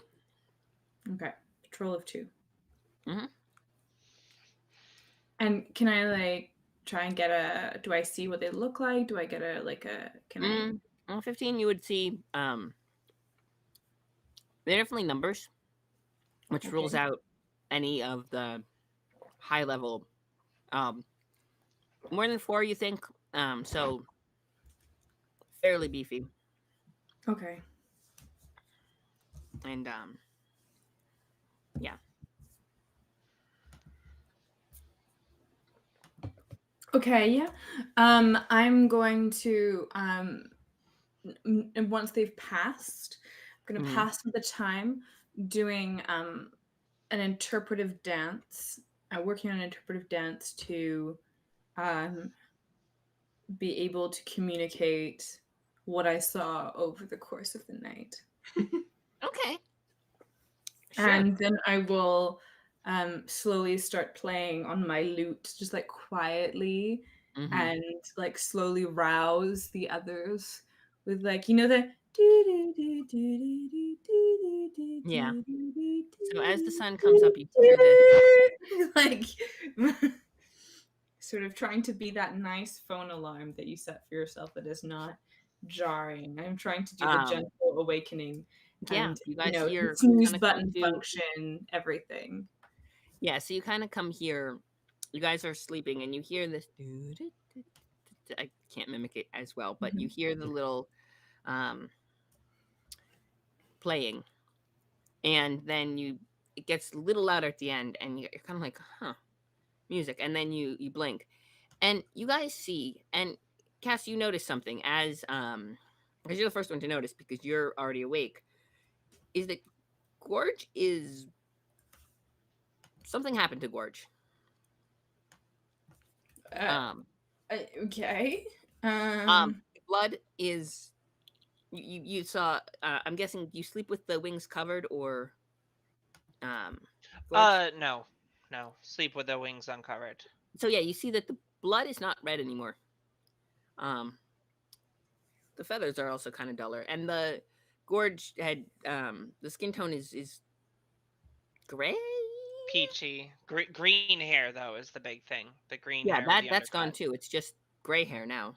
Okay, patrol of 2. Mm-hmm. And can I like try and get a? Do I see what they look like? Do I get a like a? Can I? On 15, you would see they're definitely numbers, which rules Okay. out any of the high level. More than 4, you think? So fairly beefy, Okay. and yeah. Okay. Yeah. I'm going to and once they've passed, I'm gonna Mm-hmm. pass the time doing an interpretive dance, working on an interpretive dance to um, be able to communicate what I saw over the course of the night. Okay. Sure. And then I will slowly start playing on my lute, just like quietly, Mm-hmm. and like slowly rouse the others with like, you know, the Yeah. So as the sun comes up, you hear this. Like sort of trying to be that nice phone alarm that you set for yourself that is not jarring. I'm trying to do the Um, gentle awakening yeah, and, you you guys know, hear snooze kind of come button to. function, everything. Yeah, so you kind of come here. You guys are sleeping, and you hear this. I can't mimic it as well, but you Mhm. hear the little um, playing, and then it gets a little louder at the end, and you're kind of like, huh, music, and then you blink, and you guys see, and Cass, you notice something because you're the first one to notice because you're already awake. Is that Gorge is something happened to Gorge? Uh, Um, okay. um, Um, blood is you saw. I'm guessing you sleep with the wings covered or um, Gorge. No. No. Sleep with the wings uncovered. So yeah, you see that the blood is not red anymore. Um, the feathers are also kind of duller, and the gorge had the skin tone is gray. Peachy. Green hair, though, is the big thing. The green Yeah, hair with the that's undercut. gone too. It's just gray hair now.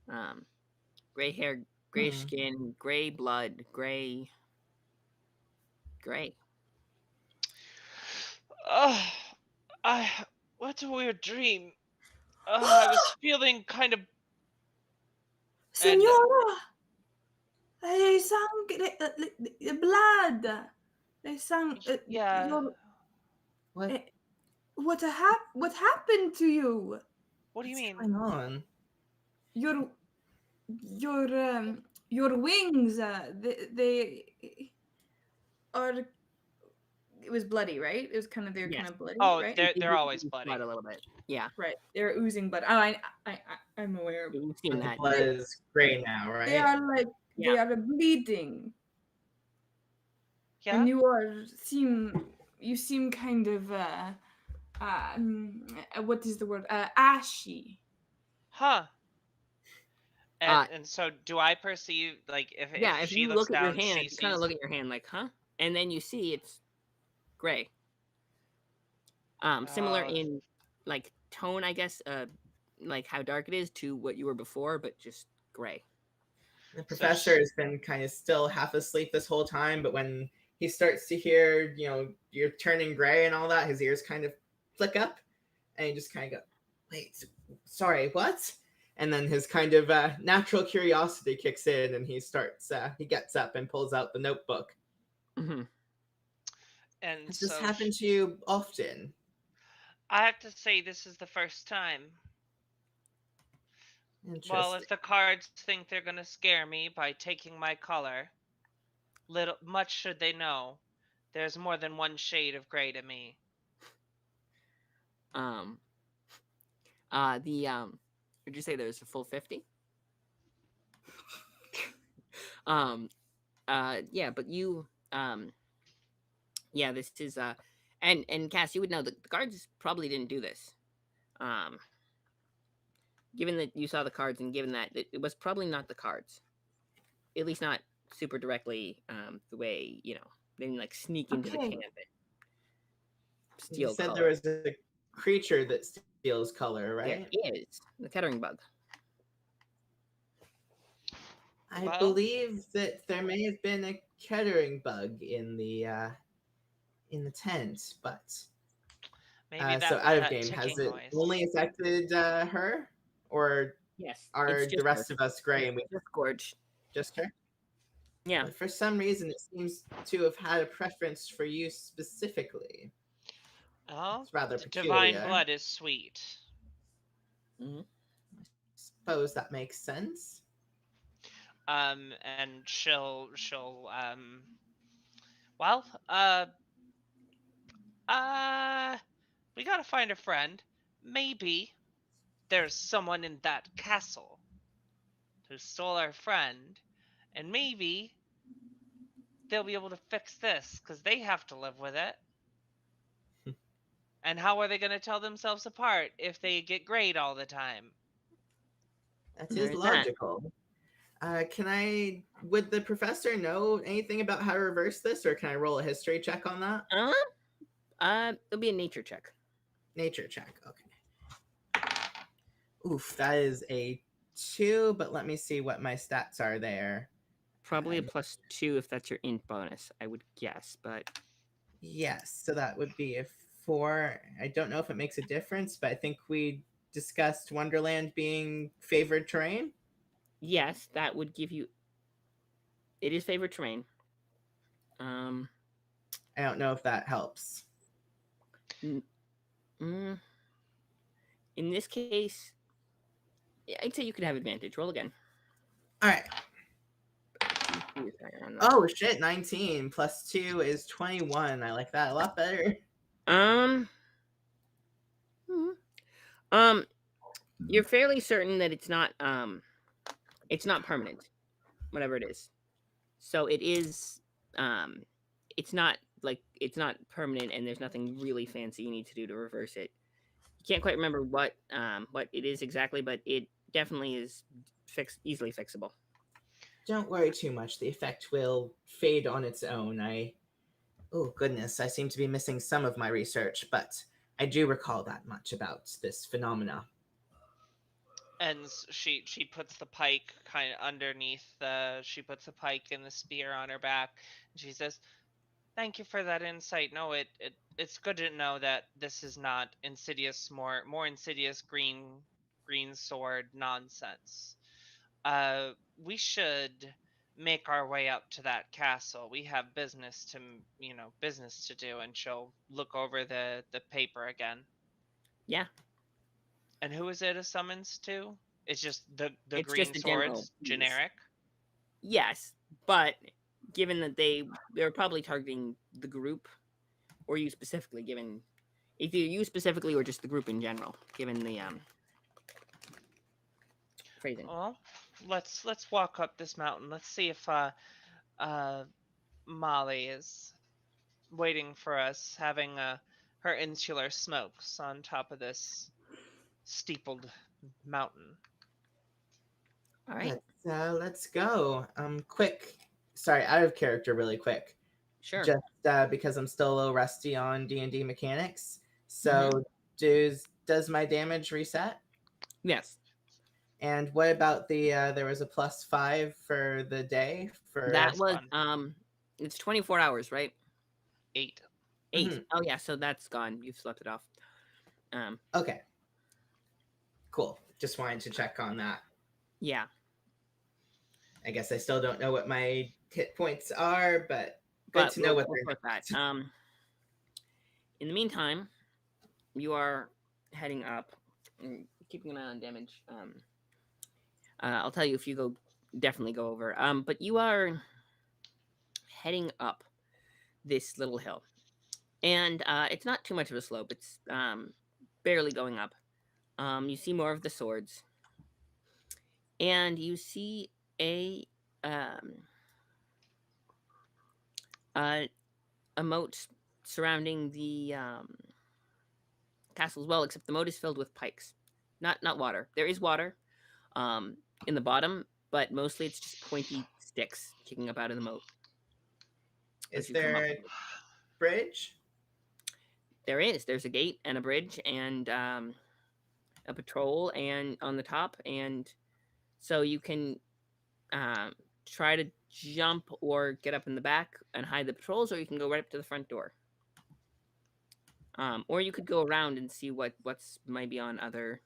Um, gray hair, gray Hmm. skin, gray blood, gray. Ugh. I. What a weird dream. I was feeling kind of. And Senora, they sang blood. They sang yeah. your What? uh, what happened to you? What do you What's mean? going on? Your your wings they are it was bloody, right? It was kind of they're kind Yes, of bloody, Oh, right? they're always blood bloody. a little bit. Yeah, Right. They're oozing blood. Oh, I'm aware. you've seen And the that. blood They is gray now, they right? are like Yeah. they are bleeding, and Yeah? you seem kind of what is the word ashy. Huh. Uh, And so do I perceive, like, if yeah. If she you looks look at your down, hand, she you kind of sees. look at your hand like, huh? And then you see it's gray. Similar uh in like tone, I guess, like how dark it is to what you were before, but just gray. The so professor has been kind of still half asleep this whole time, but when he starts to hear, you're turning gray and all that, his ears kind of flick up, and he just kind of go, "Wait, sorry, what?" And then his kind of natural curiosity kicks in, and he gets up and pulls out the notebook. Hmm. and Has this so happened to you often? I have to say this is the first time. Well, Interesting. if the cards think they're gonna scare me by taking my color, little much should they know, there's more than one shade of gray to me. Um, the would you say there's a full 50? Um, yeah, but yeah, this is and Cass, you would know that the guards probably didn't do this. Um, given that you saw the cards and given that it was probably not the cards, at least not super directly. The way they didn't like sneak into the Okay. camp and You steal said there color. was a creature that steals color, There right? is the Kettering bug. I Well, believe that there may have been a Kettering bug in the tent, but maybe so that out of that game, has ticking it noise. only affected her, or Yes, it's are the just her, rest of us gray and we just Gorge. just her? Yeah. But for some reason, it seems to have had a preference for you specifically. Oh, It's rather divine peculiar. blood is sweet. Hmm. Suppose that makes sense. And she'll well, uh we gotta find a friend. Maybe there's someone in that castle who stole our friend, and maybe they'll be able to fix this because they have to live with it. And how are they going to tell themselves apart if they get grayed all the time? That is There's that. logical. Can I? Would the professor know anything about how to reverse this, or can I roll a history check on that? It'll be a nature check. Nature check. Okay. Oof, that is a 2. But let me see what my stats are there. Probably a Uh, +2 if that's your int bonus, I would guess. But yes, so that would be a 4. I don't know if it makes a difference, but I think we discussed Wonderland being favored terrain. yes, that would give you. It is favorite terrain. Um, I don't know if that helps. n- mm, in this case, I'd say you could have advantage. Roll again. All right. Who's higher on that? Oh shit, 19 plus 2 is 21. I like that a lot better. Um, hmm, um, you're fairly certain that it's not permanent, whatever it is. So it is, um, it's not permanent, and there's nothing really fancy you need to do to reverse it. You can't quite remember what it is exactly, but it definitely is easily fixable. Don't worry too much. The effect will fade on its own. Oh goodness, I seem to be missing some of my research, but I do recall that much about this phenomena. And she puts the pike kind of underneath the. She puts the pike and the spear on her back, and she says, "Thank you for that insight. No, it's good to know that this is not insidious, more insidious green sword nonsense. We should make our way up to that castle. We have business to do." And she'll look over the paper again. Yeah, And who is it a summons to? It's just the it's green just a general swords use. generic. Yes, but given that they're probably targeting the group or you specifically, given either you specifically or just the group in general, given the phrasing. Well, let's walk up this mountain. Let's see if uh Molly is waiting for us, having her insular smokes on top of this steepled mountain. All right, Let's go. Quick. Sorry, out of character, really quick. sure. Just because I'm still a little rusty on D&D mechanics. Hmm. So, does my damage reset? Yes, And what about the there was a +5 for the day for that That's was gone. it's 24 hours, right? 8. 8. Mhm. Oh yeah, so that's gone. You've slept it off. Um, Okay, cool. Just wanted to check on that. yeah, I guess I still don't know what my hit points are, but good but to know what we'll sort that. they're. In the meantime, you are heading up, keeping an eye on damage. I'll tell you if you definitely go over. But you are heading up this little hill, and it's not too much of a slope. It's barely going up. You see more of the swords, and you see a um, uh, a moat surrounding the castle as well. Except the moat is filled with pikes, not water. There is water in the bottom, but mostly it's just pointy sticks kicking up out of the moat as Is you come up. there a bridge? There is. There's a gate and a bridge and a patrol and on the top, and so you can um, try to jump or get up in the back and hide the patrols, or you can go right up to the front door. Or you could go around and see what's might be on other,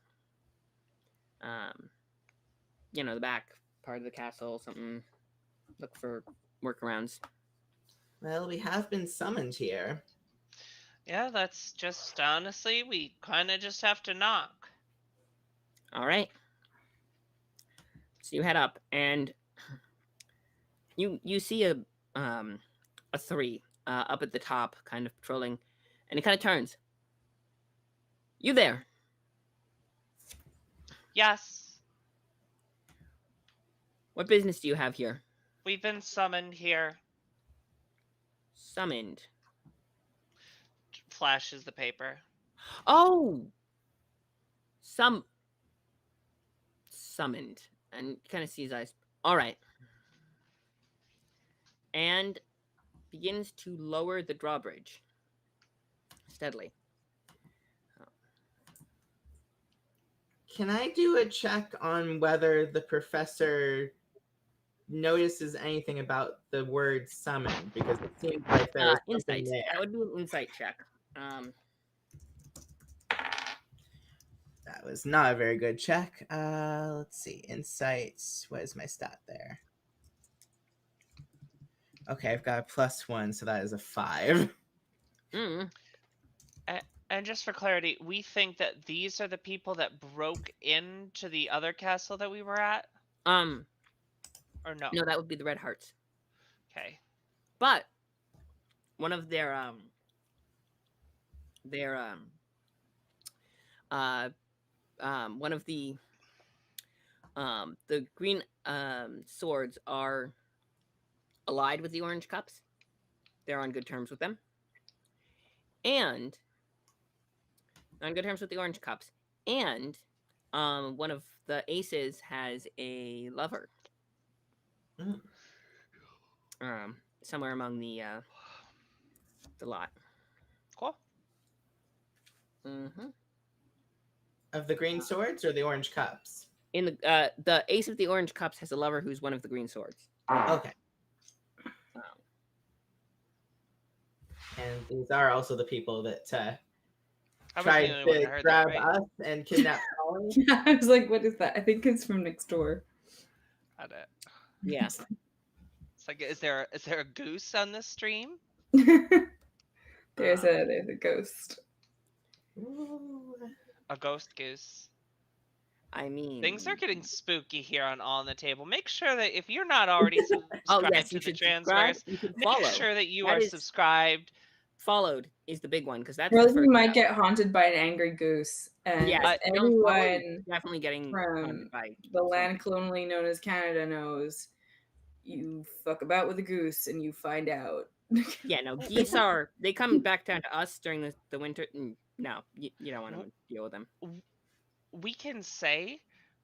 um, the back part of the castle. Something. Look for workarounds. Well, we have been summoned here. Yeah, that's just honestly, we kind of just have to knock. All right. So you head up, and you see a 3 up at the top, kind of patrolling, and it kind of turns. You there? Yes, What business do you have here? we've been summoned here. Summoned. Flashes the paper. Oh, summoned, and kind of sees eyes. All right. And begins to lower the drawbridge steadily. Can I do a check on whether the professor notices anything about the word summon? Because it seems like there was something Insight. That there. would be an insight check. That was not a very good check. Let's see. Insights. What is my stat there? Okay, I've got a +1, so that is a 5. Mm. And just for clarity, we think that these are the people that broke into the other castle that we were at, Um. or no? No, that would be the Red Hearts. Okay. But one of their one of the green swords are allied with the orange cups. They're on good terms with them. And on good terms with the orange cups. And one of the aces has a lover. Mm. Somewhere among the lot. Cool. Mm-hmm. Of the green swords or the orange cups? In the ace of the orange cups has a lover who's one of the green swords. Okay. And these are also the people that I was tried the only one that to heard that, grab right? us and kidnap Polly. Yeah, I was like, what is that? I think it's from next door. Got it. Yeah. It's like, is there a goose on this stream? there's a ghost. Ooh. A ghost goose. I mean, Things are getting spooky here on All on the Table. Make sure that if you're not already subscribed yes, to you the should subscribe. Transverse, You should make follow. sure that you That are is- subscribed. Followed is the big one because that's Well, the you first might step. get haunted by an angry goose, and Yes, if you don't follow, you're everyone definitely getting from haunted by the land something. colonially known as Canada knows you fuck about with a goose and you find out. Yeah, no, geese are they come back down to us during the winter. No, you don't want to deal with them. We can say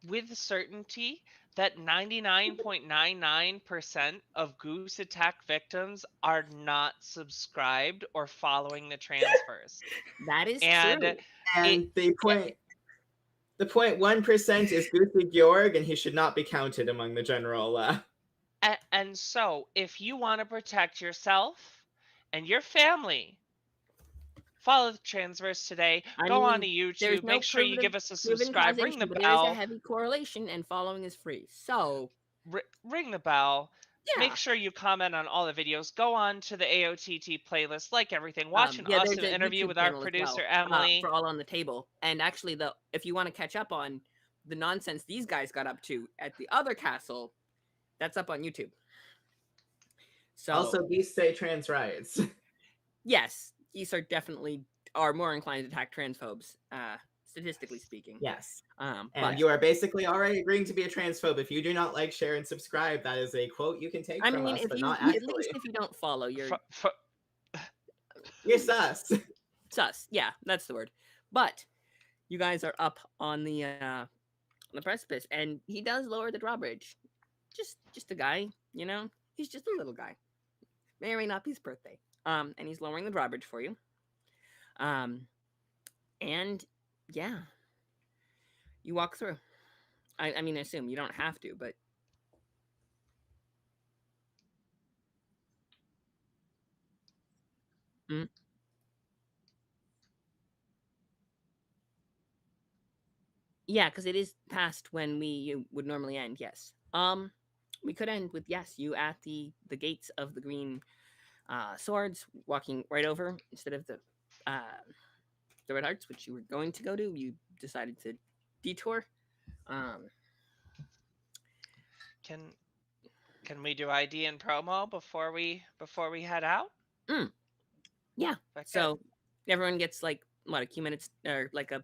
with certainty that 99.99% of goose attack victims are not subscribed or following the Transverse. That is And true. And the 0.1% is Goosey Georg, and he should not be counted among the general. And so, if you want to protect yourself and your family, follow the Transverse today. Go on to There's YouTube. no Make sure you give us a proven subscribe. Ring the causation, but there is a bell. heavy correlation, and following is free. So Ring the bell. yeah, Make sure you comment on all the videos. Go on to the AOTT playlist, like everything. Watch an there's awesome a interview YouTube with our channel as producer, well, Emily. for All on the Table. And actually, if you want to catch up on the nonsense these guys got up to at the other castle, that's up on YouTube. So Also, geese say trans riots. yes, geese are more inclined to attack transphobes, statistically speaking. Yes. But And you are basically already agreeing to be a transphobe. If you do not like, share, and subscribe, that is a quote you can take I from mean, us, if but you not at actually. least if you don't follow, you're You're sus. sus. Yeah, that's the word. But you guys are up on the precipice, and he does lower the drawbridge. Just a guy, you know. He's just a little guy. May or may not be his birthday. And he's lowering the drawbridge for you. And yeah, you walk through. I mean, I assume you don't have to, but yeah, because it is past when you would normally end. Yes. We could end with yes, you at the gates of the green swords, walking right over instead of the Red Hearts, which you were going to go to. You decided to detour. Can we do ID and promo before we head out? Yeah. Okay. So everyone gets like what, a few minutes or like a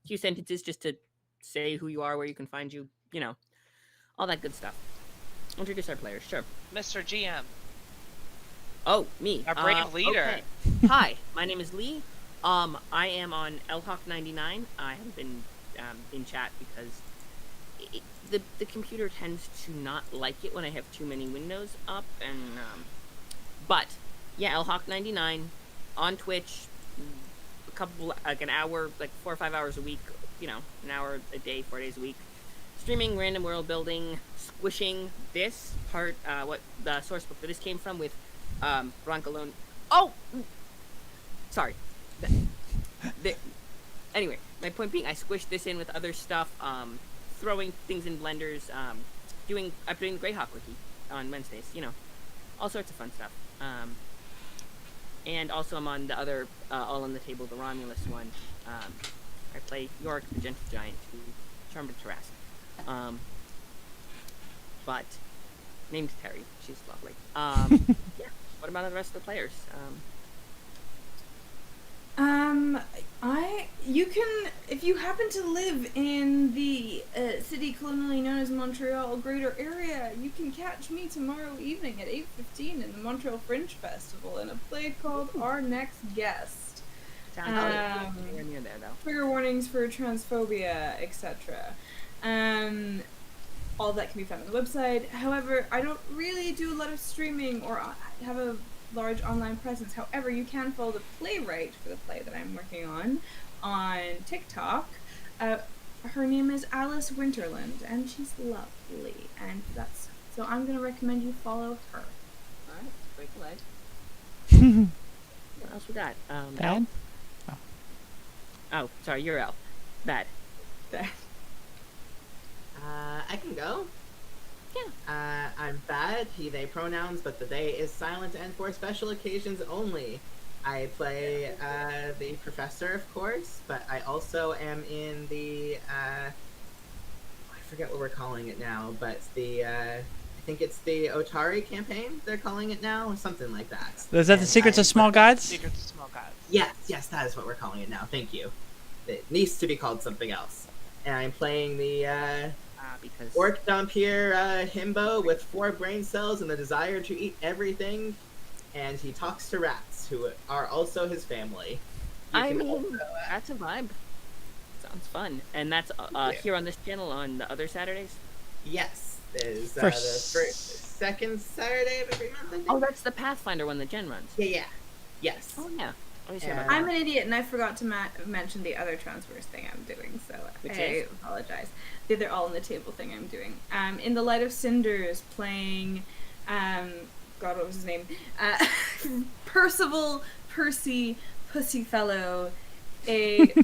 few sentences just to say who you are, where you can find you, you know, all that good stuff. Introduce our players, sure. Mr. GM. Oh, me. Our brave leader. Okay. Hi, my name is Lee. I am on Elhawk 99. I haven't been in chat because the computer tends to not like it when I have too many windows up, and but yeah, lhawk99 on Twitch, a couple like an hour, like 4 or 5 hours a week, an hour a day, 4 days a week, streaming random world building, squishing this part, what the source book for this came from with Broncolone. Oh, sorry. Anyway, my point being, I squished this in with other stuff, throwing things in blenders, I'm doing the Greyhawk wiki on Wednesdays, all sorts of fun stuff. And also I'm on the other, all on the table, the Romulus one. I play Yorick, the Gentle Giant, who charmed to Tarrasque. But named Terry, she's lovely. Yeah. What about the rest of the players? You can, if you happen to live in the city colonially known as Montreal greater area, you can catch me tomorrow evening at 8:15 in the Montreal Fringe Festival in a play called Our Next Guest. Sounds near there, though. Trigger warnings for transphobia, etc. All of that can be found on the website. However, I don't really do a lot of streaming or have a large online presence. However, you can follow the playwright for the play that I'm working on TikTok. Her name is Alice Winterland, and she's lovely. And so I'm gonna recommend you follow her. All right, break the leg. What else we got? Bad? Oh, sorry, you're L. Bad. I can go. Yeah. I'm Bad, he, they pronouns, but the they is silent and for special occasions only. I play the professor, of course, but I also am in the, I forget what we're calling it now, but I think it's the Otari campaign they're calling it now, or something like that. Is that the Secrets of Small Gods? Secrets of Small Gods. Yes, that is what we're calling it now, thank you. It needs to be called something else. And I'm playing the, Because Orc Dhampir himbo with 4 brain cells and the desire to eat everything, and he talks to rats, who are also his family. That's a vibe. Sounds fun. And that's here on this channel on the other Saturdays? Yes, there's the second Saturday of every month, I think. Oh, that's the Pathfinder one that Jen runs. Yeah. Yes. Oh, yeah. I'm an idiot, and I forgot to mention the other transverse thing I'm doing, so I apologize. The other all on the table thing I'm doing. In the Light of Cinders, playing, God, what was his name? Percy Pussyfellow, a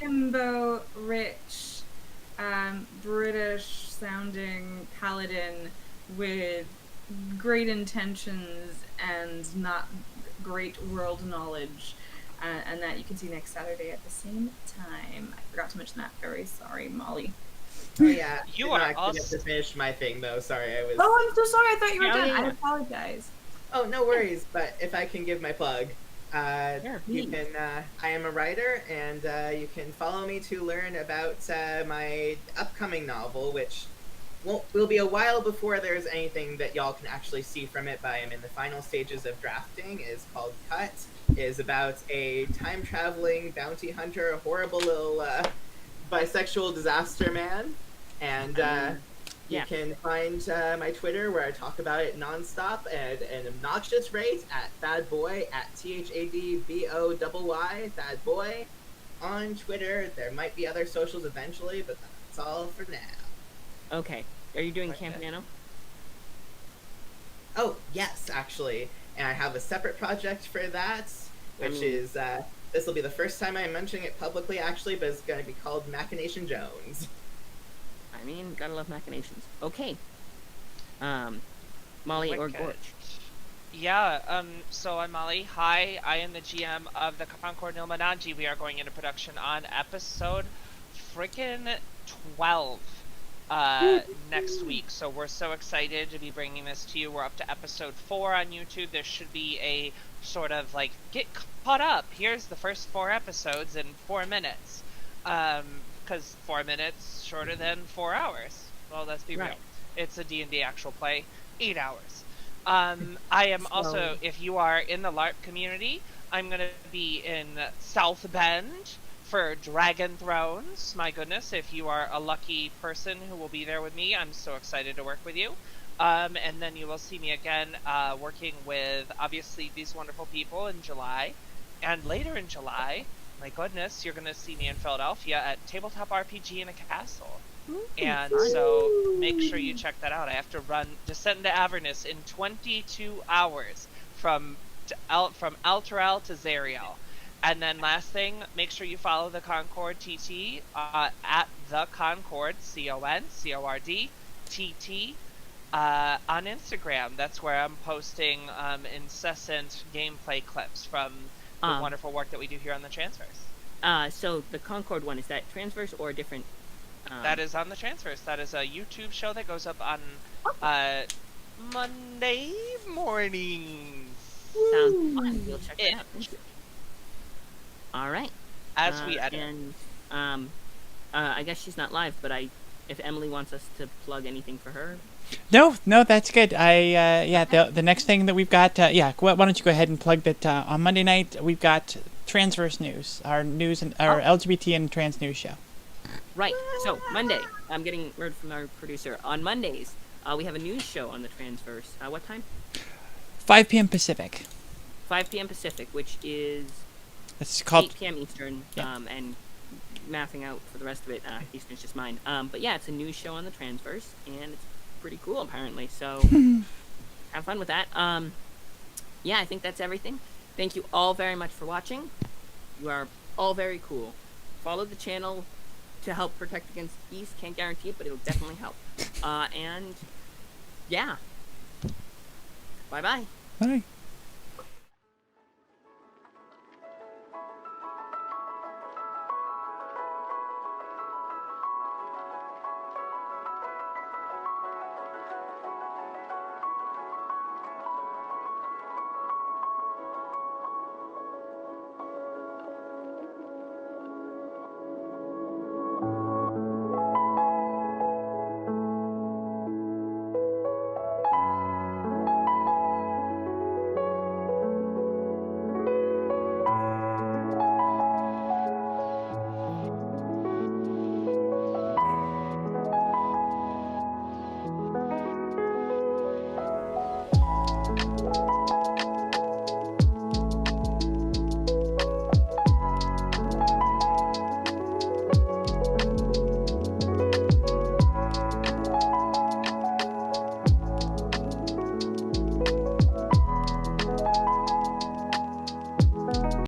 himbo rich, British-sounding paladin with great intentions and not great world knowledge, and that you can see next Saturday at the same time. I forgot to mention that. Very sorry, Molly. Oh yeah, You I are didn't also. get to finish my thing though. Sorry, I was. Oh, I'm so sorry. I thought you were done. yeah. I apologize. Oh, no worries. But if I can give my plug, you please. can. I am a writer, and you can follow me to learn about my upcoming novel, which will be a while before there's anything that y'all can actually see from it. But I am in the final stages of drafting. Is called Cut. Is about a time traveling bounty hunter, a horrible little bisexual disaster man, and you can find my Twitter where I talk about it nonstop at an obnoxious rate at Thadboy at THADBOYY Thadboy on Twitter. There might be other socials eventually, but that's all for now. Okay. Are you doing Camp Nano? Oh yes, actually, and I have a separate project for that, which is this will be the first time I'm mentioning it publicly, actually, but it's going to be called Machination Jones. I mean, gotta love machinations. Okay. Molly or Wicked. Gorge? Yeah, so I'm Molly. Hi, I am the GM of the Concord Illuminati. We are going into production on episode freaking 12 next week. So we're so excited to be bringing this to you. We're up to episode 4 on YouTube. There should be a sort of like, get caught up. Here's the first 4 episodes in 4 minutes. Because 4 minutes shorter than 4 hours. Well, let's be real. It's a D&D actual play, 8 hours. I am also, if you are in the LARP community, I'm going to be in South Bend for Dragon Thrones. My goodness, if you are a lucky person who will be there with me, I'm so excited to work with you. And then you will see me again working with, obviously, these wonderful people in July. And later in July, my goodness, you're going to see me in Philadelphia at Tabletop RPG in a Castle. And fun. so make sure you check that out. I have to run Descent into Avernus in 22 hours from Alterel to Zariel. And then last thing, make sure you follow the Concord TT at the Concord, CONCORD TT on Instagram. That's where I'm posting incessant gameplay clips from the wonderful work that we do here on the Transverse. So the Concord one, is that Transverse or a different? That is on the Transverse. That is a YouTube show that goes up on Monday mornings. Sounds fun. We'll check that out. All right. As we edit. And I guess she's not live, but if Emily wants us to plug anything for her. No, that's good. The next thing that we've got, why don't you go ahead and plug that on Monday night we've got Transverse News, our news and our LGBT and trans news show. Right. So Monday, I'm getting word from our producer. On Mondays, we have a news show on the Transverse. What time? 5 p.m. Pacific. 5 p.m. Pacific, which is It's called 8 p.m. Eastern, Yeah. and mapping out for the rest of it, Eastern's just mine. But yeah, it's a news show on the Transverse, and it's pretty cool apparently. So have fun with that. Yeah, I think that's everything. Thank you all very much for watching. You are all very cool. Follow the channel to help protect against bees. Can't guarantee it, but it'll definitely help. And yeah, bye bye. Bye.